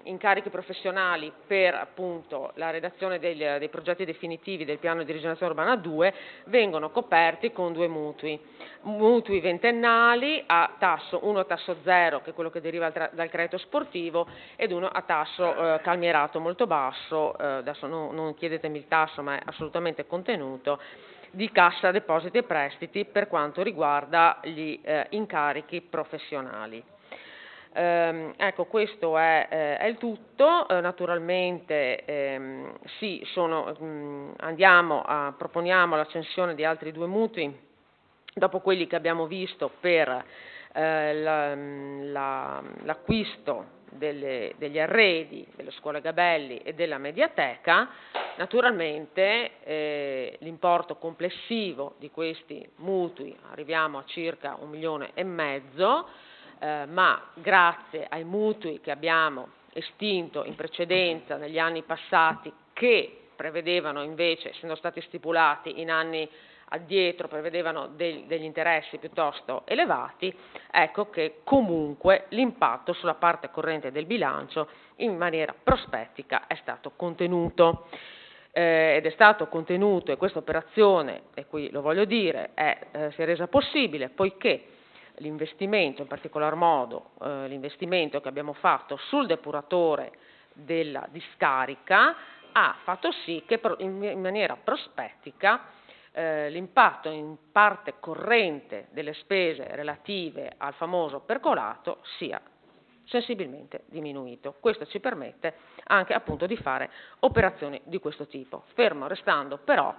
incarichi professionali per appunto la redazione dei progetti definitivi del piano di rigenerazione urbana 2, vengono coperti con due mutui ventennali a tasso, uno a tasso zero, che è quello che deriva dal credito sportivo, ed uno a tasso calmierato molto basso, adesso non chiedetemi il tasso, ma è assolutamente contenuto, di Cassa Depositi e Prestiti per quanto riguarda gli incarichi professionali. Ecco, questo è il tutto. Naturalmente proponiamo l'accensione di altri due mutui dopo quelli che abbiamo visto per l'acquisto degli arredi delle scuole Gabelli e della Mediateca. Naturalmente l'importo complessivo di questi mutui arriviamo a circa 1,5 milioni, ma grazie ai mutui che abbiamo estinto in precedenza negli anni passati, che prevedevano invece, essendo stati stipulati in anni addietro, prevedevano degli interessi piuttosto elevati, ecco che comunque l'impatto sulla parte corrente del bilancio in maniera prospettica è stato contenuto. Ed è stato contenuto, e questa operazione, e qui lo voglio dire, si è resa possibile poiché l'investimento, in particolar modo l'investimento che abbiamo fatto sul depuratore della discarica, ha fatto sì che in maniera prospettica l'impatto in parte corrente delle spese relative al famoso percolato sia sensibilmente diminuito. Questo ci permette anche appunto di fare operazioni di questo tipo, fermo restando però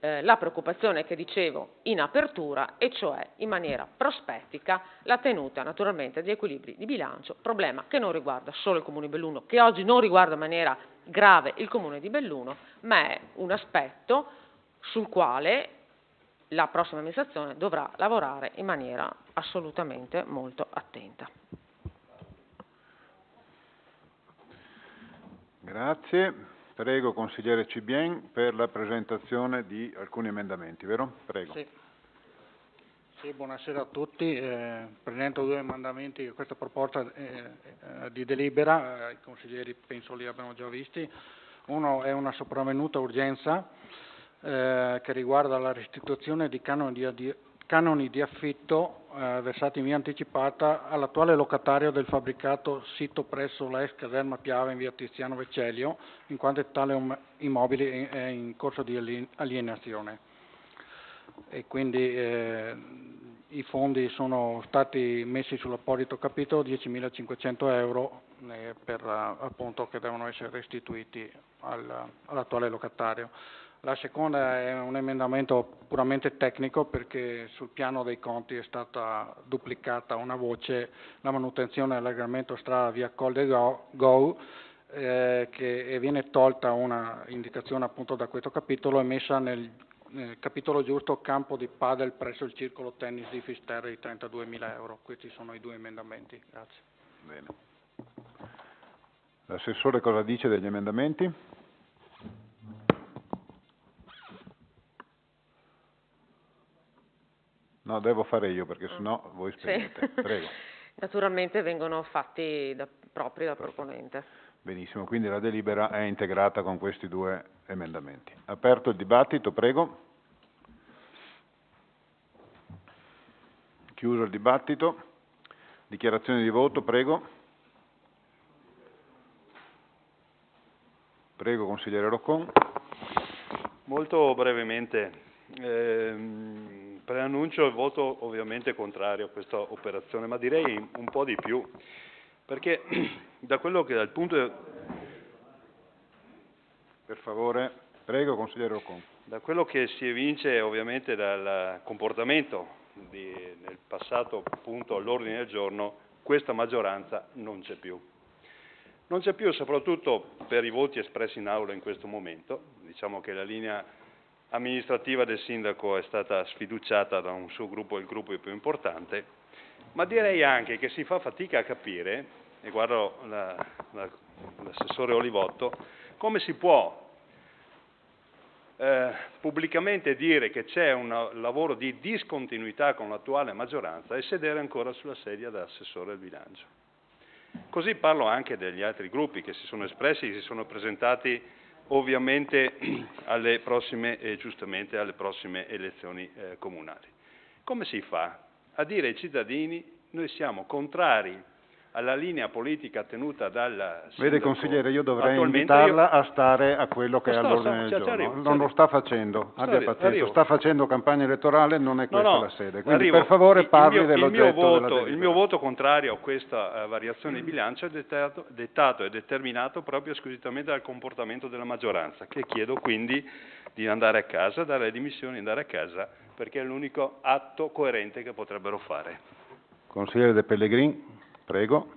la preoccupazione che dicevo in apertura, e cioè in maniera prospettica la tenuta naturalmente di equilibri di bilancio, problema che non riguarda solo il Comune di Belluno, che oggi non riguarda in maniera grave il Comune di Belluno, ma è un aspetto sul quale la prossima amministrazione dovrà lavorare in maniera assolutamente molto attenta. Grazie. Prego, consigliere Cibien, per la presentazione di alcuni emendamenti, vero? Prego. Sì, buonasera a tutti. Presento due emendamenti a questa proposta di delibera, i consiglieri penso li abbiano già visti. Uno è una sopravvenuta urgenza che riguarda la restituzione di canoni di affitto versati in via anticipata all'attuale locatario del fabbricato sito presso la ex caserma Piave in via Tiziano Vecellio, in quanto tale immobile è in corso di alienazione. E quindi i fondi sono stati messi sull'apposito capitolo, 10.500 euro appunto, che devono essere restituiti all'attuale locatario. La seconda è un emendamento puramente tecnico, perché sul piano dei conti è stata duplicata una voce, la manutenzione e allargamento strada via Col de Go, che viene tolta una indicazione appunto da questo capitolo e messa nel capitolo giusto campo di padel presso il circolo tennis di Fisterra di 32.000 euro. Questi sono i due emendamenti. Grazie. Bene. L'assessore cosa dice degli emendamenti? No, devo fare io perché sennò voi spegnete. Sì. Prego. Naturalmente vengono fatti propri dal proponente. Benissimo, quindi la delibera è integrata con questi due emendamenti. Aperto il dibattito, prego. Chiuso il dibattito. Dichiarazione di voto, prego. Prego, consigliere Roccon. Molto brevemente. Preannuncio il voto ovviamente contrario a questa operazione, ma direi un po' di più, perché dal punto Per favore, prego, consigliere Roccon. Da quello che si evince ovviamente dal comportamento nel passato punto all'ordine del giorno, questa maggioranza non c'è più. Non c'è più soprattutto per i voti espressi in aula in questo momento. Diciamo che la linea amministrativa del sindaco è stata sfiduciata da un suo gruppo, il gruppo più importante, ma direi anche che si fa fatica a capire, e guardo l'assessore Olivotto, come si può pubblicamente dire che c'è un lavoro di discontinuità con l'attuale maggioranza e sedere ancora sulla sedia da assessore al bilancio. Così parlo anche degli altri gruppi che si sono espressi, che si sono presentati ovviamente alle prossime, giustamente alle prossime elezioni comunali. Come si fa a dire ai cittadini noi siamo contrari alla linea politica tenuta dal sindaco? Vede consigliere, io dovrei invitarla a stare a quello che è all'ordine del giorno. Non lo sta facendo, abbia pazienza, sta facendo campagna elettorale, non è questa la sede. Quindi per favore parli dell'oggetto della il mio voto contrario a questa variazione di bilancio è dettato e determinato proprio esclusivamente dal comportamento della maggioranza, che chiedo quindi di andare a casa, dare le dimissioni e andare a casa, perché è l'unico atto coerente che potrebbero fare. Consigliere De Pellegrin. Prego.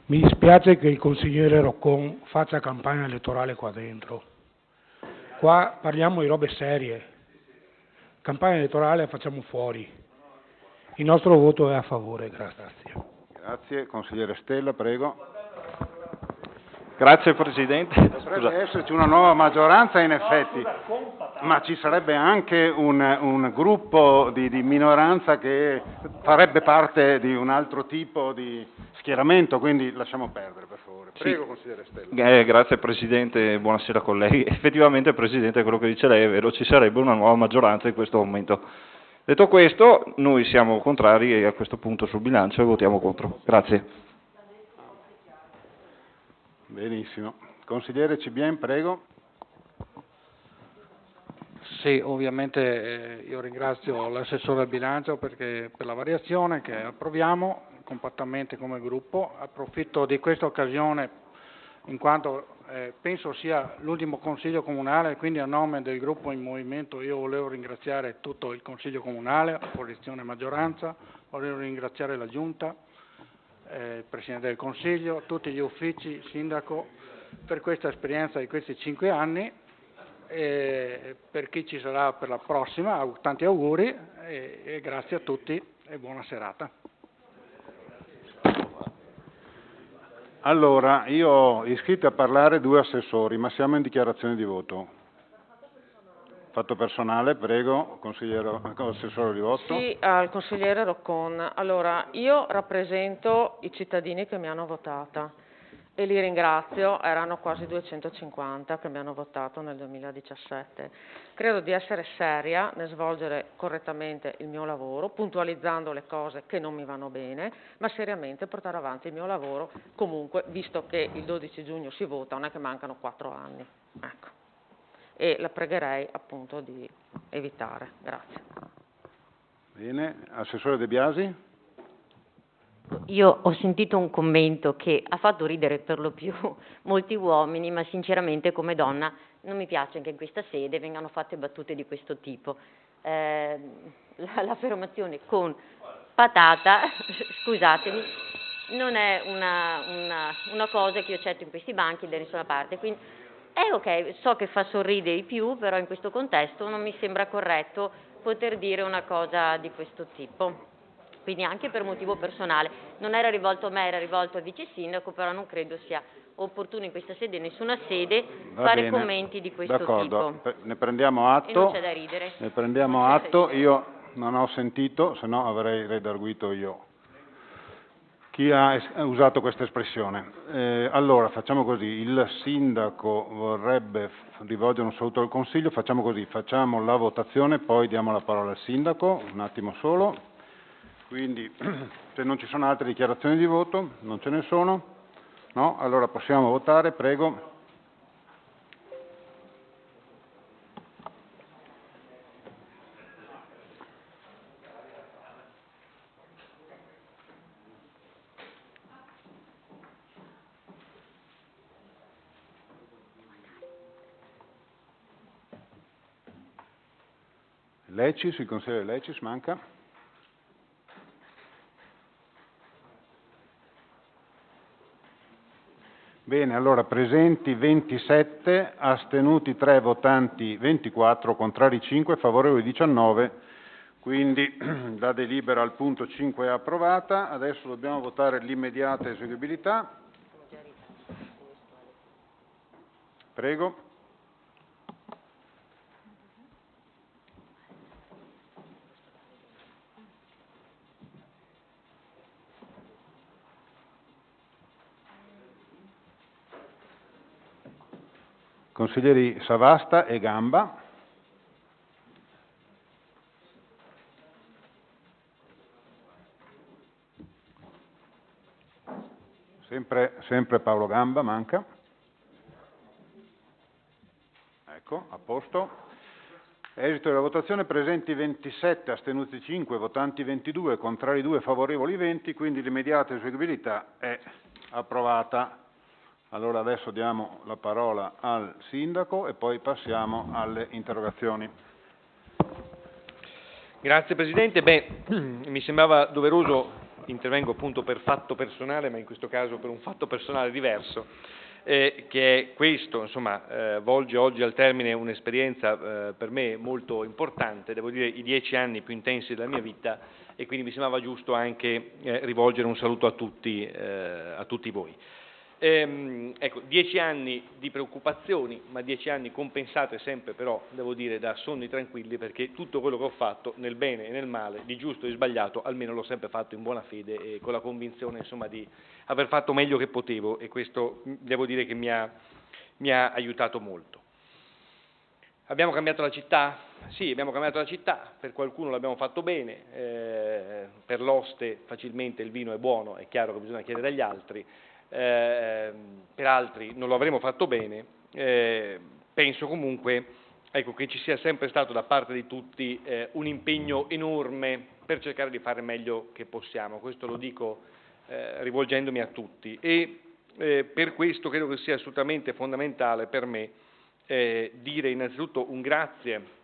Mi dispiace che il consigliere Roccon faccia campagna elettorale qua dentro. Qua parliamo di robe serie. Campagna elettorale la facciamo fuori. Il nostro voto è a favore, grazie. Grazie. Consigliere Stella, prego. Grazie Presidente. Dovrebbe esserci una nuova maggioranza in effetti, ma ci sarebbe anche un gruppo di minoranza che farebbe parte di un altro tipo di schieramento, quindi lasciamo perdere per favore. Prego, sì. Consigliere Stella. Grazie Presidente, buonasera colleghi. Effettivamente Presidente, quello che dice lei è vero, ci sarebbe una nuova maggioranza in questo momento. Detto questo, noi siamo contrari a questo punto sul bilancio e votiamo contro. Grazie. Benissimo. Consigliere Cibien, prego. Sì, ovviamente io ringrazio l'assessore al bilancio per la variazione che approviamo compattamente come gruppo. Approfitto di questa occasione in quanto penso sia l'ultimo consiglio comunale, quindi a nome del gruppo in movimento io volevo ringraziare tutto il consiglio comunale, opposizione e maggioranza, volevo ringraziare la giunta, il Presidente del Consiglio, tutti gli uffici, il Sindaco, per questa esperienza di questi 5 anni, e per chi ci sarà per la prossima, tanti auguri e grazie a tutti e buona serata. Allora, io ho iscritti a parlare 2 assessori, ma siamo in dichiarazione di voto. Fatto personale, prego, assessore Olivotto. Sì, al consigliere Roccon. Allora, io rappresento i cittadini che mi hanno votata e li ringrazio, erano quasi 250 che mi hanno votato nel 2017. Credo di essere seria nel svolgere correttamente il mio lavoro, puntualizzando le cose che non mi vanno bene, ma seriamente portare avanti il mio lavoro comunque, visto che il 12 giugno si vota, non è che mancano 4 anni. Ecco. E la pregherei appunto di evitare. Grazie. Bene, assessore De Biasi. Io ho sentito un commento che ha fatto ridere per lo più molti uomini, ma sinceramente come donna non mi piace che in questa sede vengano fatte battute di questo tipo. L'affermazione con patata, scusatemi, non è una cosa che io accetto in questi banchi da nessuna parte. Quindi, ok, so che fa sorridere i più, però in questo contesto non mi sembra corretto poter dire una cosa di questo tipo. Quindi anche per motivo personale. Non era rivolto a me, era rivolto al vice sindaco, però non credo sia opportuno in questa sede, in nessuna sede, fare commenti di questo tipo. Ne prendiamo atto. E non c'è da ridere. Ne prendiamo atto. Io non ho sentito, se no avrei redarguito io chi ha usato questa espressione. Allora, facciamo così, il sindaco vorrebbe rivolgere un saluto al Consiglio, facciamo così, facciamo la votazione, poi diamo la parola al sindaco, un attimo solo, quindi se non ci sono altre dichiarazioni di voto, non ce ne sono, no? Allora possiamo votare, prego. Lecis, il consigliere Lecis manca. Bene, allora presenti 27, astenuti 3, votanti 24, contrari 5, favorevoli 19, quindi la delibera al punto 5 è approvata. Adesso dobbiamo votare l'immediata eseguibilità. Prego. Consiglieri Savasta e Gamba. Sempre Paolo Gamba manca. Ecco, a posto. Esito della votazione: presenti 27, astenuti 5, votanti 22, contrari 2, favorevoli 20, quindi l'immediata eseguibilità è approvata. Allora adesso diamo la parola al Sindaco e poi passiamo alle interrogazioni. Grazie Presidente. Mi sembrava doveroso, intervengo appunto per fatto personale, ma in questo caso per un fatto personale diverso, che è questo, insomma, volge oggi al termine un'esperienza per me molto importante, devo dire i 10 anni più intensi della mia vita, e quindi mi sembrava giusto anche rivolgere un saluto a tutti voi. Ecco, 10 anni di preoccupazioni, ma 10 anni compensate sempre però, devo dire, da sonni tranquilli, perché tutto quello che ho fatto, nel bene e nel male, di giusto e sbagliato, almeno l'ho sempre fatto in buona fede e con la convinzione, insomma, di aver fatto meglio che potevo, e questo devo dire che mi ha aiutato molto. Abbiamo cambiato la città? Sì, abbiamo cambiato la città, per qualcuno l'abbiamo fatto bene, per l'oste facilmente il vino è buono, è chiaro che bisogna chiedere agli altri, per altri non lo avremo fatto bene. Penso comunque, ecco, che ci sia sempre stato da parte di tutti un impegno enorme per cercare di fare meglio che possiamo, questo lo dico rivolgendomi a tutti, e per questo credo che sia assolutamente fondamentale per me dire innanzitutto un grazie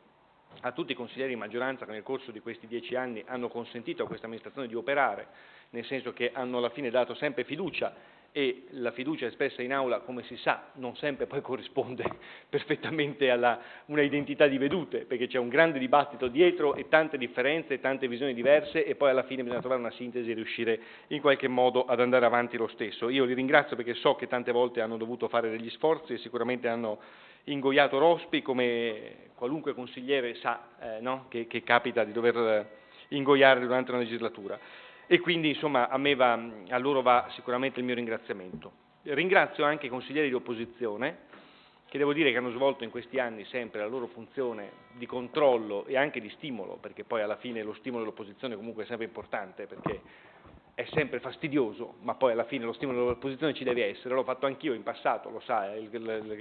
a tutti i consiglieri di maggioranza che nel corso di questi 10 anni hanno consentito a questa amministrazione di operare, nel senso che hanno alla fine dato sempre fiducia, e la fiducia espressa in aula, come si sa, non sempre poi corrisponde perfettamente a una identità di vedute, perché c'è un grande dibattito dietro e tante differenze e tante visioni diverse, e poi alla fine bisogna trovare una sintesi e riuscire in qualche modo ad andare avanti lo stesso. Io li ringrazio perché so che tante volte hanno dovuto fare degli sforzi e sicuramente hanno ingoiato rospi, come qualunque consigliere sa, no? che capita di dover ingoiare durante una legislatura. E quindi insomma a loro va sicuramente il mio ringraziamento. Ringrazio anche i consiglieri di opposizione, che devo dire che hanno svolto in questi anni sempre la loro funzione di controllo e anche di stimolo, perché poi alla fine lo stimolo dell'opposizione comunque è sempre importante, perché è sempre fastidioso, ma poi alla fine lo stimolo dell'opposizione ci deve essere. L'ho fatto anch'io in passato, lo sa,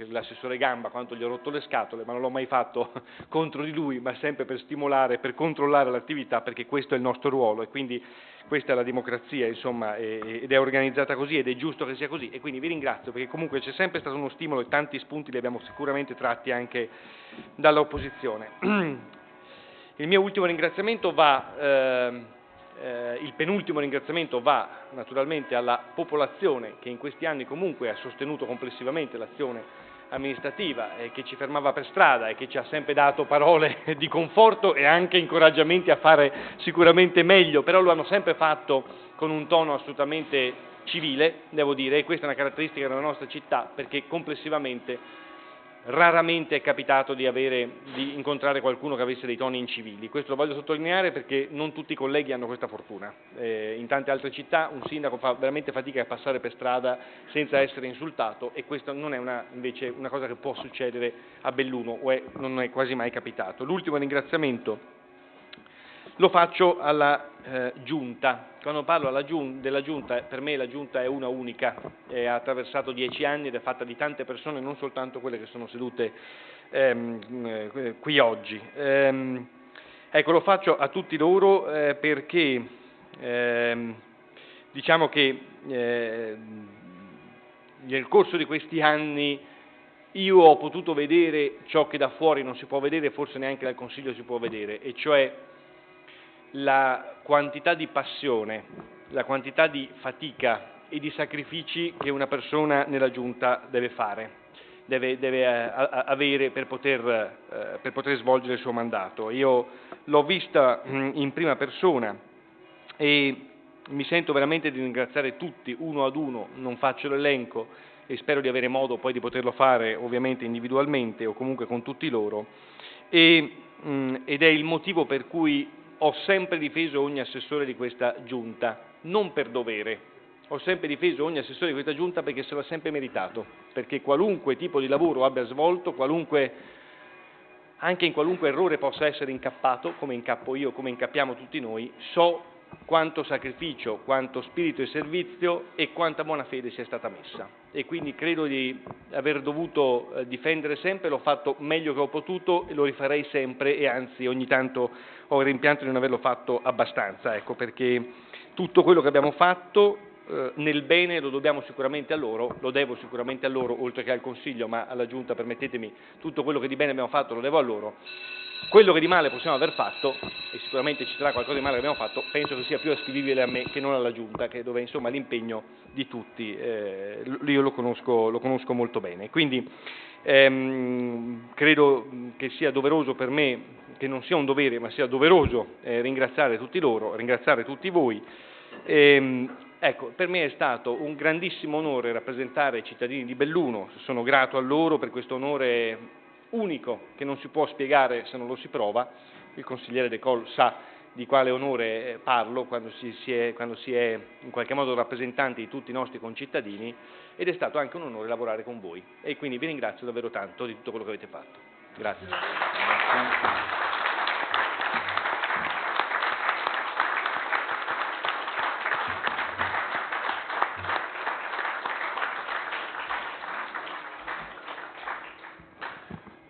l'assessore Gamba, quanto gli ho rotto le scatole, ma non l'ho mai fatto contro di lui, ma sempre per stimolare, per controllare l'attività, perché questo è il nostro ruolo, e quindi questa è la democrazia, insomma, ed è organizzata così ed è giusto che sia così, e quindi vi ringrazio perché comunque c'è sempre stato uno stimolo e tanti spunti li abbiamo sicuramente tratti anche dall'opposizione. Il mio ultimo ringraziamento il penultimo ringraziamento va naturalmente alla popolazione che in questi anni comunque ha sostenuto complessivamente l'azione amministrativa, che ci fermava per strada e che ci ha sempre dato parole di conforto e anche incoraggiamenti a fare sicuramente meglio, però lo hanno sempre fatto con un tono assolutamente civile, devo dire, e questa è una caratteristica della nostra città, perché complessivamente raramente è capitato di incontrare qualcuno che avesse dei toni incivili. Questo lo voglio sottolineare perché non tutti i colleghi hanno questa fortuna. In tante altre città un sindaco fa veramente fatica a passare per strada senza essere insultato, e questa non è invece una cosa che può succedere a Belluno, non è quasi mai capitato. L'ultimo ringraziamento lo faccio alla Giunta. Quando parlo della Giunta, per me la Giunta è una unica, ha attraversato 10 anni ed è fatta di tante persone, non soltanto quelle che sono sedute qui oggi. Ecco, lo faccio a tutti loro perché diciamo che nel corso di questi anni io ho potuto vedere ciò che da fuori non si può vedere, forse neanche dal Consiglio si può vedere, e cioè la quantità di passione, la quantità di fatica e di sacrifici che una persona nella Giunta deve fare, deve avere per poter svolgere il suo mandato. Io l'ho vista in prima persona e mi sento veramente di ringraziare tutti, uno ad uno, non faccio l'elenco e spero di avere modo poi di poterlo fare ovviamente individualmente o comunque con tutti loro, ed è il motivo per cui ho sempre difeso ogni assessore di questa Giunta, non per dovere, ho sempre difeso ogni assessore di questa Giunta perché se l'ha sempre meritato, perché qualunque tipo di lavoro abbia svolto, anche in qualunque errore possa essere incappato, come incappo io, come incappiamo tutti noi, so quanto sacrificio, quanto spirito e servizio e quanta buona fede sia stata messa. E quindi credo di aver dovuto difendere sempre, l'ho fatto meglio che ho potuto e lo rifarei sempre, e anzi ogni tanto ho il rimpianto di non averlo fatto abbastanza, ecco, perché tutto quello che abbiamo fatto nel bene lo dobbiamo sicuramente a loro, lo devo sicuramente a loro, oltre che al Consiglio, ma alla Giunta, permettetemi, tutto quello che di bene abbiamo fatto lo devo a loro. Quello che di male possiamo aver fatto, e sicuramente ci sarà qualcosa di male che abbiamo fatto, penso che sia più ascrivibile a me che non alla Giunta, dove insomma l'impegno di tutti io lo conosco molto bene. Quindi credo che sia doveroso per me, che non sia un dovere ma sia doveroso ringraziare tutti loro, ringraziare tutti voi. Ecco, per me è stato un grandissimo onore rappresentare i cittadini di Belluno, sono grato a loro per questo onore unico che non si può spiegare se non lo si prova. Il consigliere De Col sa di quale onore parlo quando si è in qualche modo rappresentanti di tutti i nostri concittadini, ed è stato anche un onore lavorare con voi e quindi vi ringrazio davvero tanto di tutto quello che avete fatto. Grazie.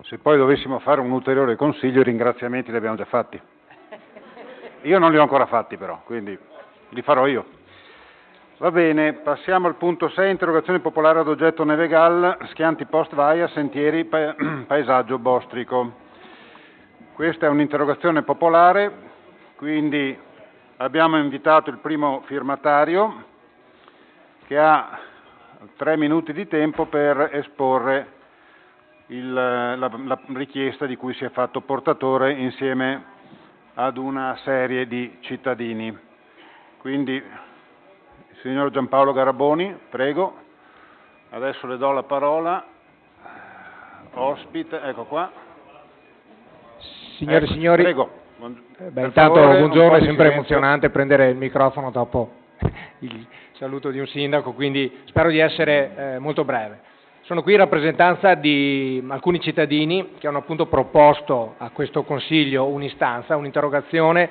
Se poi dovessimo fare un ulteriore consiglio, i ringraziamenti li abbiamo già fatti. Io non li ho ancora fatti però, quindi li farò io. Va bene, passiamo al punto 6, interrogazione popolare ad oggetto Nevegal, schianti post vaia, sentieri, paesaggio bostrico. Questa è un'interrogazione popolare, quindi abbiamo invitato il primo firmatario che ha 3 minuti di tempo per esporre la richiesta di cui si è fatto portatore insieme ad una serie di cittadini. Quindi il signor Giampaolo Garaboni, prego, adesso le do la parola, ospite, ecco qua. Signore e signori, prego. Intanto buongiorno, è sempre emozionante prendere il microfono dopo il saluto di un sindaco, quindi spero di essere molto breve. Sono qui in rappresentanza di alcuni cittadini che hanno appunto proposto a questo Consiglio un'istanza, un'interrogazione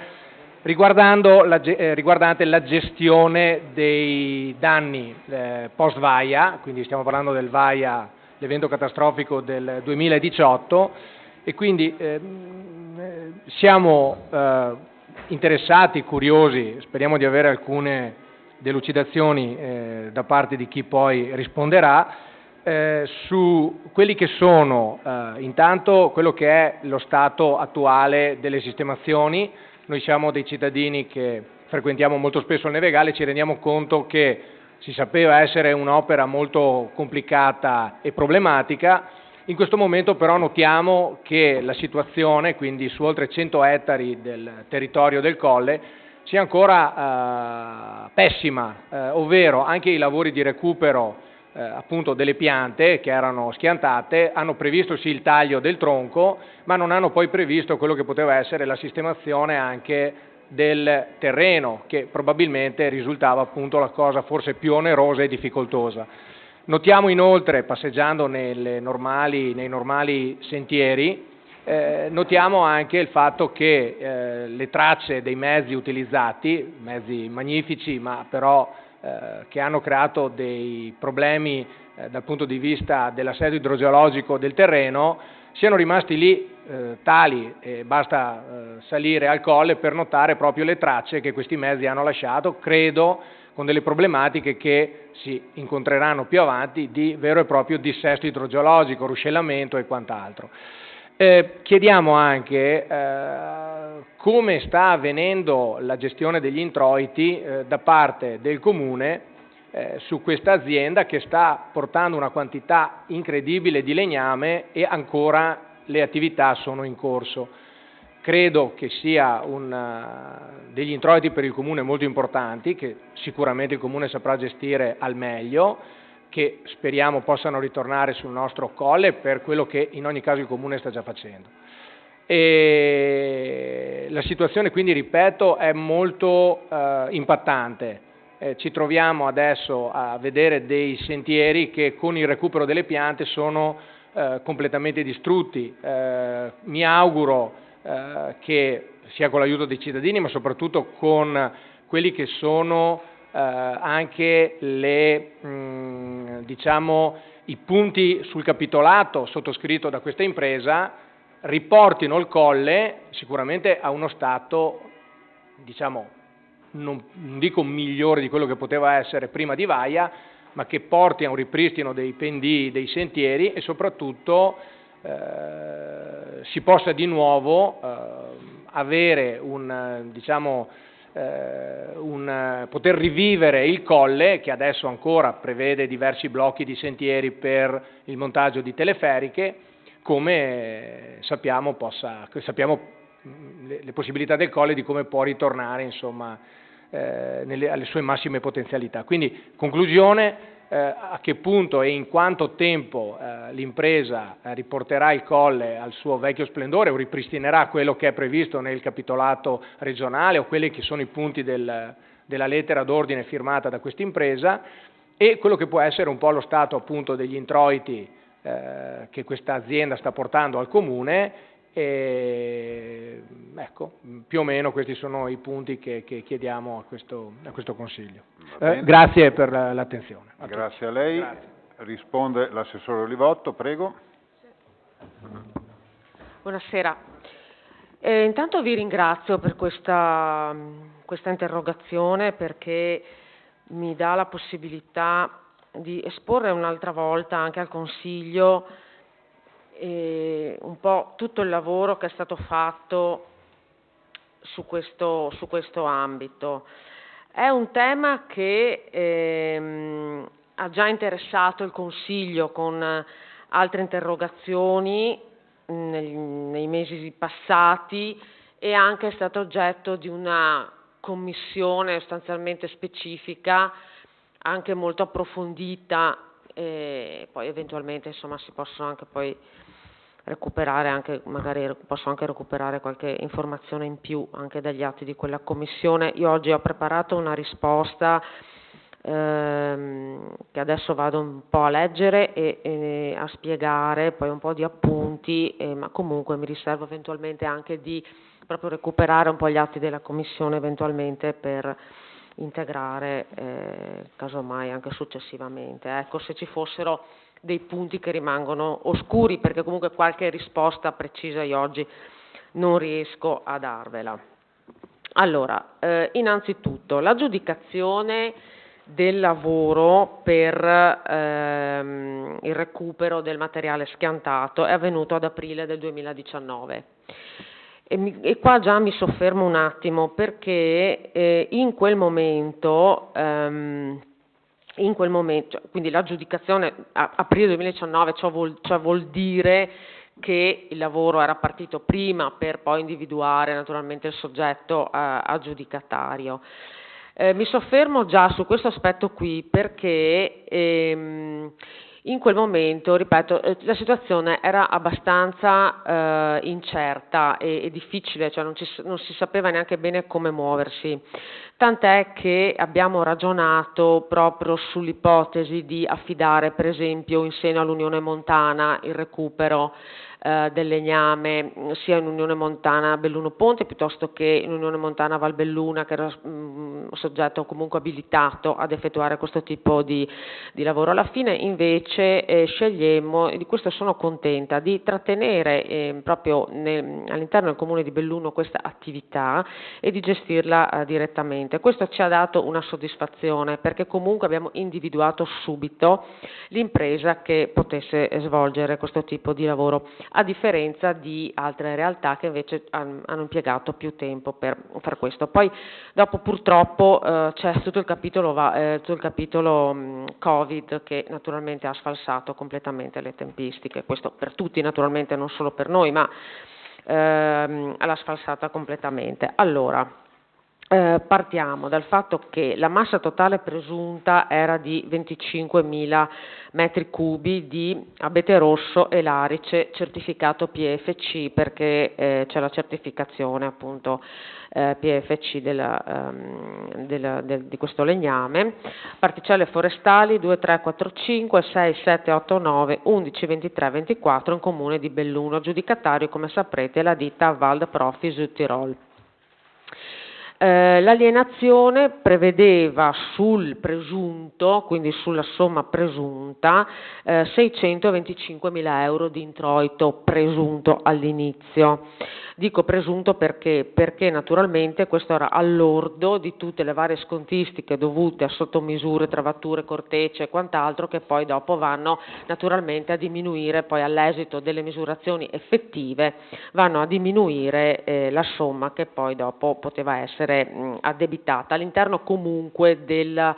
riguardante la gestione dei danni post vaia, quindi stiamo parlando del vaia, l'evento catastrofico del 2018, e quindi siamo interessati, curiosi, speriamo di avere alcune delucidazioni da parte di chi poi risponderà, su quelli che sono intanto quello che è lo stato attuale delle sistemazioni. Noi siamo dei cittadini che frequentiamo molto spesso il Nevegal e ci rendiamo conto che si sapeva essere un'opera molto complicata e problematica. In questo momento però notiamo che la situazione, quindi su oltre 100 ettari del territorio del Colle, sia ancora pessima, ovvero anche i lavori di recupero appunto delle piante che erano schiantate hanno previsto sì il taglio del tronco, ma non hanno poi previsto quello che poteva essere la sistemazione anche del terreno, che probabilmente risultava appunto la cosa forse più onerosa e difficoltosa. Notiamo inoltre, passeggiando nei normali sentieri, notiamo anche il fatto che le tracce dei mezzi utilizzati, mezzi magnifici ma però che hanno creato dei problemi dal punto di vista dell'assetto idrogeologico del terreno, siano rimasti lì tali, e basta salire al colle per notare proprio le tracce che questi mezzi hanno lasciato, credo con delle problematiche che si incontreranno più avanti di vero e proprio dissesto idrogeologico, ruscellamento e quant'altro. Chiediamo anche come sta avvenendo la gestione degli introiti da parte del Comune su questa azienda che sta portando una quantità incredibile di legname e ancora le attività sono in corso. Credo che sia degli introiti per il Comune molto importanti, che sicuramente il Comune saprà gestire al meglio, che speriamo possano ritornare sul nostro colle per quello che in ogni caso il Comune sta già facendo. E la situazione quindi, ripeto, è molto impattante. Ci troviamo adesso a vedere dei sentieri che con il recupero delle piante sono completamente distrutti. Mi auguro che sia con l'aiuto dei cittadini, ma soprattutto con quelli che sono anche i punti sul capitolato sottoscritto da questa impresa, riportino il colle sicuramente a uno stato, non dico migliore di quello che poteva essere prima di Vaia, ma che porti a un ripristino dei pendii, dei sentieri e soprattutto si possa di nuovo avere poter rivivere il colle, che adesso ancora prevede diversi blocchi di sentieri per il montaggio di teleferiche, come sappiamo le possibilità del colle, di come può ritornare alle sue massime potenzialità. Quindi, conclusione, a che punto e in quanto tempo l'impresa riporterà il colle al suo vecchio splendore o ripristinerà quello che è previsto nel capitolato regionale o quelli che sono i punti della lettera d'ordine firmata da questa impresa, e quello che può essere un po' lo stato appunto degli introiti che questa azienda sta portando al Comune. Ecco, più o meno questi sono i punti che chiediamo a questo Consiglio. Grazie per l'attenzione. Grazie a lei. Grazie. Risponde l'assessore Olivotto, prego. Buonasera. Intanto vi ringrazio per questa interrogazione, perché mi dà la possibilità di esporre un'altra volta anche al Consiglio un po' tutto il lavoro che è stato fatto su questo ambito. È un tema che ha già interessato il Consiglio con altre interrogazioni nei mesi passati, e anche è stato oggetto di una commissione sostanzialmente specifica, anche molto approfondita, e poi eventualmente si possono anche poi recuperare, magari posso anche recuperare qualche informazione in più anche dagli atti di quella commissione. Io oggi ho preparato una risposta che adesso vado un po' a leggere e a spiegare, poi un po' di appunti, ma comunque mi riservo eventualmente anche di proprio recuperare un po' gli atti della commissione eventualmente per integrare casomai anche successivamente. Ecco, se ci fossero dei punti che rimangono oscuri, perché comunque qualche risposta precisa io oggi non riesco a darvela. Allora, innanzitutto l'aggiudicazione del lavoro per il recupero del materiale schiantato è avvenuto ad aprile del 2019. E qua già mi soffermo un attimo, perché in quel momento, quindi l'aggiudicazione a aprile 2019, ciò vuol dire che il lavoro era partito prima per poi individuare naturalmente il soggetto aggiudicatario. Mi soffermo già su questo aspetto qui perché in quel momento, ripeto, la situazione era abbastanza incerta e difficile, cioè non si sapeva neanche bene come muoversi, tant'è che abbiamo ragionato proprio sull'ipotesi di affidare, per esempio, in seno all'Unione Montana il recupero del legname, sia in Unione Montana Belluno Ponte piuttosto che in Unione Montana Valbelluna, che era soggetto comunque abilitato ad effettuare questo tipo di lavoro. Alla fine invece scegliemmo, e di questo sono contenta, di trattenere proprio all'interno del Comune di Belluno questa attività e di gestirla direttamente naturalmente. Questo ci ha dato una soddisfazione perché comunque abbiamo individuato subito l'impresa che potesse svolgere questo tipo di lavoro, a differenza di altre realtà che invece hanno impiegato più tempo per far questo. Poi dopo purtroppo c'è tutto il capitolo Covid che naturalmente ha sfalsato completamente le tempistiche, questo per tutti naturalmente, non solo per noi, ma l'ha sfalsata completamente. Allora, partiamo dal fatto che la massa totale presunta era di 25.000 metri cubi di abete rosso e larice certificato PFC, perché c'è la certificazione appunto PFC di questo legname. Particelle forestali 2, 3, 4, 5, 6, 7, 8, 9, 11, 23, 24 in comune di Belluno. Aggiudicatario, come saprete, la ditta Wald Profi Südtirol. L'alienazione prevedeva sul presunto, quindi sulla somma presunta, 625.000 euro di introito presunto all'inizio. Dico presunto perché naturalmente questo era all'ordo di tutte le varie scontistiche dovute a sottomisure, travature, cortecce e quant'altro, che poi dopo vanno naturalmente a diminuire, poi all'esito delle misurazioni effettive vanno a diminuire la somma che poi dopo poteva essere addebitata all'interno comunque del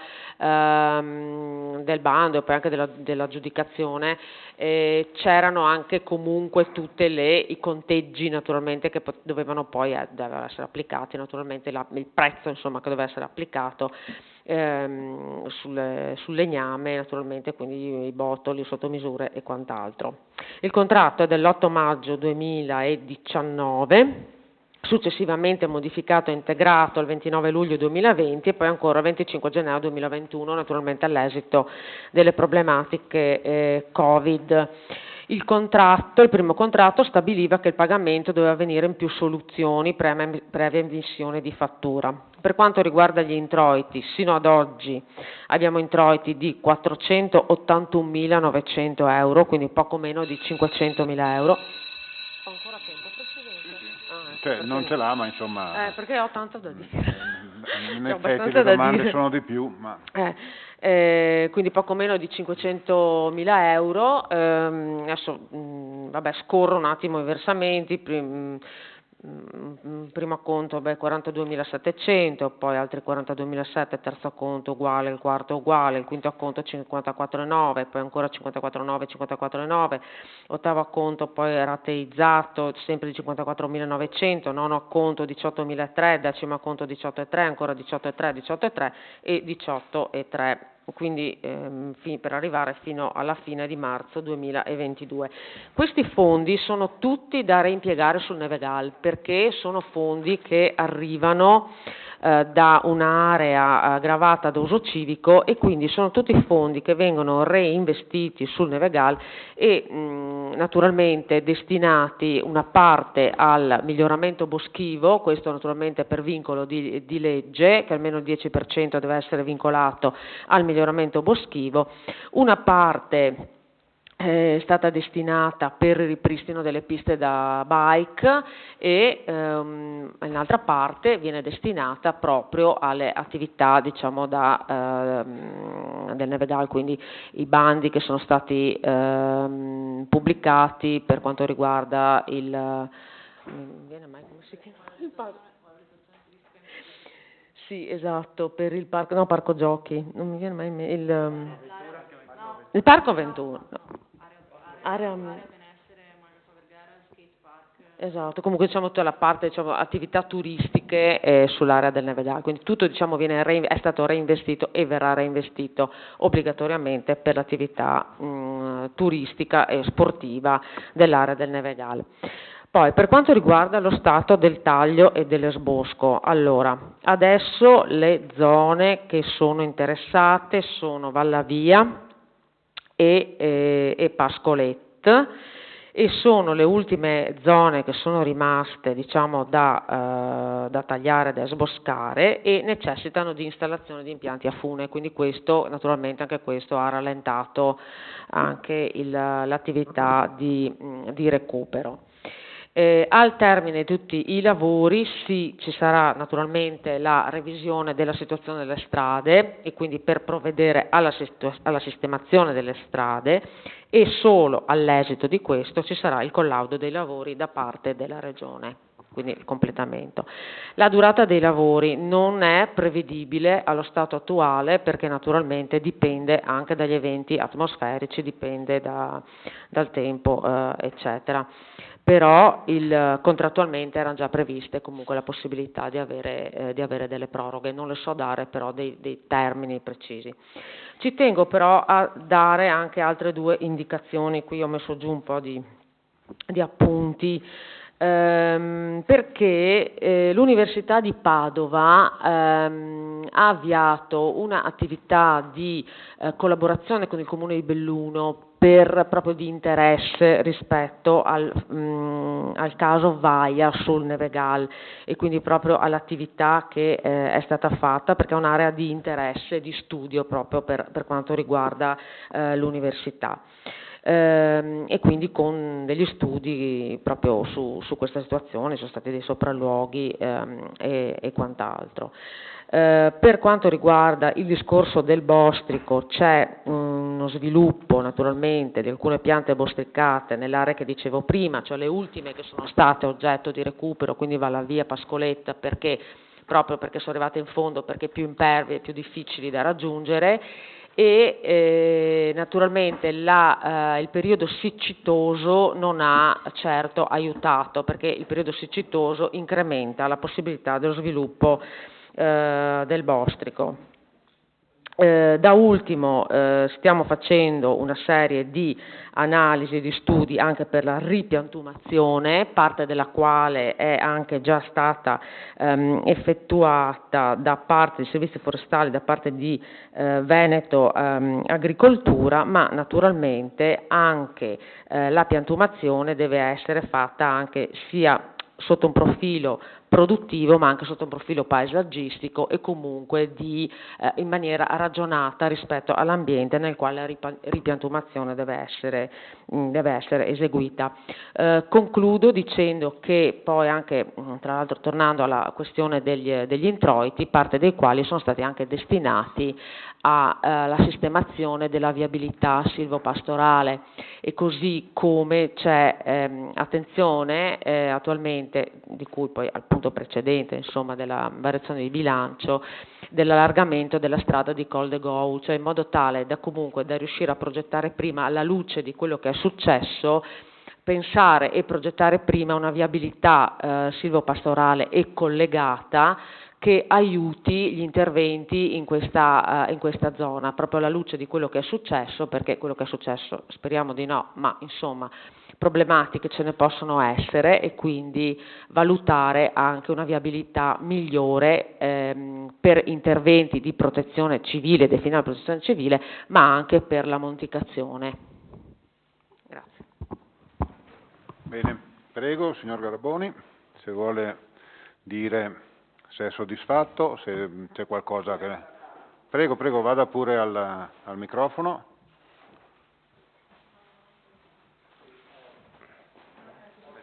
bando e poi anche dell'aggiudicazione. C'erano anche comunque tutte i conteggi naturalmente che dovevano poi essere applicati, naturalmente il prezzo insomma che doveva essere applicato sul legname, naturalmente, quindi i bottoli, le sottomisure e quant'altro. Il contratto è dell'8 maggio 2019, successivamente modificato e integrato il 29 luglio 2020 e poi ancora il 25 gennaio 2021, naturalmente all'esito delle problematiche Covid. Il primo contratto stabiliva che il pagamento doveva avvenire in più soluzioni previa emissione di fattura. Per quanto riguarda gli introiti, sino ad oggi abbiamo introiti di 481.900 euro, quindi poco meno di 500.000 euro. Ho ancora tempo, Presidente? Non ce l'ha, ma insomma... perché ho tanto da dire. In effetti le domande sono di più, ma... Quindi poco meno di 500.000 euro. Adesso scorro un attimo i versamenti. Primo acconto 42.700, poi altri 42.700, terzo acconto uguale, il quarto uguale, il quinto acconto 54.900, poi ancora 54.900, 54.900, ottavo acconto poi rateizzato sempre di 54.900, nono acconto 18.300, decimo acconto 18.300, ancora 18.300, 18.300 e 18.300. Quindi per arrivare fino alla fine di marzo 2022. Questi fondi sono tutti da reimpiegare sul Nevegal, perché sono fondi che arrivano da un'area gravata da uso civico e quindi sono tutti fondi che vengono reinvestiti sul Nevegal e naturalmente destinati una parte al miglioramento boschivo, questo naturalmente per vincolo di legge, che almeno il 10% deve essere vincolato al miglioramento boschivo, una parte è stata destinata per il ripristino delle piste da bike e un'altra parte viene destinata proprio alle attività diciamo del Nevegal, quindi i bandi che sono stati pubblicati per quanto riguarda non mi viene mai come si chiama? Il parco. Sì, esatto, per il parco giochi, non mi viene mai il parco avventura. Area esatto, comunque diciamo tutta la parte attività turistiche sull'area del Nevegal, quindi tutto è stato reinvestito e verrà reinvestito obbligatoriamente per l'attività turistica e sportiva dell'area del Nevegal. Poi per quanto riguarda lo stato del taglio e dell'esbosco, allora adesso le zone che sono interessate sono Vallavia e Pascolette e sono le ultime zone che sono rimaste diciamo da tagliare, da esboscare e necessitano di installazione di impianti a fune, quindi questo naturalmente anche questo ha rallentato anche l'attività di recupero. Al termine di tutti i lavori ci sarà naturalmente la revisione della situazione delle strade e quindi per provvedere alla sistemazione delle strade, e solo all'esito di questo ci sarà il collaudo dei lavori da parte della Regione, quindi il completamento. La durata dei lavori non è prevedibile allo stato attuale perché naturalmente dipende anche dagli eventi atmosferici, dipende dal tempo, eccetera. Però contrattualmente erano già previste comunque la possibilità di avere delle proroghe, non le so dare però dei termini precisi. Ci tengo però a dare anche altre due indicazioni, qui ho messo giù un po' di appunti, perché l'Università di Padova ha avviato un'attività di collaborazione con il Comune di Belluno proprio di interesse rispetto al caso Vaia sul Nevegal e quindi proprio all'attività che è stata fatta, perché è un'area di interesse, di studio proprio per quanto riguarda l'università. E quindi con degli studi proprio su questa situazione, sono stati dei sopralluoghi e quant'altro. Per quanto riguarda il discorso del bostrico, c'è uno sviluppo naturalmente di alcune piante bostricate nell'area che dicevo prima, cioè le ultime che sono state oggetto di recupero, quindi va la via Pascoletta, proprio perché sono arrivate in fondo, perché più impervie e più difficili da raggiungere, e naturalmente il periodo siccitoso non ha certo aiutato, perché il periodo siccitoso incrementa la possibilità dello sviluppo del bostrico. Da ultimo stiamo facendo una serie di analisi, di studi anche per la ripiantumazione, parte della quale è anche già stata effettuata da parte dei servizi forestali, da parte di Veneto Agricoltura, ma naturalmente anche la piantumazione deve essere fatta anche sia sotto un profilo produttivo ma anche sotto un profilo paesaggistico e comunque in maniera ragionata rispetto all'ambiente nel quale la ripiantumazione deve essere eseguita. Concludo dicendo che poi anche, tra l'altro tornando alla questione degli introiti, parte dei quali sono stati anche destinati alla sistemazione della viabilità silvopastorale, e così come c'è attenzione attualmente, di cui poi al punto precedente insomma della variazione di bilancio, dell'allargamento della strada di Col de Gou, cioè in modo tale da comunque da riuscire a progettare prima, alla luce di quello che è successo, pensare e progettare prima una viabilità silvopastorale e collegata che aiuti gli interventi in questa zona, proprio alla luce di quello che è successo, perché quello che è successo speriamo di no, ma insomma problematiche ce ne possono essere, e quindi valutare anche una viabilità migliore per interventi di protezione civile, definire protezione civile, ma anche per la monticazione. Grazie. Bene, prego, signor Garboni, se vuole dire se è soddisfatto, se c'è qualcosa che... Prego, vada pure al microfono.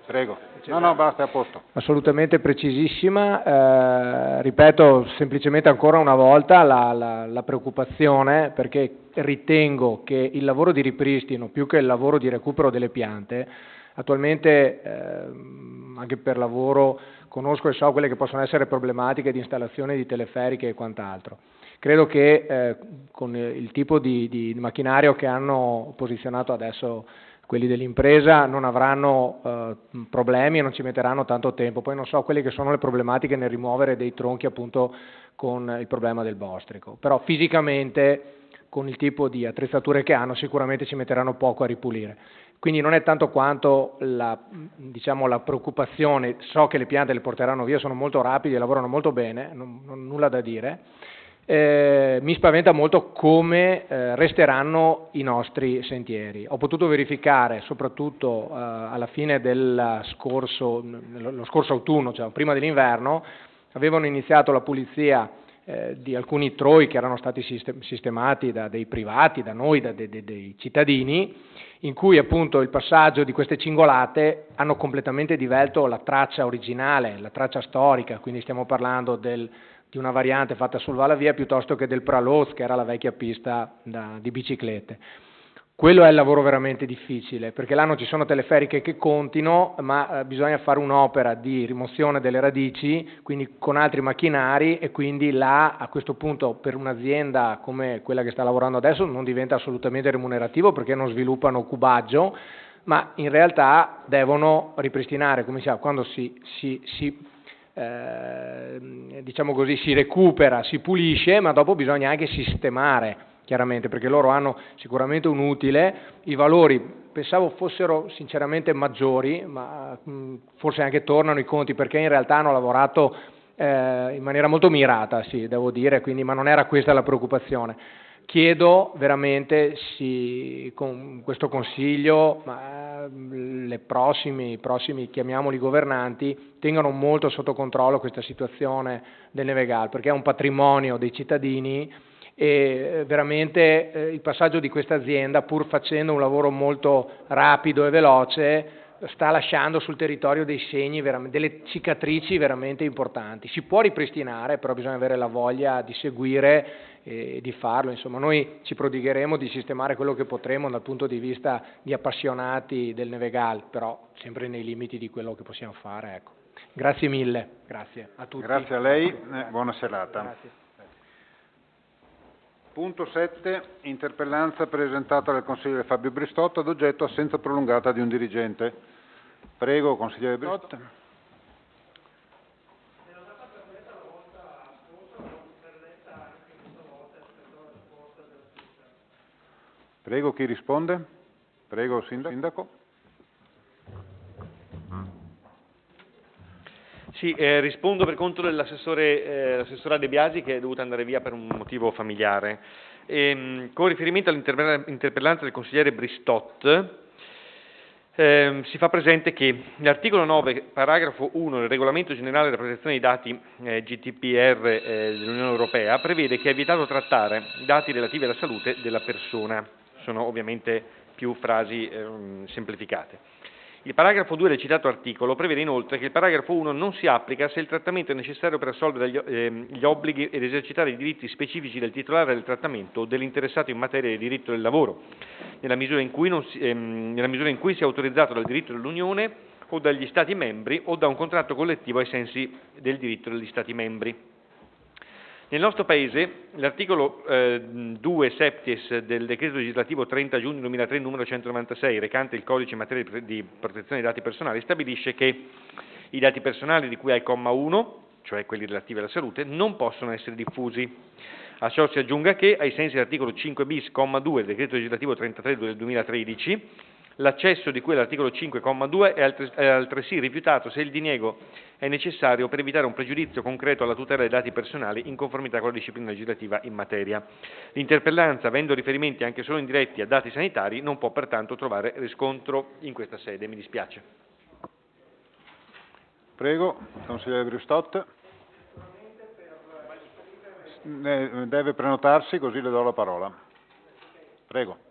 Prego. No, basta, è a posto. Assolutamente precisissima. Ripeto semplicemente ancora una volta la preoccupazione, perché ritengo che il lavoro di ripristino, più che il lavoro di recupero delle piante, attualmente anche per lavoro conosco e so quelle che possono essere problematiche di installazione di teleferiche e quant'altro. Credo che con il tipo di macchinario che hanno posizionato adesso quelli dell'impresa non avranno problemi e non ci metteranno tanto tempo. Poi non so quelle che sono le problematiche nel rimuovere dei tronchi appunto con il problema del bostrico, però fisicamente con il tipo di attrezzature che hanno sicuramente ci metteranno poco a ripulire. Quindi non è tanto quanto la preoccupazione, so che le piante le porteranno via, sono molto rapide, lavorano molto bene, nulla da dire. Mi spaventa molto come resteranno i nostri sentieri. Ho potuto verificare, soprattutto alla fine lo scorso autunno, cioè prima dell'inverno, avevano iniziato la pulizia di alcuni TROI che erano stati sistemati da dei privati, da noi, dei cittadini, in cui appunto il passaggio di queste cingolate hanno completamente divelto la traccia originale, la traccia storica, quindi stiamo parlando di una variante fatta sul Valavia piuttosto che del Praloz, che era la vecchia pista di biciclette. Quello è il lavoro veramente difficile, perché là non ci sono teleferiche che contino, ma bisogna fare un'opera di rimozione delle radici, quindi con altri macchinari, e quindi là a questo punto per un'azienda come quella che sta lavorando adesso non diventa assolutamente remunerativo, perché non sviluppano cubaggio, ma in realtà devono ripristinare, come si fa, quando diciamo così, si recupera, si pulisce, ma dopo bisogna anche sistemare, chiaramente, perché loro hanno sicuramente un utile. I valori pensavo fossero sinceramente maggiori, ma forse anche tornano i conti, perché in realtà hanno lavorato in maniera molto mirata, sì, devo dire, quindi, ma non era questa la preoccupazione. Chiedo veramente con questo Consiglio, i prossimi, chiamiamoli governanti, tengano molto sotto controllo questa situazione del Nevegal, perché è un patrimonio dei cittadini e veramente il passaggio di questa azienda, pur facendo un lavoro molto rapido e veloce, sta lasciando sul territorio dei segni, delle cicatrici veramente importanti. Si può ripristinare, però bisogna avere la voglia di seguire e di farlo. Insomma, noi ci prodigheremo di sistemare quello che potremo dal punto di vista di appassionati del Nevegal, però sempre nei limiti di quello che possiamo fare. Ecco. Grazie mille, grazie a tutti. Grazie a lei, buona serata. Grazie. Punto 7, interpellanza presentata dal consigliere Fabio Bristotto ad oggetto assenza prolungata di un dirigente. Prego, consigliere Bristotto. Prego, chi risponde? Prego, sindaco. Sì, rispondo per conto dell'assessora De Biasi, che è dovuta andare via per un motivo familiare. Con riferimento all'interpellanza del consigliere Bristotto, si fa presente che l'articolo 9, paragrafo 1 del Regolamento Generale della Protezione dei Dati GDPR dell'Unione Europea prevede che è vietato trattare dati relativi alla salute della persona. Sono ovviamente più frasi semplificate. Il paragrafo 2 del citato articolo prevede inoltre che il paragrafo 1 non si applica se il trattamento è necessario per assolvere gli obblighi ed esercitare i diritti specifici del titolare del trattamento o dell'interessato in materia di diritto del lavoro, nella misura in cui sia autorizzato dal diritto dell'Unione o dagli Stati membri o da un contratto collettivo ai sensi del diritto degli Stati membri. Nel nostro Paese l'articolo 2 septies del decreto legislativo 30 giugno 2003 numero 196, recante il codice in materia di protezione dei dati personali, stabilisce che i dati personali di cui al comma 1, cioè quelli relativi alla salute, non possono essere diffusi. A ciò si aggiunga che, ai sensi dell'articolo 5 bis, comma 2 del decreto legislativo 33 del 2013, l'accesso di cui all'articolo 5, comma 2 è altresì rifiutato se il diniego è necessario per evitare un pregiudizio concreto alla tutela dei dati personali in conformità con la disciplina legislativa in materia. L'interpellanza, avendo riferimenti anche solo indiretti a dati sanitari, non può pertanto trovare riscontro in questa sede. Mi dispiace. Prego, consigliere Bristotto. Deve prenotarsi, così le do la parola. Prego.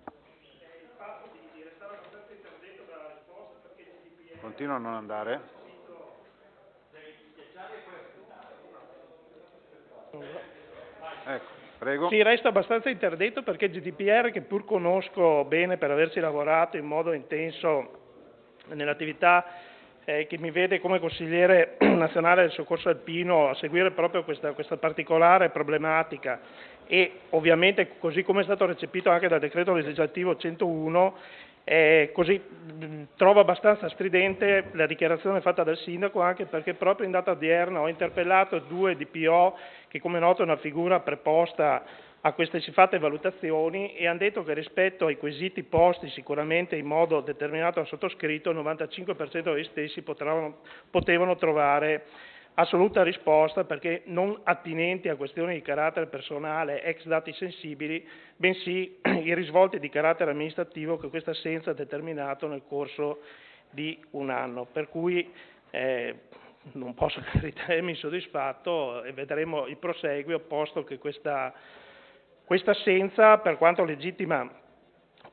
Continua a non andare. Ecco, prego. Sì, resta abbastanza interdetto perché GDPR, che pur conosco bene per averci lavorato in modo intenso nell'attività che mi vede come consigliere nazionale del soccorso alpino a seguire proprio questa particolare problematica, e ovviamente così come è stato recepito anche dal decreto legislativo 101, così trovo abbastanza stridente la dichiarazione fatta dal sindaco, anche perché proprio in data odierna ho interpellato 2 DPO che, come noto, è una figura preposta a queste siffate valutazioni, e hanno detto che rispetto ai quesiti posti sicuramente in modo determinato al sottoscritto, il 95% degli stessi potevano trovare assoluta risposta, perché non attinenti a questioni di carattere personale ex dati sensibili, bensì i risvolti di carattere amministrativo che questa assenza ha determinato nel corso di un anno. Per cui non posso che ritenermi soddisfatto e vedremo il proseguio, posto che questa assenza, per quanto legittima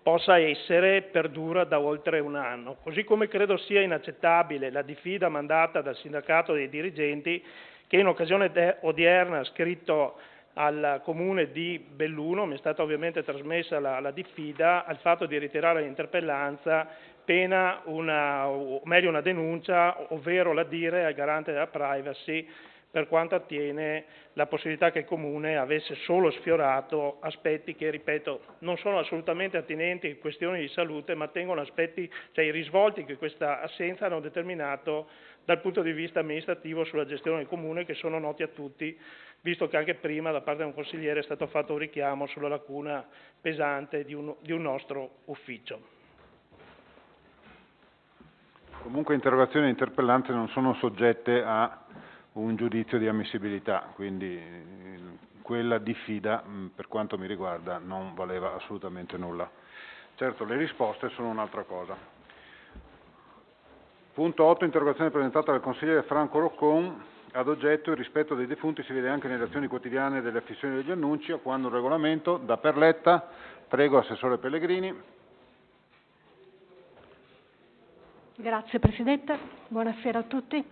possa essere, perdura da oltre un anno. Così come credo sia inaccettabile la diffida mandata dal sindacato dei dirigenti, che in occasione odierna ha scritto al comune di Belluno, mi è stata ovviamente trasmessa la diffida, al fatto di ritirare l'interpellanza pena una denuncia, ovvero la dire al garante della privacy per quanto attiene la possibilità che il Comune avesse solo sfiorato aspetti che, ripeto, non sono assolutamente attinenti a questioni di salute, ma tengono aspetti, cioè i risvolti che questa assenza hanno determinato dal punto di vista amministrativo sulla gestione del Comune, che sono noti a tutti, visto che anche prima da parte di un consigliere è stato fatto un richiamo sulla lacuna pesante di un nostro ufficio. Comunque interrogazioni e interpellanze non sono soggette a un giudizio di ammissibilità, quindi quella diffida, per quanto mi riguarda, non valeva assolutamente nulla. Certo, le risposte sono un'altra cosa. Punto 8, interrogazione presentata dal consigliere Franco Roccon, ad oggetto il rispetto dei defunti si vede anche nelle azioni quotidiane delle affissioni degli annunci, a quando un regolamento da Perletta. Prego, Assessore Pellegrini. Grazie Presidente, buonasera a tutti.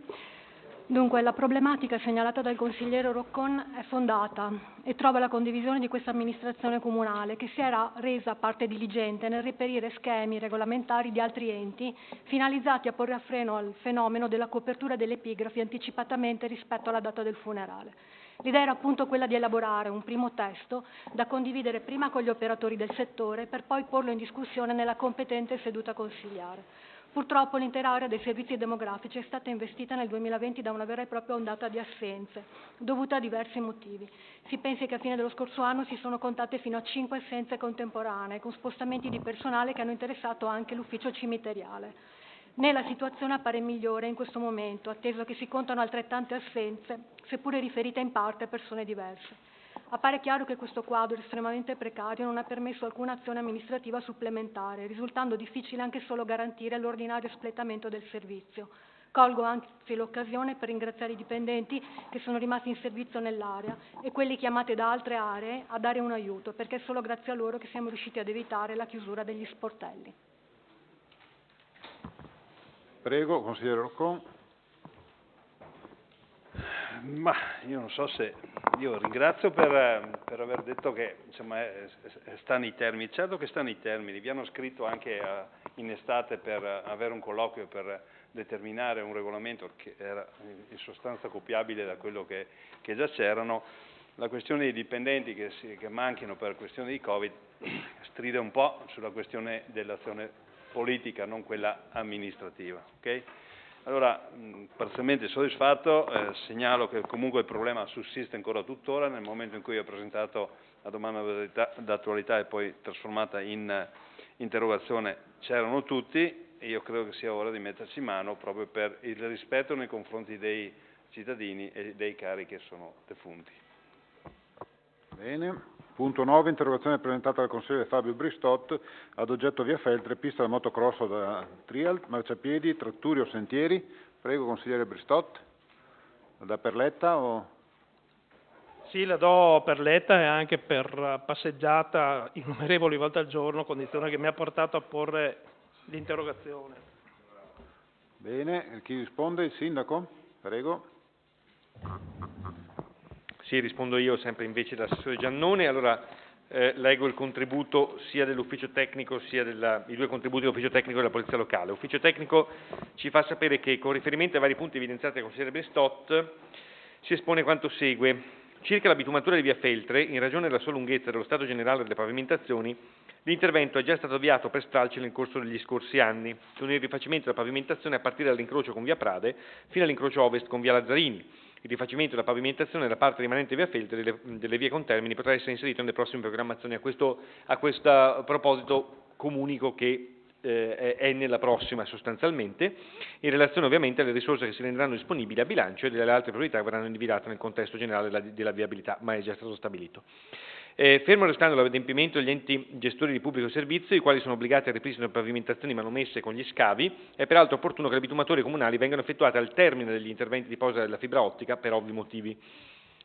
Dunque, la problematica segnalata dal consigliere Roccon è fondata e trova la condivisione di questa amministrazione comunale, che si era resa parte diligente nel reperire schemi regolamentari di altri enti finalizzati a porre a freno al fenomeno della copertura delle epigrafi anticipatamente rispetto alla data del funerale. L'idea era appunto quella di elaborare un primo testo da condividere prima con gli operatori del settore per poi porlo in discussione nella competente seduta consigliare. Purtroppo l'intera area dei servizi demografici è stata investita nel 2020 da una vera e propria ondata di assenze, dovuta a diversi motivi. Si pensi che a fine dello scorso anno si sono contate fino a 5 assenze contemporanee, con spostamenti di personale che hanno interessato anche l'ufficio cimiteriale. Né la situazione appare migliore in questo momento, atteso che si contano altrettante assenze, seppure riferite in parte a persone diverse. Appare chiaro che questo quadro estremamente precario non ha permesso alcuna azione amministrativa supplementare, risultando difficile anche solo garantire l'ordinario espletamento del servizio. Colgo anzi l'occasione per ringraziare i dipendenti che sono rimasti in servizio nell'area e quelli chiamati da altre aree a dare un aiuto, perché è solo grazie a loro che siamo riusciti ad evitare la chiusura degli sportelli. Prego, consigliere Roccon. Ma io non so se, io ringrazio per aver detto che insomma, sta nei termini, certo che sta nei termini, vi hanno scritto anche in estate per avere un colloquio per determinare un regolamento che era in sostanza copiabile da quello che già c'erano. La questione dei dipendenti che manchino per questione di Covid stride un po' sulla questione dell'azione politica, non quella amministrativa. Okay? Allora, parzialmente soddisfatto, segnalo che comunque il problema sussiste ancora tuttora. Nel momento in cui ho presentato la domanda d'attualità e poi trasformata in interrogazione c'erano tutti e io credo che sia ora di metterci in mano proprio per il rispetto nei confronti dei cittadini e dei cari che sono defunti. Bene. Punto 9, interrogazione presentata dal consigliere Fabio Bristot, ad oggetto via Feltre, pista da motocross da Trialt, marciapiedi, tratturi o sentieri. Prego, consigliere Bristot. Da Perletta o... Sì, la do per letta e anche per passeggiata innumerevoli volte al giorno, condizione che mi ha portato a porre l'interrogazione. Bene, chi risponde? Il sindaco? Prego. Sì, rispondo io sempre invece dell'assessore Giannone. Allora, leggo il contributo sia dell'ufficio tecnico sia i due contributi dell'ufficio tecnico della Polizia Locale. L'ufficio tecnico ci fa sapere che con riferimento ai vari punti evidenziati dal consigliere Bristot si espone quanto segue. Circa la bitumatura di via Feltre, in ragione della sua lunghezza e dello stato generale delle pavimentazioni, l'intervento è già stato avviato per stralcio nel corso degli scorsi anni, con il rifacimento della pavimentazione a partire dall'incrocio con via Prade fino all'incrocio ovest con via Lazzarini. Il rifacimento della pavimentazione della parte rimanente via Feltre delle vie contermini potrà essere inserito nelle prossime programmazioni. A questo proposito comunico che è nella prossima sostanzialmente, in relazione ovviamente alle risorse che si renderanno disponibili a bilancio e delle altre priorità che verranno individuate nel contesto generale della viabilità, ma è già stato stabilito. Fermo restando l'adempimento degli enti gestori di pubblico servizio, i quali sono obbligati al ripristino delle pavimentazioni manomesse con gli scavi, è peraltro opportuno che le bitumature comunali vengano effettuate al termine degli interventi di posa della fibra ottica per ovvi motivi.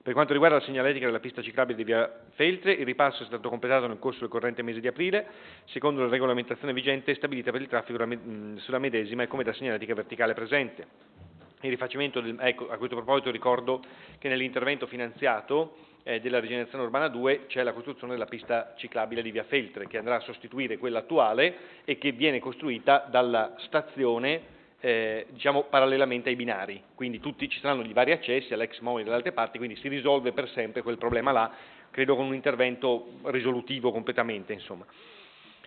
Per quanto riguarda la segnaletica della pista ciclabile di via Feltre, il ripasso è stato completato nel corso del corrente mese di aprile, secondo la regolamentazione vigente stabilita per il traffico sulla medesima e come da segnaletica verticale presente. Il rifacimento ecco, a questo proposito ricordo che nell'intervento finanziato della rigenerazione urbana 2 c'è la costruzione della pista ciclabile di via Feltre, che andrà a sostituire quella attuale e che viene costruita dalla stazione diciamo parallelamente ai binari, quindi ci saranno gli vari accessi all'ex Moli e dalle altre parti, quindi si risolve per sempre quel problema là, credo con un intervento risolutivo completamente, insomma.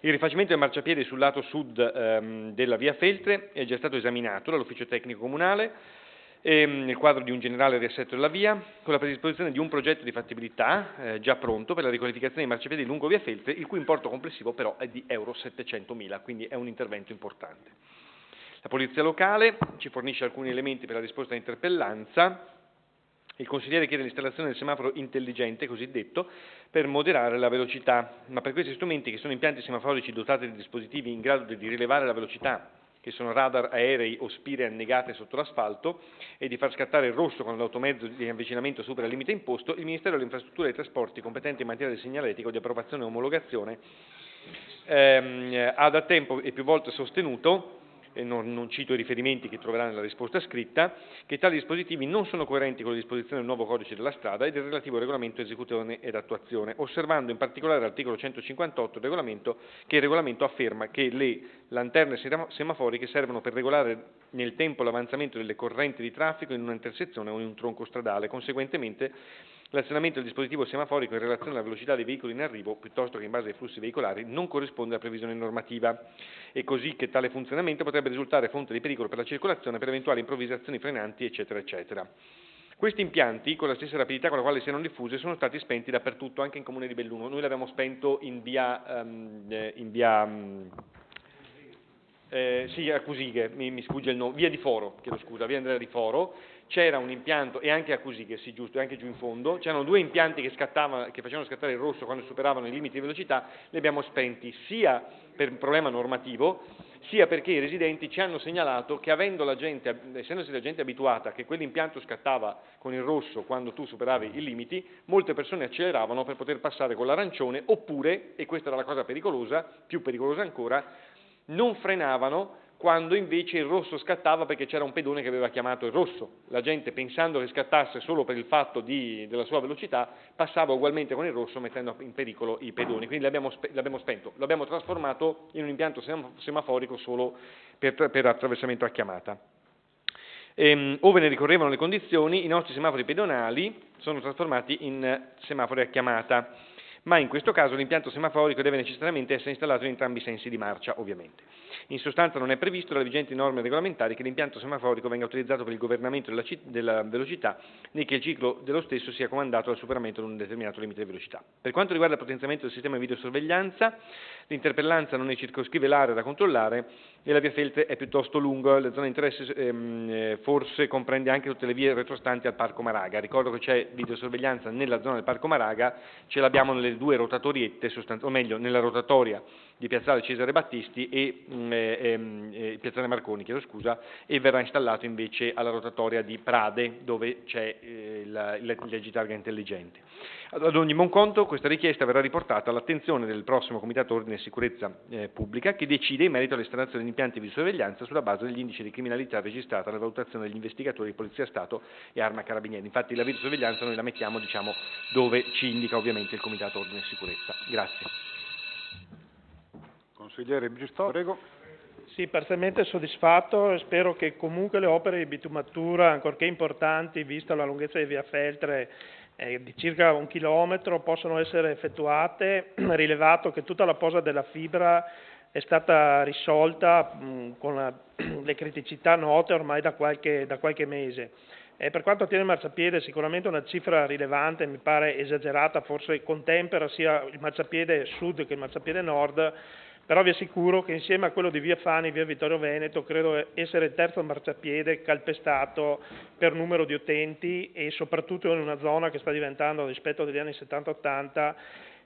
Il rifacimento del marciapiede sul lato sud della via Feltre è già stato esaminato dall'ufficio tecnico comunale nel quadro di un generale riassetto della via, con la predisposizione di un progetto di fattibilità già pronto per la riqualificazione dei marciapiedi lungo via Feltre, il cui importo complessivo però è di euro 700.000, quindi è un intervento importante. La Polizia Locale ci fornisce alcuni elementi per la risposta all'interpellanza. Il consigliere chiede l'installazione del semaforo intelligente, cosiddetto, per moderare la velocità, ma per questi strumenti, che sono impianti semaforici dotati di dispositivi in grado di rilevare la velocità, che sono radar aerei o spire annegate sotto l'asfalto, e di far scattare il rosso quando l'automezzo di avvicinamento supera il limite imposto, il Ministero delle Infrastrutture e dei Trasporti, competente in materia di segnaletico di approvazione e omologazione, ha da tempo e più volte sostenuto, e non cito i riferimenti che troverà nella risposta scritta, che tali dispositivi non sono coerenti con le disposizioni del nuovo codice della strada e del relativo regolamento esecuzione ed attuazione, osservando in particolare l'articolo 158 del regolamento, che il regolamento afferma che le lanterne semaforiche servono per regolare nel tempo l'avanzamento delle correnti di traffico in una intersezione o in un tronco stradale. Conseguentemente, l'azionamento del dispositivo semaforico in relazione alla velocità dei veicoli in arrivo, piuttosto che in base ai flussi veicolari, non corrisponde alla previsione normativa, e così che tale funzionamento potrebbe risultare fonte di pericolo per la circolazione per eventuali improvvisazioni frenanti, eccetera, eccetera. Questi impianti, con la stessa rapidità con la quale si erano diffusi, sono stati spenti dappertutto, anche in comune di Belluno. Noi l'abbiamo spento in via a Cusighe, mi sfugge il nome, via di Foro, chiedo scusa, via Andrea di Foro. C'era un impianto, e anche a Cusighe, sì giusto, e anche giù in fondo, c'erano due impianti che facevano scattare il rosso quando superavano i limiti di velocità, li abbiamo spenti sia per un problema normativo, sia perché i residenti ci hanno segnalato che essendosi la gente abituata che quell'impianto scattava con il rosso quando tu superavi i limiti, molte persone acceleravano per poter passare con l'arancione, oppure, e questa era la cosa pericolosa, più pericolosa ancora, non frenavano quando invece il rosso scattava perché c'era un pedone che aveva chiamato il rosso. La gente, pensando che scattasse solo per il fatto della sua velocità, passava ugualmente con il rosso mettendo in pericolo i pedoni. Quindi l'abbiamo spento, l'abbiamo trasformato in un impianto semaforico solo per attraversamento a chiamata. Ove ne ricorrevano le condizioni, i nostri semafori pedonali sono trasformati in semafori a chiamata, ma in questo caso l'impianto semaforico deve necessariamente essere installato in entrambi i sensi di marcia, ovviamente. In sostanza non è previsto dalle vigenti norme regolamentari che l'impianto semaforico venga utilizzato per il governamento della velocità, né che il ciclo dello stesso sia comandato dal superamento di un determinato limite di velocità. Per quanto riguarda il potenziamento del sistema di videosorveglianza, l'interpellanza non ne circoscrive l'area da controllare e la via Feltre è piuttosto lunga, la zona di interesse forse comprende anche tutte le vie retrostanti al Parco Maraga. Ricordo che c'è videosorveglianza nella zona del Parco Maraga, ce l'abbiamo nelle due rotatoriette, o meglio nella rotatoria di Piazzale Cesare Battisti e Piazzale Marconi, chiedo scusa, e verrà installato invece alla rotatoria di Prade, dove c'è l'egitarga intelligente. Ad ogni buon conto, questa richiesta verrà riportata all'attenzione del prossimo Comitato Ordine e Sicurezza Pubblica, che decide in merito all'installazione di impianti di sorveglianza sulla base degli indici di criminalità registrata nella valutazione degli investigatori di Polizia Stato e Arma Carabinieri. Infatti la videosorveglianza noi la mettiamo, dove ci indica ovviamente il Comitato Ordine e Sicurezza. Grazie. Consigliere Giustò, prego. Sì, parzialmente soddisfatto e spero che comunque le opere di bitumatura, ancorché importanti, vista la lunghezza di via Feltre di circa 1 chilometro, possano essere effettuate, rilevato che tutta la posa della fibra è stata risolta con le criticità note ormai da qualche mese. Per quanto attiene il marciapiede, sicuramente una cifra rilevante, mi pare esagerata, forse contempera sia il marciapiede sud che il marciapiede nord, però vi assicuro che insieme a quello di via Fani, via Vittorio Veneto, credo essere il terzo marciapiede calpestato per numero di utenti e soprattutto in una zona che sta diventando, rispetto agli anni 70-80,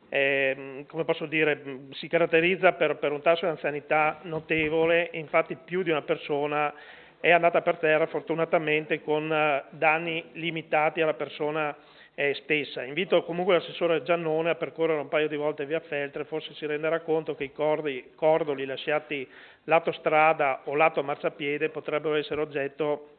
come posso dire, si caratterizza per un tasso di anzianità notevole, infatti più di una persona è andata per terra fortunatamente con danni limitati alla persona stessa. Invito comunque l'assessore Giannone a percorrere un paio di volte via Feltre, forse si renderà conto che i cordoli lasciati lato strada o lato marciapiede potrebbero essere oggetto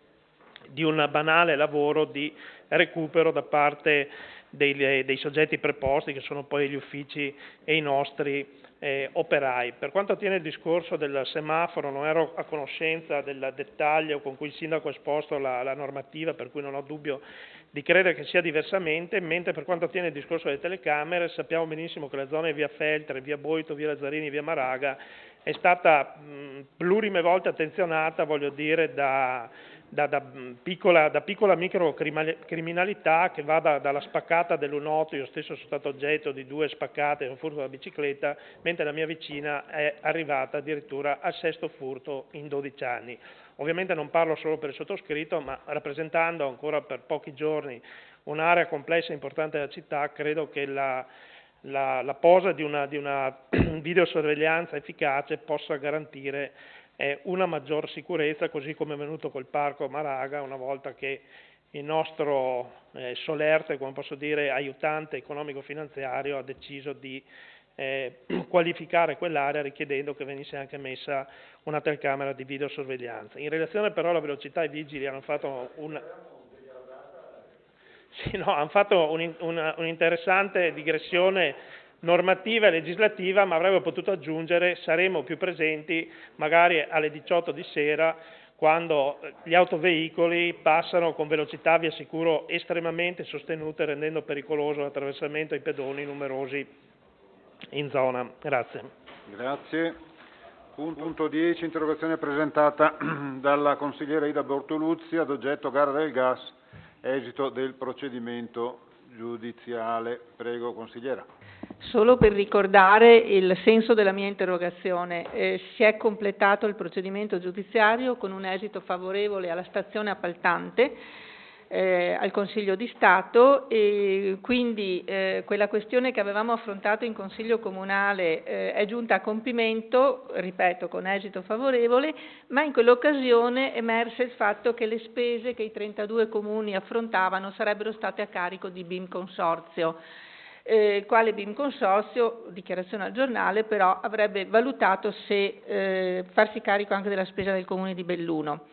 di un banale lavoro di recupero da parte dei soggetti preposti, che sono poi gli uffici e i nostri operai. Per quanto attiene il discorso del semaforo, non ero a conoscenza del dettaglio con cui il sindaco ha esposto la normativa, per cui non ho dubbio di credere che sia diversamente, mentre per quanto attiene il discorso delle telecamere sappiamo benissimo che la zona di via Feltre, via Boito, via Lazzarini, via Maraga è stata plurime volte attenzionata, voglio dire, da piccola microcriminalità che va dalla spaccata dell'Unoto. Io stesso sono stato oggetto di 2 spaccate e un furto della bicicletta, mentre la mia vicina è arrivata addirittura al 6º furto in 12 anni. Ovviamente non parlo solo per il sottoscritto, ma rappresentando ancora per pochi giorni un'area complessa e importante della città, credo che la posa di una videosorveglianza efficace possa garantire una maggior sicurezza, così come è venuto col Parco Maraga, una volta che il nostro solerte, come posso dire, aiutante economico-finanziario ha deciso di qualificare quell'area richiedendo che venisse anche messa una telecamera di videosorveglianza. In relazione però alla velocità, i vigili hanno fatto un'interessante digressione normativa e legislativa, ma avrebbero potuto aggiungere: saremo più presenti magari alle 18 di sera, quando gli autoveicoli passano con velocità, vi assicuro, estremamente sostenute, rendendo pericoloso l'attraversamento ai pedoni numerosi in zona. Grazie. Grazie. Punto 10, interrogazione presentata dalla consigliera Ida Bortoluzzi ad oggetto gara del gas, esito del procedimento giudiziale. Prego, consigliera. Solo per ricordare il senso della mia interrogazione, si è completato il procedimento giudiziario con un esito favorevole alla stazione appaltante, al Consiglio di Stato, e quindi quella questione che avevamo affrontato in Consiglio Comunale è giunta a compimento, ripeto, con esito favorevole, ma in quell'occasione emerse il fatto che le spese che i 32 comuni affrontavano sarebbero state a carico di BIM Consorzio. Quale BIM Consorzio, dichiarazione al giornale, però avrebbe valutato se farsi carico anche della spesa del Comune di Belluno.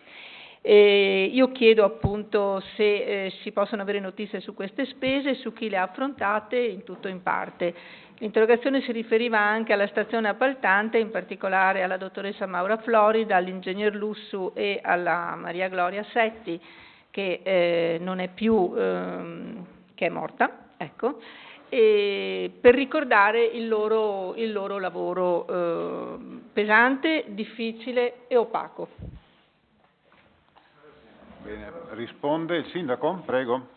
Io chiedo appunto se si possono avere notizie su queste spese, su chi le ha affrontate, in tutto o in parte. L'interrogazione si riferiva anche alla stazione appaltante, in particolare alla dottoressa Maura Florida, all'ingegner Lussu e alla Maria Gloria Setti, che non è più, che è morta, ecco, e per ricordare il loro lavoro pesante, difficile e opaco. Bene, risponde il sindaco, prego.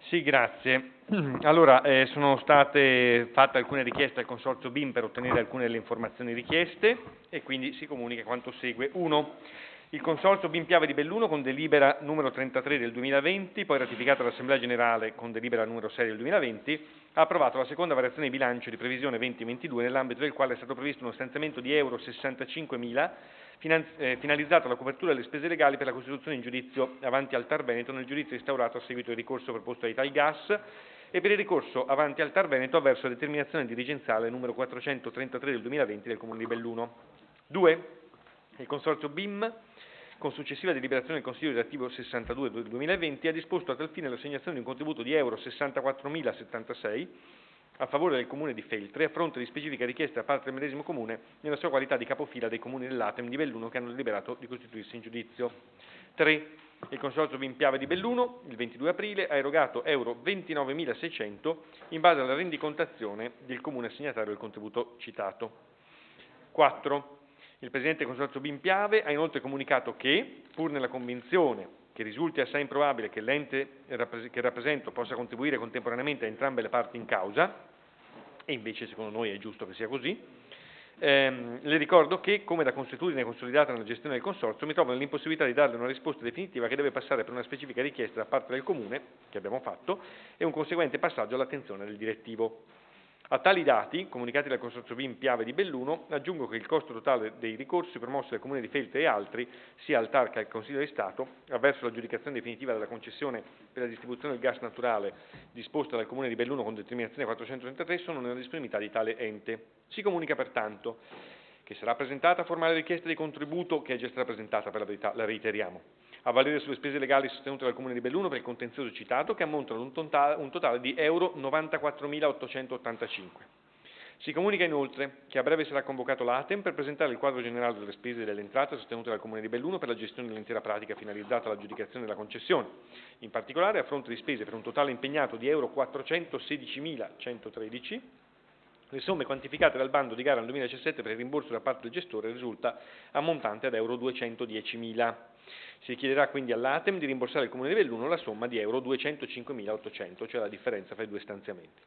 Sì, grazie. Allora, sono state fatte alcune richieste al Consorzio BIM per ottenere alcune delle informazioni richieste e quindi si comunica quanto segue. 1. Il Consorzio BIM Piave di Belluno, con delibera numero 33 del 2020, poi ratificata dall'Assemblea Generale con delibera numero 6 del 2020, ha approvato la seconda variazione di bilancio di previsione 2022, nell'ambito del quale è stato previsto uno stanziamento di euro 65.000 finalizzato alla copertura delle spese legali per la costituzione in giudizio avanti al TAR Veneto nel giudizio instaurato a seguito del ricorso proposto da Italgas e per il ricorso avanti al TAR Veneto avverso la determinazione dirigenziale numero 433 del 2020 del Comune di Belluno. 2. Il Consorzio BIM, con successiva deliberazione del Consiglio direttivo 62 del 2020, ha disposto a tal fine l'assegnazione di un contributo di euro 64.076 a favore del Comune di Feltre, a fronte di specifica richiesta da parte del medesimo Comune nella sua qualità di capofila dei Comuni dell'Atem di Belluno che hanno deliberato di costituirsi in giudizio. 3. Il Consorzio BIM Piave di Belluno, il 22 aprile, ha erogato euro 29.600 in base alla rendicontazione del Comune assegnatario del contributo citato. 4. Il Presidente del Consorzio BIM Piave ha inoltre comunicato che, pur nella convinzione che risulti assai improbabile che l'ente che rappresento possa contribuire contemporaneamente a entrambe le parti in causa, e invece secondo noi è giusto che sia così, Le ricordo che, come da consuetudine consolidata nella gestione del consorzio, mi trovo nell'impossibilità di darle una risposta definitiva che deve passare per una specifica richiesta da parte del Comune, che abbiamo fatto, e un conseguente passaggio all'attenzione del direttivo. A tali dati, comunicati dal Consorzio BIM Piave di Belluno, aggiungo che il costo totale dei ricorsi promossi dal Comune di Feltre e altri, sia al TAR che al Consiglio di Stato, avverso l'aggiudicazione definitiva della concessione per la distribuzione del gas naturale disposta dal Comune di Belluno con determinazione 433, sono nella disponibilità di tale ente. Si comunica pertanto che sarà presentata formale richiesta di contributo, che è già stata presentata, per la verità, la reiteriamo, a valere sulle spese legali sostenute dal Comune di Belluno per il contenzioso citato, che ammontano ad un totale di euro 94.885. Si comunica inoltre che a breve sarà convocato l'ATEM per presentare il quadro generale delle spese e delle entrate sostenute dal Comune di Belluno per la gestione dell'intera pratica finalizzata all'aggiudicazione della concessione. In particolare, a fronte di spese per un totale impegnato di euro 416.113, le somme quantificate dal bando di gara nel 2017 per il rimborso da parte del gestore risulta ammontante ad euro 210.000. Si chiederà quindi all'ATEM di rimborsare al Comune di Belluno la somma di euro 205.800, cioè la differenza fra i due stanziamenti.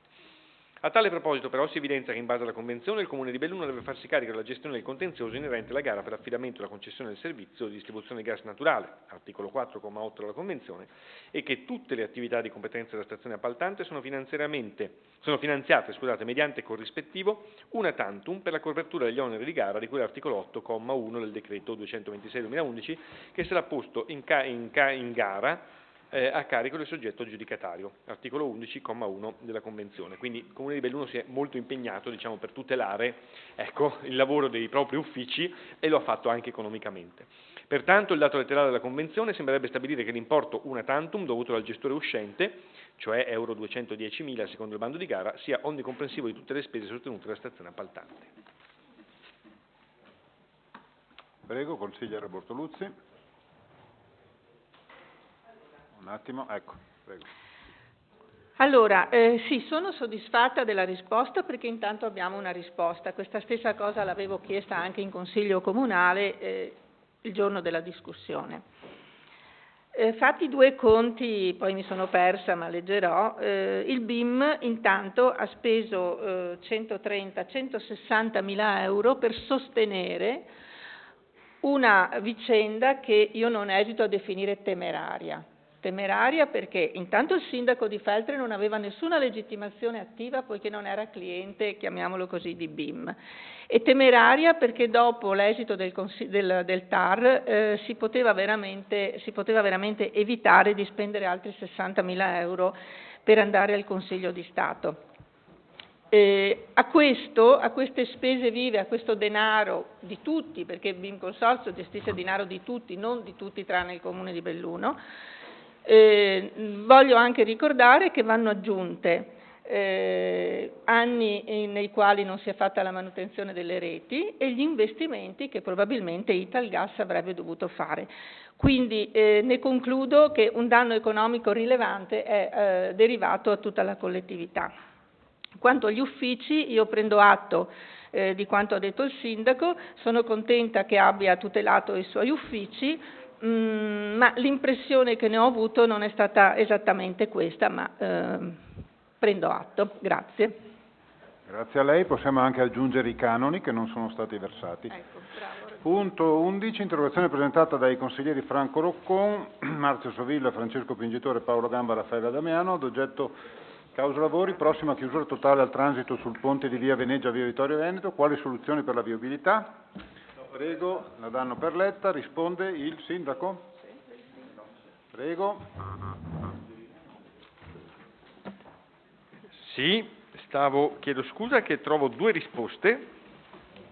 A tale proposito però si evidenzia che in base alla Convenzione il Comune di Belluno deve farsi carico della gestione del contenzioso inerente alla gara per affidamento della concessione del servizio di distribuzione di gas naturale, articolo 4,8 della Convenzione, e che tutte le attività di competenza della stazione appaltante sono finanziate mediante corrispettivo una tantum per la copertura degli oneri di gara di cui l'articolo 8,1 del decreto 226/2011, che sarà posto in gara a carico del soggetto aggiudicatario, articolo 11,1 della Convenzione. Quindi il Comune di Belluno si è molto impegnato, diciamo, per tutelare, il lavoro dei propri uffici, e lo ha fatto anche economicamente. Pertanto il dato letterale della Convenzione sembrerebbe stabilire che l'importo una tantum dovuto dal gestore uscente, cioè euro 210.000 secondo il bando di gara, sia onnicomprensivo di tutte le spese sostenute dalla stazione appaltante. Prego, consigliere Bortoluzzi. Un attimo, ecco, prego. Allora, sì, sono soddisfatta della risposta perché intanto abbiamo una risposta. Questa stessa cosa l'avevo chiesta anche in Consiglio Comunale il giorno della discussione. Fatti due conti, poi mi sono persa ma leggerò, il BIM intanto ha speso 130-160.000 euro per sostenere una vicenda che io non esito a definire temeraria. Temeraria perché intanto il sindaco di Feltre non aveva nessuna legittimazione attiva poiché non era cliente, chiamiamolo così, di BIM, e temeraria perché dopo l'esito del TAR si poteva veramente evitare di spendere altri 60.000 euro per andare al Consiglio di Stato. A queste spese vive, a questo denaro di tutti, perché il BIM Consorzio gestisce il denaro di tutti, non di tutti tranne il Comune di Belluno, voglio anche ricordare che vanno aggiunte anni nei quali non si è fatta la manutenzione delle reti e gli investimenti che probabilmente Italgas avrebbe dovuto fare. Quindi ne concludo che un danno economico rilevante è derivato a tutta la collettività. Quanto agli uffici, io prendo atto di quanto ha detto il sindaco, sono contenta che abbia tutelato i suoi uffici, ma l'impressione che ne ho avuto non è stata esattamente questa, ma prendo atto. Grazie. Grazie a lei. Possiamo anche aggiungere i canoni che non sono stati versati. Ecco, bravo. Punto 11, interrogazione presentata dai consiglieri Franco Roccon, Marzio Sovilla, Francesco Pingitore, Paolo Gamba, Raffaella Damiano, ad oggetto causa lavori, prossima chiusura totale al transito sul ponte di via Veneggia, via Vittorio Veneto, quali soluzioni per la viabilità? Prego, la danno per letta, risponde il sindaco. Prego. Sì, chiedo scusa che trovo due risposte,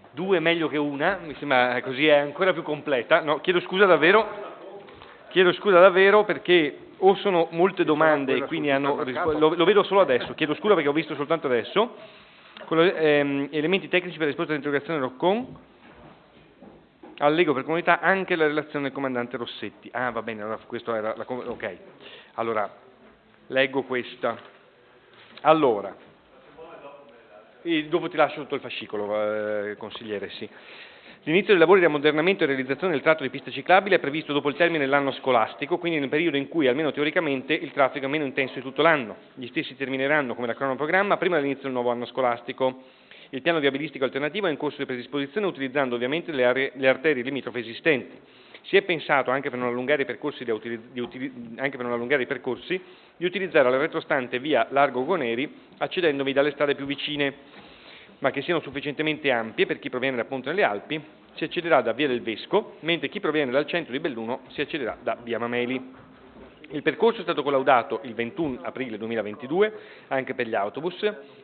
due meglio che una, mi sembra così è ancora più completa. No, chiedo scusa davvero perché o sono molte domande e quindi lo vedo solo adesso, chiedo scusa perché ho visto soltanto adesso, elementi tecnici per la risposta all'interrogazione Roccon. Allego per comunità anche la relazione del comandante Rossetti. Ah, va bene, allora questo era ok. Allora, leggo questa. Allora, dopo ti lascio tutto il fascicolo, consigliere, sì. L'inizio dei lavori di ammodernamento e realizzazione del tratto di pista ciclabile è previsto dopo il termine dell'anno scolastico, quindi nel periodo in cui, almeno teoricamente, il traffico è meno intenso di tutto l'anno. Gli stessi termineranno, come da cronoprogramma, prima dell'inizio del nuovo anno scolastico. Il piano viabilistico alternativo è in corso di predisposizione utilizzando ovviamente le arterie limitrofe esistenti. Si è pensato, anche per non allungare i percorsi, di utilizzare la retrostante via Largo Goneri accedendovi dalle strade più vicine, ma che siano sufficientemente ampie per chi proviene da Ponte nelle Alpi, si accederà da via del Vesco, mentre chi proviene dal centro di Belluno si accederà da via Mameli. Il percorso è stato collaudato il 21 aprile 2022 anche per gli autobus,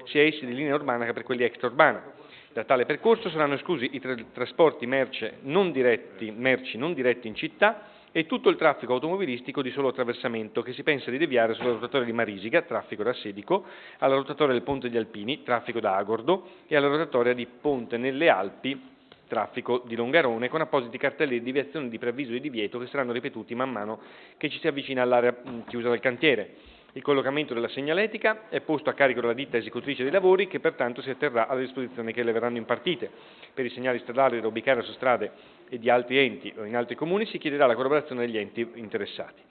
sia essi di linea urbana che per quelli extraurbana. Da tale percorso saranno esclusi i trasporti merci non diretti in città e tutto il traffico automobilistico di solo attraversamento, che si pensa di deviare sulla rotatoria di Marisica, traffico da Sedico, alla rotatoria del Ponte degli Alpini, traffico da Agordo, e alla rotatoria di Ponte nelle Alpi, traffico di Longarone, con appositi cartelli di deviazione di preavviso di divieto che saranno ripetuti man mano che ci si avvicina all'area chiusa dal cantiere. Il collocamento della segnaletica è posto a carico della ditta esecutrice dei lavori, che pertanto si atterrà alle disposizioni che le verranno impartite. Per i segnali stradali da ubicare su strade e di altri enti o in altri comuni si chiederà la collaborazione degli enti interessati.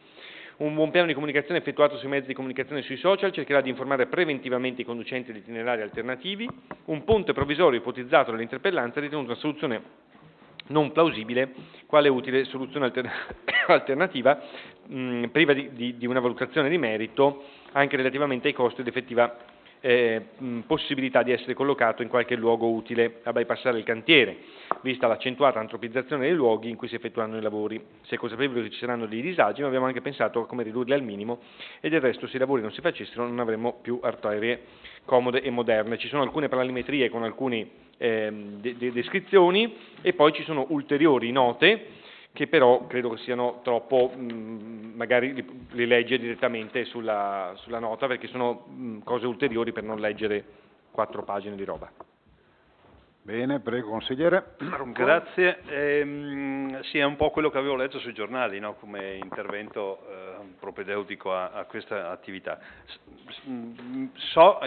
Un buon piano di comunicazione effettuato sui mezzi di comunicazione e sui social cercherà di informare preventivamente i conducenti di itinerari alternativi. Un ponte provvisorio ipotizzato nell'interpellanza è ritenuto una soluzione non plausibile, quale utile soluzione alternativa priva di una valutazione di merito anche relativamente ai costi ed effettiva possibilità di essere collocato in qualche luogo utile a bypassare il cantiere, vista l'accentuata antropizzazione dei luoghi in cui si effettuano i lavori. Si è consapevoli che ci saranno dei disagi, ma abbiamo anche pensato a come ridurli al minimo e del resto, se i lavori non si facessero, non avremmo più arterie comode e moderne. Ci sono alcune planimetrie con alcune descrizioni e poi ci sono ulteriori note che però credo che siano troppo magari rileggere direttamente sulla nota, perché sono cose ulteriori per non leggere 4 pagine di roba. Bene, prego consigliere. Grazie. Sì, è un po' quello che avevo letto sui giornali, no? Come intervento propedeutico a questa attività. So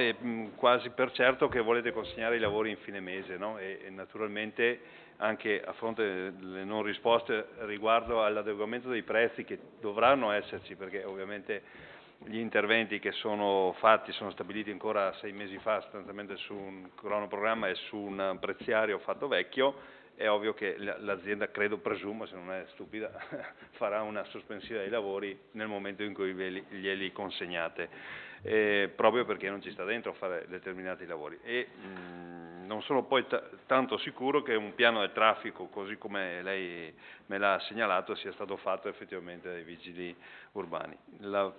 quasi per certo che volete consegnare i lavori in fine mese, no? E naturalmente anche a fronte delle non risposte riguardo all'adeguamento dei prezzi che dovranno esserci, perché ovviamente gli interventi che sono fatti sono stabiliti ancora 6 mesi fa sostanzialmente su un cronoprogramma e su un prezziario fatto vecchio. È ovvio che l'azienda, presumo, se non è stupida, farà una sospensione dei lavori nel momento in cui glieli consegnate, proprio perché non ci sta dentro a fare determinati lavori. E non sono poi tanto sicuro che un piano del traffico, così come lei me l'ha segnalato, sia stato fatto effettivamente dai vigili urbani. La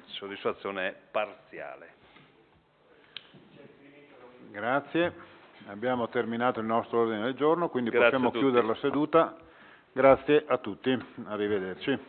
soddisfazione è parziale. Grazie. Abbiamo terminato il nostro ordine del giorno, quindi Grazie possiamo chiudere la seduta. Grazie a tutti, arrivederci.